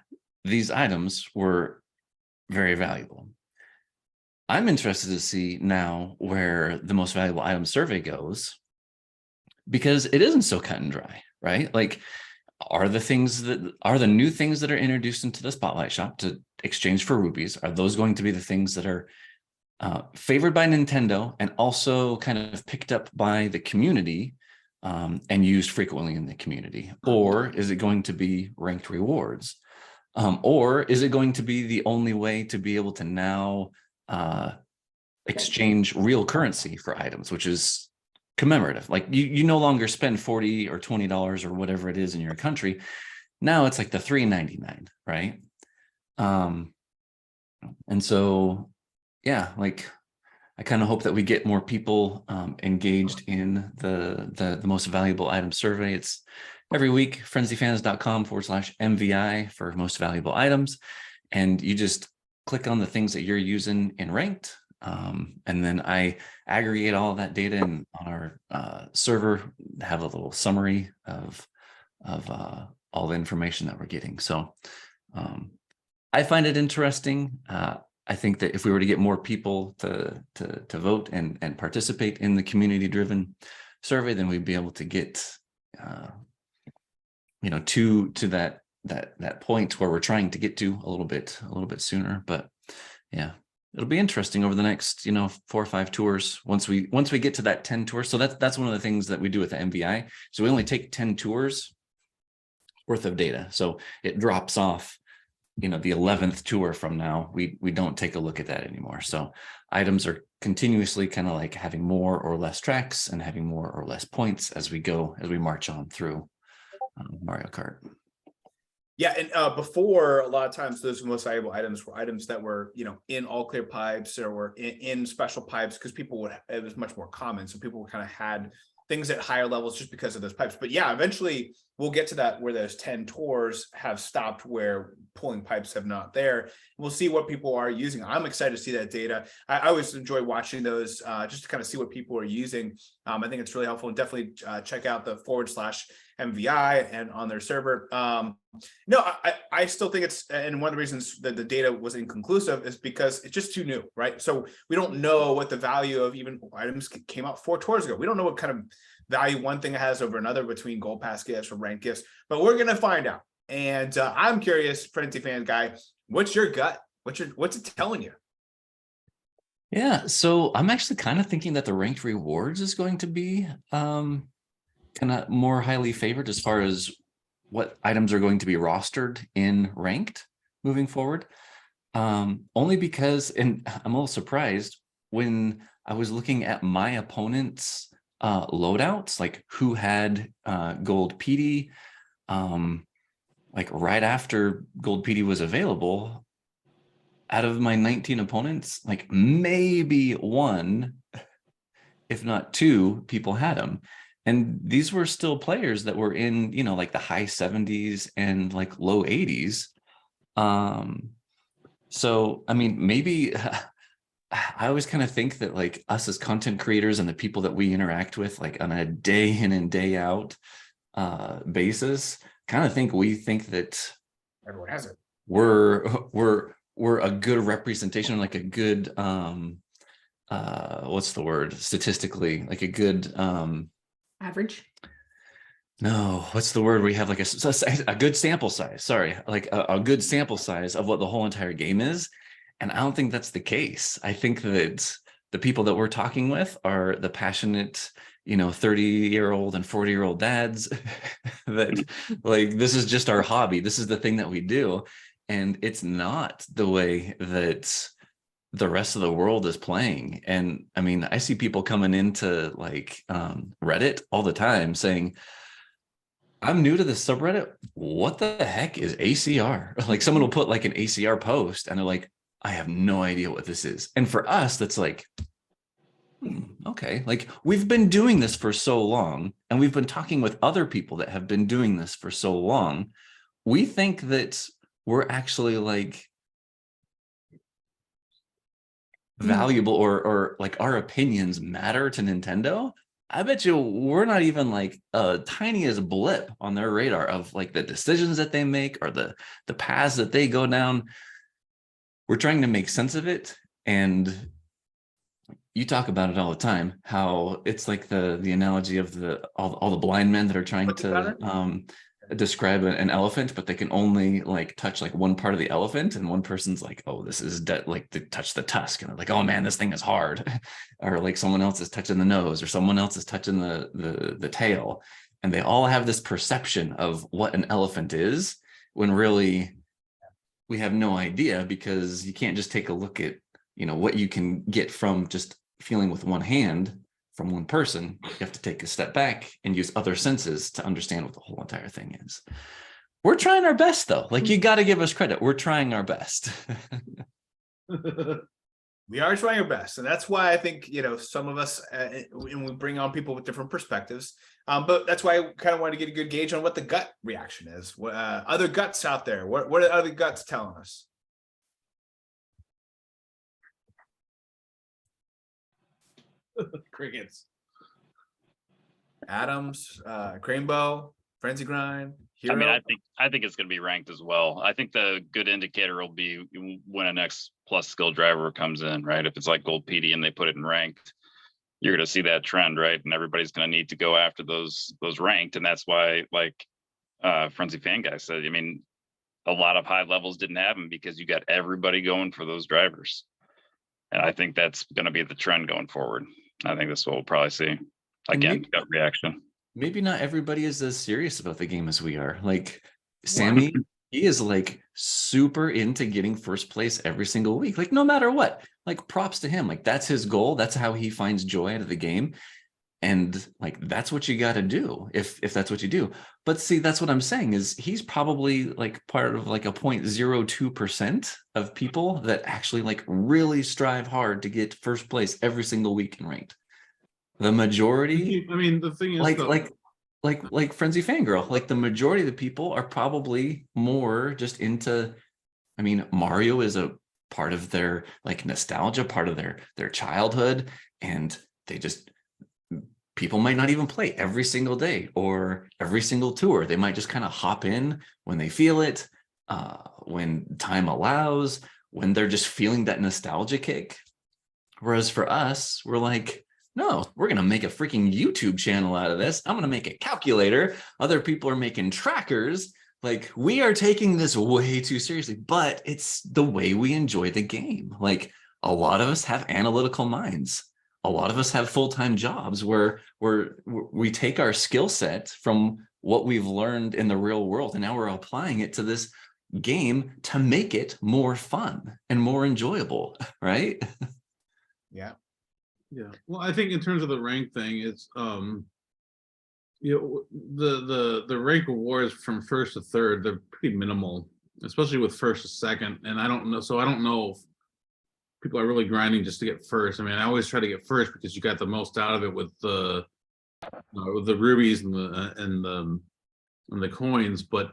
these items were very valuable. I'm interested to see now where the most valuable item survey goes, because it isn't so cut and dry, right? Like, are the new things that are introduced into the Spotlight shop to exchange for rubies, are those going to be the things that are favored by Nintendo and also kind of picked up by the community and used frequently in the community? Or is it going to be ranked rewards? Or is it going to be the only way to be able to now exchange real currency for items, which is commemorative? Like you no longer spend $40 or $20 or whatever it is in your country. Now it's like the $3.99, right? And so, yeah, like I kind of hope that we get more people engaged in the most valuable item survey. It's every week, frenzyfans.com/MVI for most valuable items. And you just click on the things that you're using in ranked. And then I aggregate all of that data and on our server, have a little summary of all the information that we're getting. So I find it interesting. I think that if we were to get more people to vote and participate in the community-driven survey, then we'd be able to get to that point where we're trying to get to a little bit sooner. But yeah, it'll be interesting over the next 4 or 5 tours once we get to that 10 tours. So that's one of the things that we do with the MVI. So we only take 10 tours worth of data. So it drops off the 11th tour from now. We don't take a look at that anymore. So items are continuously kind of like having more or less tracks and having more or less points as we march on through Mario Kart. Yeah, and before, a lot of times those most valuable items were items that were, in all clear pipes or were in special pipes, because it was much more common. So people kind of had things at higher levels just because of those pipes. But yeah, eventually we'll get to that where those 10 tours have stopped, where pulling pipes have not there. We'll see what people are using. I'm excited to see that data. I always enjoy watching those just to kind of see what people are using. I think it's really helpful, and definitely check out the /MVI and on their server. No, I still think it's, and one of the reasons that the data was inconclusive is because it's just too new, right? So we don't know what the value of even items came out 4 tours ago. We don't know what kind of value one thing has over another between gold pass gifts or rank gifts, but we're gonna find out. And I'm curious, Frenzy fan guy, what's your gut? What's it telling you? Yeah, so I'm actually kind of thinking that the ranked rewards is going to be kind of more highly favored as far as what items are going to be rostered in ranked moving forward. Only because, and I'm a little surprised when I was looking at my opponent's loadouts, like who had gold PD, like right after gold PD was available. Out of my 19 opponents, like maybe 1, if not 2 people had them. And these were still players that were in, like the high 70s and like low 80s. So, I mean, maybe I always kind of think that like us as content creators and the people that we interact with, like on a day in and day out basis, kind of think that Everyone has it. We're a good representation, like a good what's the word statistically, like a good Average. No, what's the word? We have like a good sample size. Sorry, like a good sample size of what the whole entire game is. And I don't think that's the case. I think that the people that we're talking with are the passionate, 30-year-old and 40-year-old dads that like, this is just our hobby. This is the thing that we do. And it's not the way that the rest of the world is playing. And I mean, I see people coming into like Reddit all the time saying, I'm new to this subreddit. What the heck is ACR? Like someone will put like an ACR post and they're like, I have no idea what this is. And for us, that's like, okay, like we've been doing this for so long and we've been talking with other people that have been doing this for so long. We think that we're actually like valuable or like our opinions matter to Nintendo. I bet you we're not even like a tiniest blip on their radar of like the decisions that they make or the paths that they go down. We're trying to make sense of it. And you talk about it all the time, how it's like the analogy of all the blind men that are trying to describe an elephant, but they can only like touch like one part of the elephant, and one person's like, oh, this is like to touch the tusk, and they're like, oh man, this thing is hard. Or like someone else is touching the nose, or someone else is touching the tail, and they all have this perception of what an elephant is, when really we have no idea, because you can't just take a look at what you can get from just feeling with one hand from one person. You have to take a step back and use other senses to understand what the whole entire thing is. We're trying our best though. Like, you got to give us credit. We're trying our best. We are trying our best. And that's why I think, some of us, and we bring on people with different perspectives. But that's why I kind of want to get a good gauge on what the gut reaction is. Other guts out there, what are other guts telling us? Crickets. Adams, Crainbo, Frenzygrind, Hero. I mean, I think it's going to be ranked as well. I think the good indicator will be when a next plus skill driver comes in, right? If it's like Gold PD and they put it in ranked, you're going to see that trend, right? And everybody's going to need to go after those ranked, and that's why, like Frenzy Fan Guy said, I mean, a lot of high levels didn't happen because you got everybody going for those drivers, and I think that's going to be the trend going forward. I think that's what we'll probably see. Again, gut reaction. Maybe not everybody is as serious about the game as we are. Like Sammy, he is like super into getting first place every single week, like no matter what. Like props to him. Like that's his goal. That's how he finds joy out of the game. And like that's what you got to do if that's what you do. But see, that's what I'm saying is he's probably like part of like a 0.02% of people that actually like really strive hard to get first place every single week in ranked. The majority, I mean, the thing is, like Frenzy Fangirl, like the majority of the people are probably more just into, I mean, Mario is a part of their like nostalgia, part of their childhood, and they just, people might not even play every single day or every single tour. They might just kind of hop in when they feel it, when time allows, when they're just feeling that nostalgia kick. Whereas for us, we're like, no, we're going to make a freaking YouTube channel out of this. I'm going to make a calculator. Other people are making trackers. Like, we are taking this way too seriously, but it's the way we enjoy the game. Like, a lot of us have analytical minds. A lot of us have full-time jobs where we take our skill set from what we've learned in the real world, and now we're applying it to this game to make it more fun and more enjoyable, right? Yeah. Yeah. Well, I think in terms of the rank thing, it's the rank rewards from first to third, they're pretty minimal, especially with first to second. And I don't know if people are really grinding just to get first. I mean, I always try to get first because you got the most out of it with the rubies and the coins. But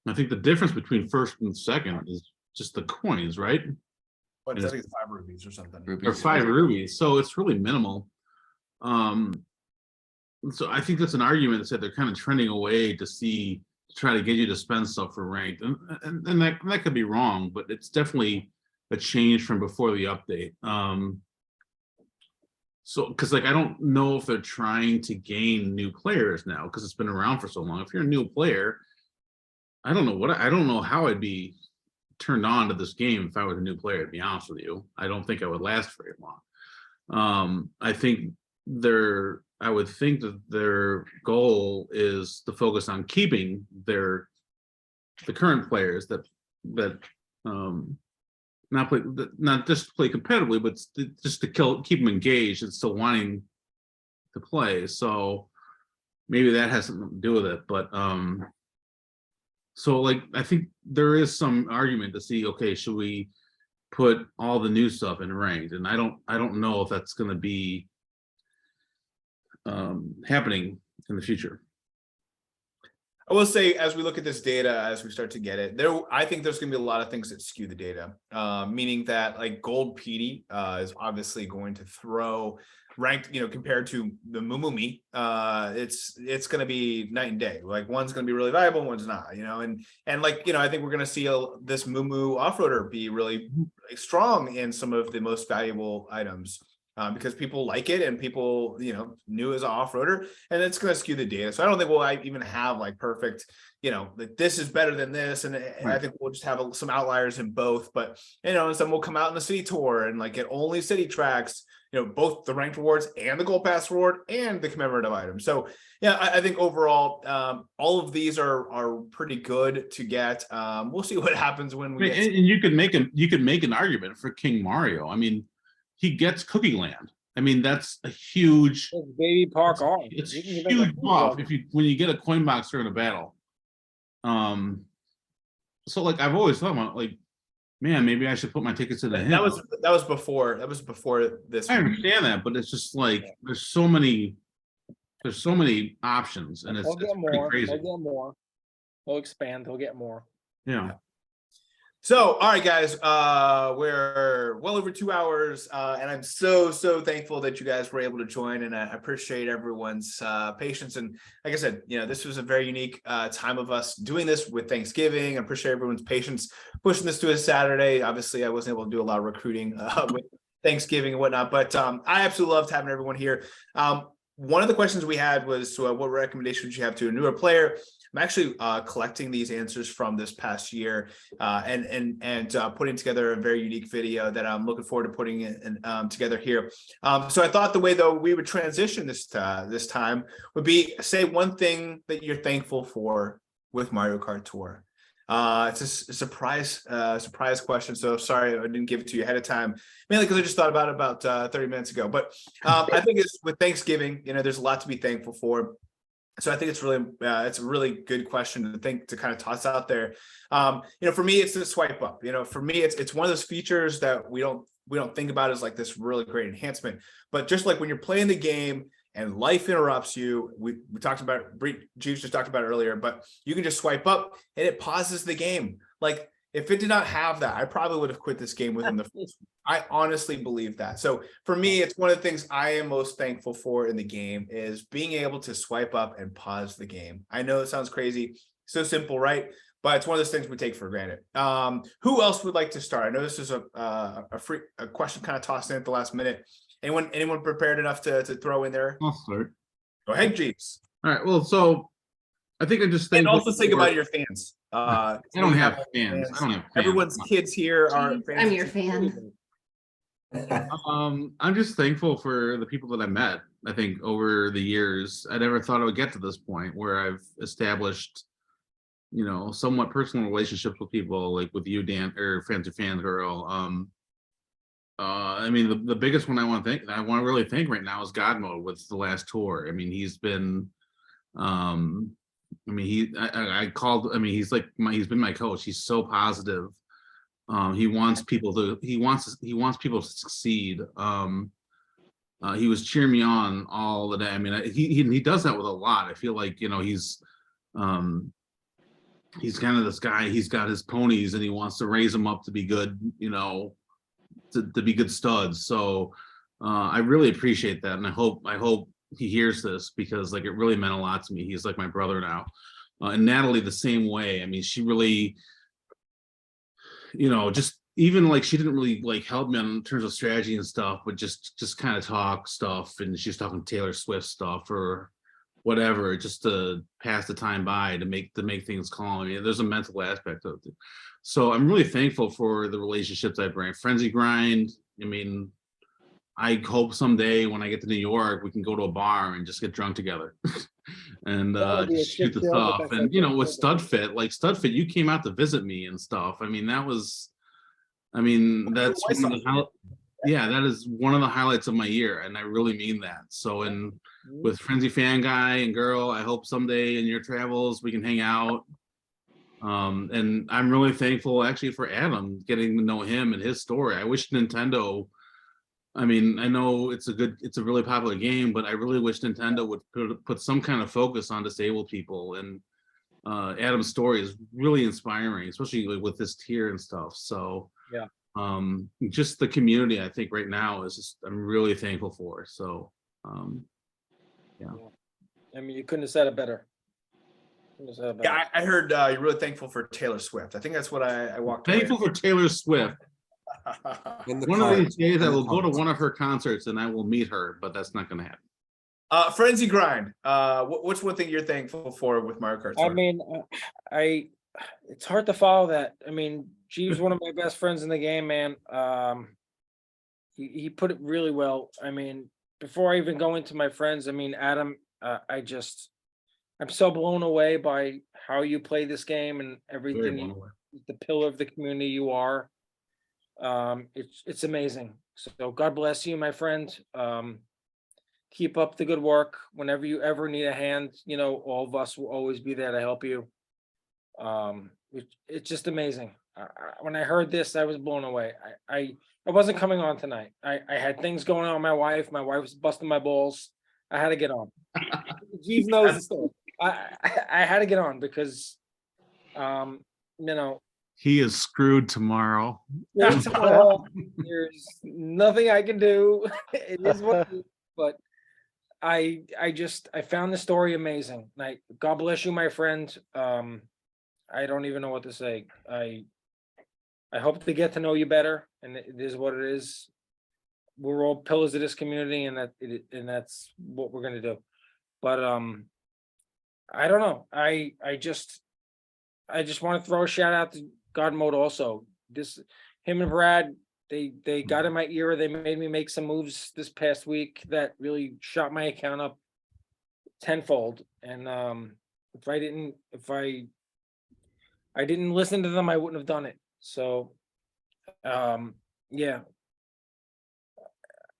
I think the difference between first and second is just the coins, right? What is that? I think it's 5 rubies or something. Or 5 rubies, so it's really minimal. So I think that's an argument that said they're kind of trending away to try to get you to spend stuff for ranked, and that could be wrong, but it's definitely a change from before the update. So because like I don't know if they're trying to gain new players now because it's been around for so long. If you're a new player, I don't know how I'd be turned on to this game if I was a new player, to be honest with you. I don't think I would last very long. I would think that their goal is to focus on keeping the current players that not just play competitively, but just to keep them engaged and still wanting to play. So maybe that has something to do with it. But so like I think there is some argument to see, okay, should we put all the new stuff in ranked? And I don't know if that's going to be happening in the future. I will say, as we look at this data, as we start to get it, I think there's going to be a lot of things that skew the data, meaning that like gold PD is obviously going to throw ranked, compared to the Mumumi, it's going to be night and day. Like one's going to be really valuable, one's not, and like, I think we're going to see this Mumu Offroader be really strong in some of the most valuable items. Because people like it and people, new as an off-roader, and it's going to skew the data. So I don't think we'll even have like perfect, like this is better than this. And I think we'll just have some outliers in both, but, and some will come out in the city tour and like get only city tracks, both the ranked rewards and the gold pass reward and the commemorative items. So yeah, I think overall, all of these are pretty good to get. We'll see what happens when we get. And you could make an argument for King Mario. I mean, he gets Cookie Land. I mean, that's a huge baby park off. It's a huge buff when you get a coin box during a battle. So like I've always thought about like, man, maybe I should put my tickets in the him. That was before this. I understand that, but it's just like there's so many options, and it's pretty crazy. They'll get more. They'll expand. They'll get more. Yeah. So, all right, guys, we're well over 2 hours, and I'm so thankful that you guys were able to join, and I appreciate everyone's patience. And like I said, this was a very unique time of us doing this with Thanksgiving. I appreciate everyone's patience pushing this to a Saturday. Obviously, I wasn't able to do a lot of recruiting with Thanksgiving and whatnot, but I absolutely loved having everyone here. One of the questions we had was, what recommendations would you have to a newer player? I'm actually collecting these answers from this past year and putting together a very unique video that I'm looking forward to putting together here. So I thought the way though we would transition this time would be say one thing that you're thankful for with Mario Kart Tour. It's a surprise question, so sorry I didn't give it to you ahead of time, mainly because I just thought about it about 30 minutes ago. But I think it's with Thanksgiving, there's a lot to be thankful for. So I think it's a really good question to kind of toss out there. For me, it's the swipe up. For me, it's one of those features that we don't think about as like this really great enhancement. But just like when you're playing the game and life interrupts you, we talked about, Jeeves just talked about it earlier, but you can just swipe up and it pauses the game. Like if it did not have that, I probably would have quit this game within the first. I honestly believe that. So for me, it's one of the things I am most thankful for in the game is being able to swipe up and pause the game. I know it sounds crazy, so simple, right? But it's one of those things we take for granted. Who else would like to start? I know this is a question kind of tossed in at the last minute. Anyone prepared enough to throw in there? I'll start. Go ahead, Jeeves. All right. Well, so I think I just think. And also think about your fans. I don't have fans. Everyone's kids here are fans. I'm your fan. I'm just thankful for the people that I met. I think over the years, I never thought I would get to this point where I've established, somewhat personal relationships with people, like with you, Dan, or Fangirl. I mean, the biggest one I want to really thank right now is God Mode with the last tour. I mean, he's been, he's been my coach. He's so positive. He wants people to succeed. He was cheering me on all the day. I mean, he does that with a lot. I feel like, he's kind of this guy. He's got his ponies and he wants to raise them up to be good, to be good studs. So I really appreciate that, and I hope he hears this because like it really meant a lot to me. He's like my brother now. And Natalie the same way. I mean, she really, just even like she didn't really like help me in terms of strategy and stuff, but just kind of talk stuff. And she was talking Taylor Swift stuff or whatever, just to pass the time by, to make things calm. I mean, there's a mental aspect of it. So I'm really thankful for the relationships I bring. Frenzygrind, I mean, I hope someday when I get to New York, we can go to a bar and just get drunk together and That would be a just shoot shit the show, but stuff. that's And, like you know, a- with Studfit, you came out to visit me and stuff. I mean, that was, I mean, that's one of the, yeah, that is one of the highlights of my year. And I really mean that. So, and with Frenzy Fan Guy and Girl, I hope someday in your travels, we can hang out. And I'm really thankful actually for Adam, getting to know him and his story. I wish Nintendo, I mean, I know it's a really popular game, but I really wish Nintendo would put some kind of focus on disabled people. And Adam's story is really inspiring, especially with this tier and stuff. So Yeah. Just the community, I think right now is just, I'm really thankful for. So yeah. I mean, you couldn't have said it better. Yeah, I heard you're really thankful for Taylor Swift. I think that's what I walked away. Thankful for Taylor Swift. And the One of these carts, days I and the will go to carts. one of her concerts and I will meet her, but that's not going to happen. Frenzygrind. What's one thing you're thankful for with Mario Kart I Tour? mean, it's hard to follow that. I mean, Jeeves, one of my best friends in the game, man. He put it really well. I mean, before I even go into my friends, I mean, Adam, I'm so blown away by how you play this game and Very everything. blown away. The pillar of the community you are. It's amazing. So God bless you, my friend. Keep up the good work. Whenever you ever need a hand, you know, all of us will always be there to help you. It's just amazing. When I heard this, I was blown away. I wasn't coming on tonight. I had things going on with my wife. My wife was busting my balls. I had to get on. Jeeves knows the story. I had to get on because, you know, He is screwed tomorrow. there's nothing I can do. It is what it is, but I found the story amazing. Like, God bless you, my friend. I don't even know what to say. I hope to get to know you better, and it is what it is. We're all pillars of this community, and that's what we're gonna do. But I don't know. I just want to throw a shout out to God Mode also. Him and Brad, they got in my ear. They made me make some moves this past week that really shot my account up tenfold. And if I didn't listen to them, I wouldn't have done it. So yeah.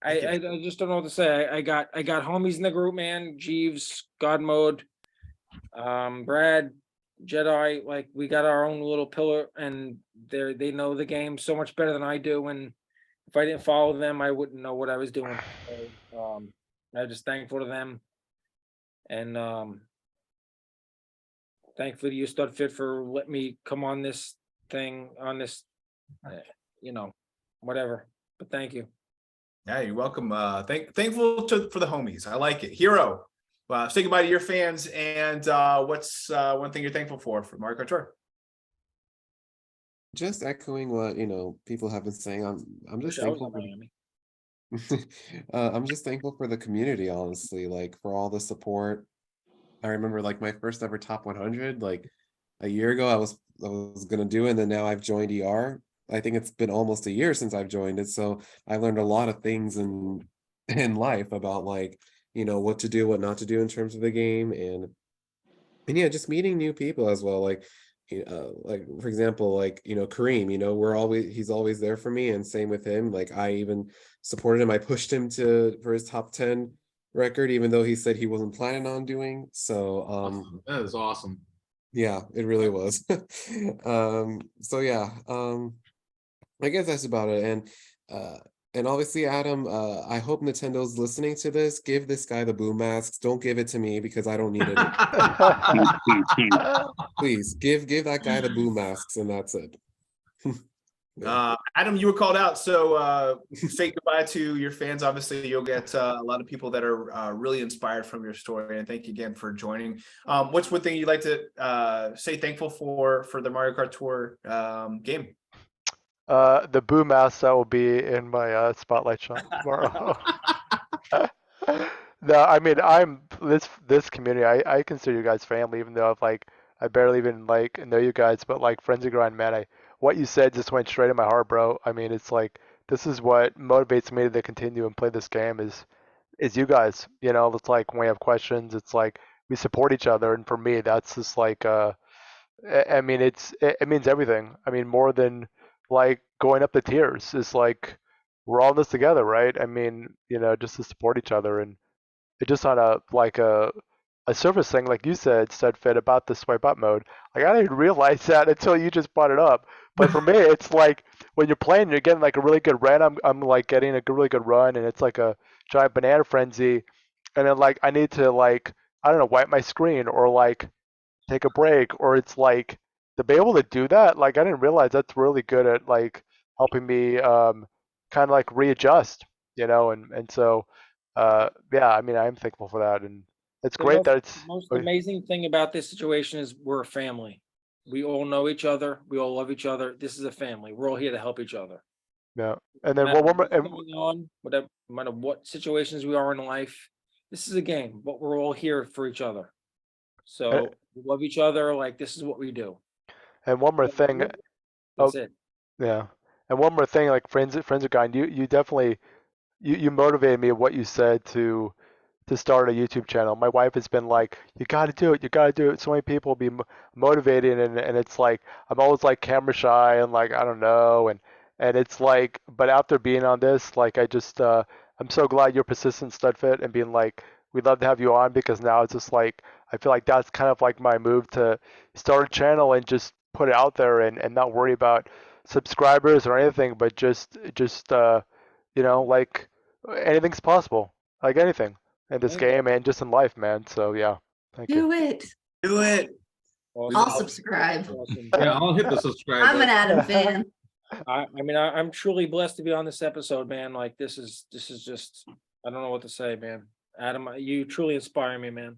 I just don't know what to say. I got homies in the group, man. Jeeves, God Mode, Brad, Jedi. Like, we got our own little pillar, and they know the game so much better than I do. And if I didn't follow them, I wouldn't know what I was doing. So, I'm just thankful to them, and thankful to you, Studfit, for letting me come on this thing, you know, whatever. But thank you. Yeah, you're welcome. Thankful for the homies. I like it. Hero. Say goodbye to your fans, and what's one thing you're thankful for Mario Kart Tour? Just echoing what people have been saying. I'm just Wish I was thankful in for Miami. I'm just thankful for the community, honestly, like for all the support. I remember like my first ever top 100, like a year ago, I was gonna do it, and then now I've joined ER. I think it's been almost a year since I've joined it, so I learned a lot of things in life about like what to do, what not to do in terms of the game, and yeah, just meeting new people as well. Like like for example, like Kareem, he's always there for me, and same with him. Like I even supported him. I pushed him for his top 10 record, even though he said he wasn't planning on doing. So That is awesome. yeah, it really was. So yeah, I guess that's about it. And obviously, Adam, I hope Nintendo's listening to this. Give this guy the boom masks. Don't give it to me because I don't need it. Please give that guy the boom masks, and that's it. Yeah. Adam, you were called out, so say goodbye to your fans. Obviously, you'll get a lot of people that are really inspired from your story, and thank you again for joining. What's one thing you'd like to say thankful for the Mario Kart Tour game? The boom mask that will be in my spotlight shot tomorrow. No, I mean, I'm this community. I consider you guys family, even though I barely even know you guys. But like Frenzygrind, man, what you said just went straight in my heart, bro. I mean, it's like this is what motivates me to continue and play this game is you guys. You know, it's like when we have questions, it's like we support each other, and for me, that's just like I mean, it means everything. I mean, more than like going up the tiers. It's like we're all in this together, right? I mean, just to support each other and it just on a surface thing, like you said, Studfit about the swipe up mode. Like I didn't realize that until you just brought it up. But for me, it's like when you're playing, you're getting like a really good run. I'm like getting a really good run, and it's like a giant banana frenzy, and then like I need to like I don't know wipe my screen or like take a break, or it's like to be able to do that. Like I didn't realize that's really good at like helping me kind of like readjust, and so yeah, I mean, I'm thankful for that, and it's The great most, that it's. most amazing thing about this situation is we're a family. We all know each other. We all love each other. This is a family. We're all here to help each other. Yeah, No and then matter one more. what's going on, whatever, no matter what situations we are in life, this is a game, but we're all here for each other. So we love each other. Like this is what we do. And one more thing. That's it. Yeah, and one more thing. Like friends are kind. You definitely you motivated me. What you said to start a YouTube channel. My wife has been like, "You got to do it. You got to do it." So many people be motivated, and it's like I'm always like camera shy and like I don't know, and it's like, but after being on this, like I just I'm so glad you're persistent, Studfit, and being like, we'd love to have you on because now it's just like I feel like that's kind of like my move to start a channel and just put it out there and not worry about subscribers or anything, but just like anything's possible, like anything in this game and just in life, man. So yeah, thank you. Do it. Do it. Awesome. I'll subscribe. Awesome. Yeah, I'll hit the subscribe I'm an button. Adam fan. I mean, I'm truly blessed to be on this episode, man. Like this is just, I don't know what to say, man. Adam, you truly inspire me, man.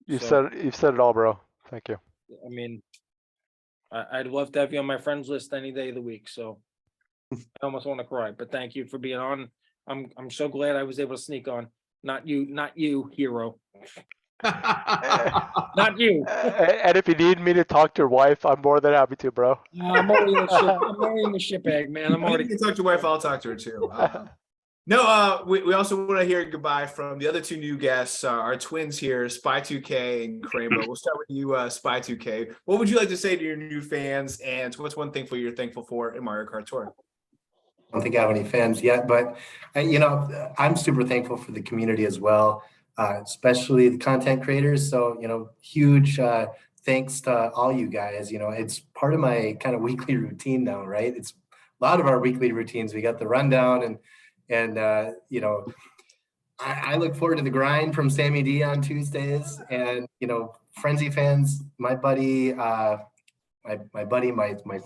You've So, said it all, bro. Thank you. I mean, I'd love to have you on my friends list any day of the week. So I almost want to cry, but thank you for being on. I'm so glad I was able to sneak on. Not you, hero. Not you. And if you need me to talk to your wife, I'm more than happy to, bro. I'm already in the ship. I'm already in the ship egg, man. I'm You already. can talk to your wife. I'll talk to her too. No, we also want to hear goodbye from the other two new guests, our twins here, Spy2K and Crainbo. We'll start with you, Spy2K. What would you like to say to your new fans, and what's one thing you're thankful for in Mario Kart Tour? I don't think I have any fans yet, but I'm super thankful for the community as well, especially the content creators. So, huge thanks to all you guys. It's part of my kind of weekly routine now, right? It's a lot of our weekly routines. We got the rundown and I look forward to the grind from Sammy D on Tuesdays, and Frenzy fans, my buddy, my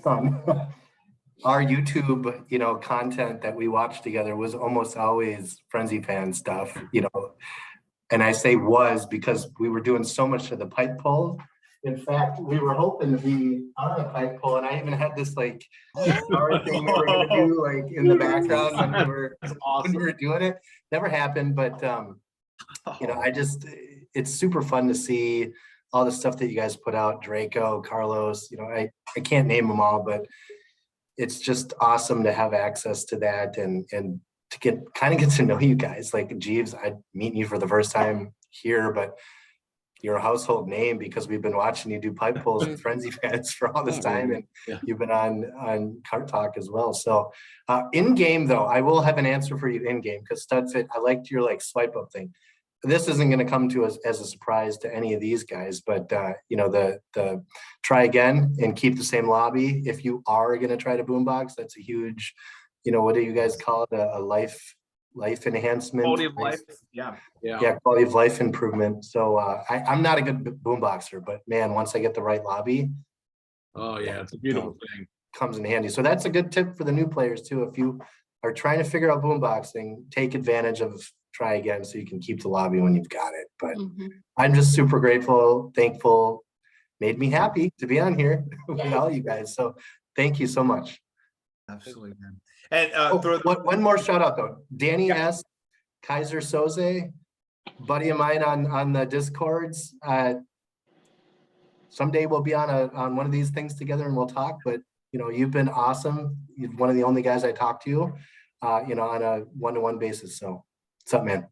son. Our YouTube, content that we watched together was almost always Frenzy fan stuff, and I say was because we were doing so much of the pipe pull. In fact, we were hoping to be on a pipe pull, and I even had this like star thing that we're gonna do like in the background when we were doing it. Never happened, but it's super fun to see all the stuff that you guys put out, Draco, Carlos. I can't name them all, but it's just awesome to have access to that and to get to know you guys. Like Jeeves, I'm meeting you for the first time here, but you're a household name because we've been watching you do pipe pulls with Frenzy fans for all this time, and you've been on Kart Talk as well. So in game though, I will have an answer for you in game because Studfit, I liked your like swipe up thing. This isn't going to come to us as a surprise to any of these guys, but the try again and keep the same lobby. If you are going to try to boombox, that's a huge, what do you guys call it? A life enhancement. Quality of life. Yeah, quality of life improvement. So I'm not a good boomboxer, but man, once I get the right lobby, Oh yeah, it's a beautiful thing. comes in handy. So that's a good tip for the new players too. If you are trying to figure out boomboxing, take advantage of try again so you can keep the lobby when you've got it. But I'm just super grateful, thankful, made me happy to be on here with all you guys. So thank you so much. Absolutely, man. And one more shout out though. Danny S, Kaiser Soze, buddy of mine on the Discords. Someday we'll be on one of these things together and we'll talk, but you've been awesome. You're one of the only guys I talk to, on a one-to-one basis. So what's up, man?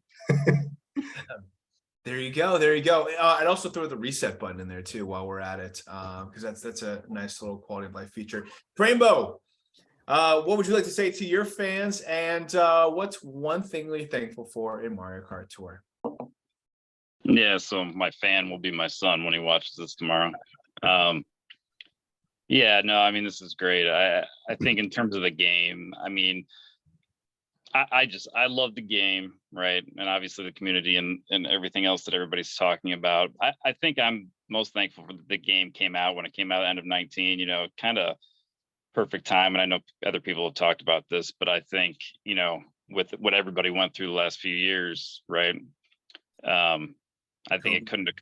There you go. There you go. I'd also throw the reset button in there too while we're at it, because that's a nice little quality of life feature. Crainbo, what would you like to say to your fans, and what's one thing you're thankful for in Mario Kart Tour? Yeah, so my fan will be my son when he watches this tomorrow. Yeah, no, I mean, this is great. I think in terms of the game, I mean, I love the game, right? And obviously the community and everything else that everybody's talking about. I think I'm most thankful for the game came out when it came out at the end of 19, kind of perfect time. And I know other people have talked about this, but I think, with what everybody went through the last few years, right? I think it couldn't have,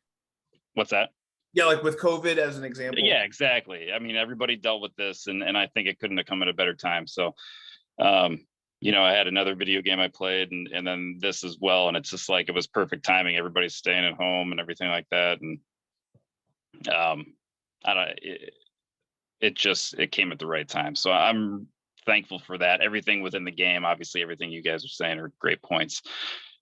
what's that? Yeah, like with COVID as an example. Yeah, exactly. I mean, everybody dealt with this, and I think it couldn't have come at a better time. So, I had another video game I played, and then this as well, and it's just like it was perfect timing. Everybody's staying at home and everything like that, and it came at the right time. So I'm thankful for that. Everything within the game, obviously, everything you guys are saying are great points.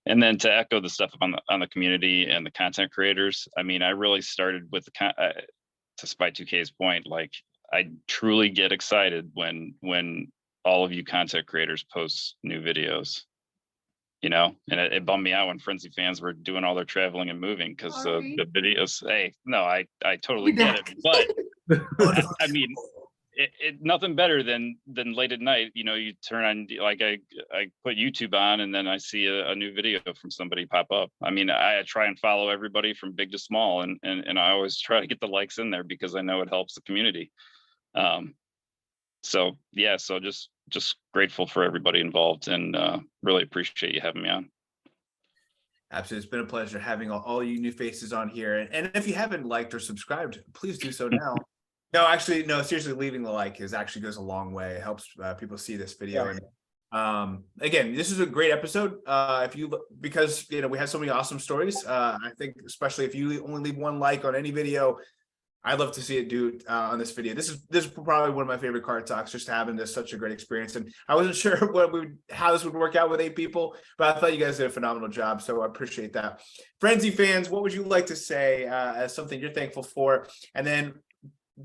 And then to echo the stuff on the community and the content creators, I mean, I really started with to Spy 2K's point, like I truly get excited when all of you content creators post new videos, and it bummed me out when Frenzy fans were doing all their traveling and moving because the videos. Hey, no, I totally get it, but I mean. It nothing better than late at night, you turn on, like I put YouTube on and then I see a new video from somebody pop up. I mean, I try and follow everybody from big to small, and I always try to get the likes in there because I know it helps the community. So yeah, so just grateful for everybody involved, and really appreciate you having me on. Absolutely. It's been a pleasure having all you new faces on here. And if you haven't liked or subscribed, please do so now. No, actually, no, seriously, leaving the like actually goes a long way. It helps people see this video. Yeah. And again, this is a great episode. Because we had so many awesome stories. I think especially if you only leave one like on any video, I'd love to see it do on this video. This is probably one of my favorite Kart Talks, just having this such a great experience. And I wasn't sure how this would work out with 8 people, but I thought you guys did a phenomenal job. So I appreciate that. Frenzy fans, what would you like to say as something you're thankful for? And then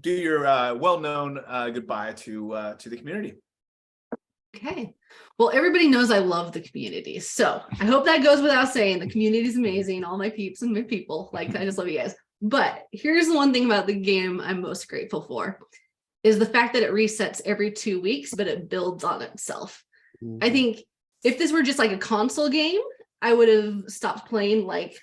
do your well-known goodbye to the community. Okay. Well, everybody knows I love the community. So I hope that goes without saying. The community is amazing. All my peeps and my people. Like, I just love you guys. But here's the one thing about the game I'm most grateful for is the fact that it resets every 2 weeks, but it builds on itself. I think if this were just like a console game, I would have stopped playing like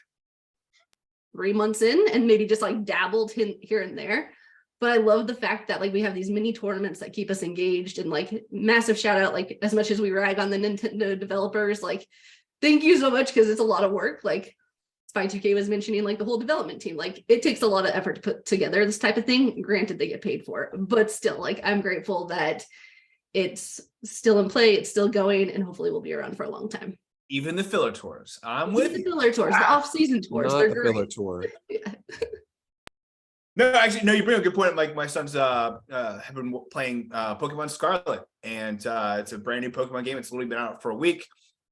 3 months in and maybe just like dabbled here and there. But I love the fact that like we have these mini tournaments that keep us engaged, and like massive shout out, like as much as we rag on the Nintendo developers, like thank you so much, because it's a lot of work. Like Spy 2K was mentioning, like the whole development team, like it takes a lot of effort to put together this type of thing. Granted, they get paid for it, but still, like I'm grateful that it's still in play, it's still going, and hopefully we'll be around for a long time. Even the filler tours. I'm Even with the you. filler tours, the off-season tours, Not they're the great. filler tour. Yeah. No, actually, no, you bring up a good point. Like my sons have been playing Pokemon Scarlet, and it's a brand new Pokemon game. It's literally been out for a week.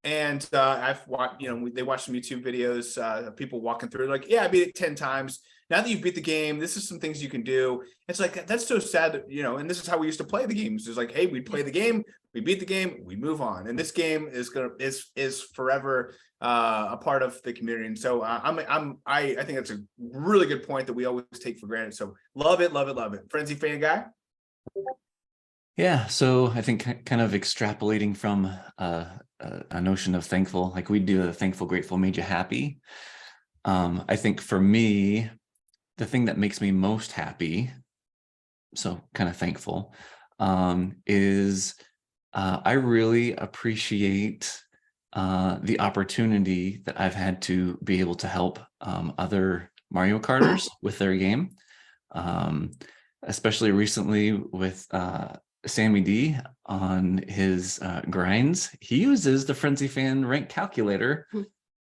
And I've watched, they watched some YouTube videos of people walking through, like, yeah, I beat it 10 times. Now that you've beat the game, this is some things you can do. It's like, that's so sad that, and this is how we used to play the games. It's like, hey, we play the game, we beat the game, we move on. And this game is forever a part of the community. And so I think that's a really good point that we always take for granted. So love it, love it, love it. Frenzy fan guy? Yeah, so I think kind of extrapolating from a notion of thankful, like we do a thankful, grateful, made you happy. I think for me, the thing that makes me most happy, so kind of thankful, is I really appreciate the opportunity that I've had to be able to help other Mario Karters with their game, especially recently with Sammy D on his grinds. He uses the Frenzy Fan rank calculator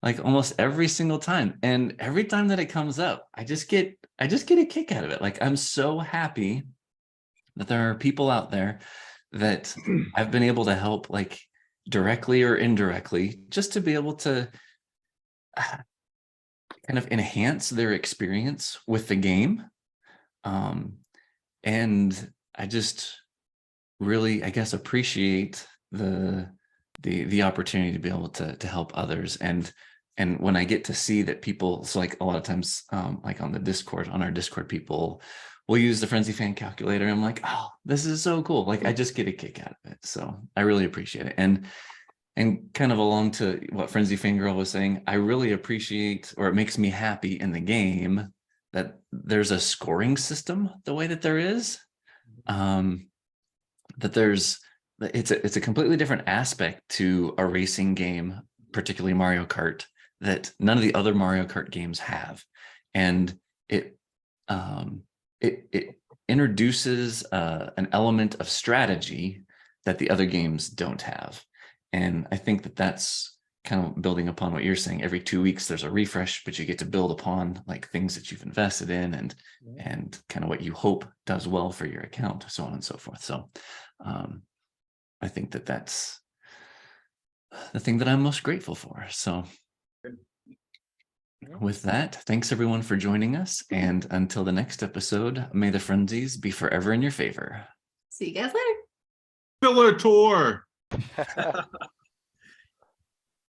like almost every single time. And every time that it comes up, I just get a kick out of it. Like, I'm so happy that there are people out there that I've been able to help, like directly or indirectly, just to be able to kind of enhance their experience with the game. And I just really, I guess, appreciate the opportunity to be able to help others. And when I get to see that people, so like a lot of times, like on our Discord, people will use the Frenzy fan calculator. I'm like, oh, this is so cool. Like, I just get a kick out of it. So I really appreciate it. And kind of along to what Frenzy Fangirl was saying, I really appreciate, or it makes me happy in the game, that there's a scoring system the way that there is. It's a completely different aspect to a racing game, particularly Mario Kart, that none of the other Mario Kart games have. And it introduces an element of strategy that the other games don't have. And I think that that's kind of building upon what you're saying. Every 2 weeks there's a refresh, but you get to build upon like things that you've invested in and kind of what you hope does well for your account, so on and so forth. So I think that that's the thing that I'm most grateful for. So with that, thanks everyone for joining us. And until the next episode, may the frenzies be forever in your favor. See you guys later. Filler tour.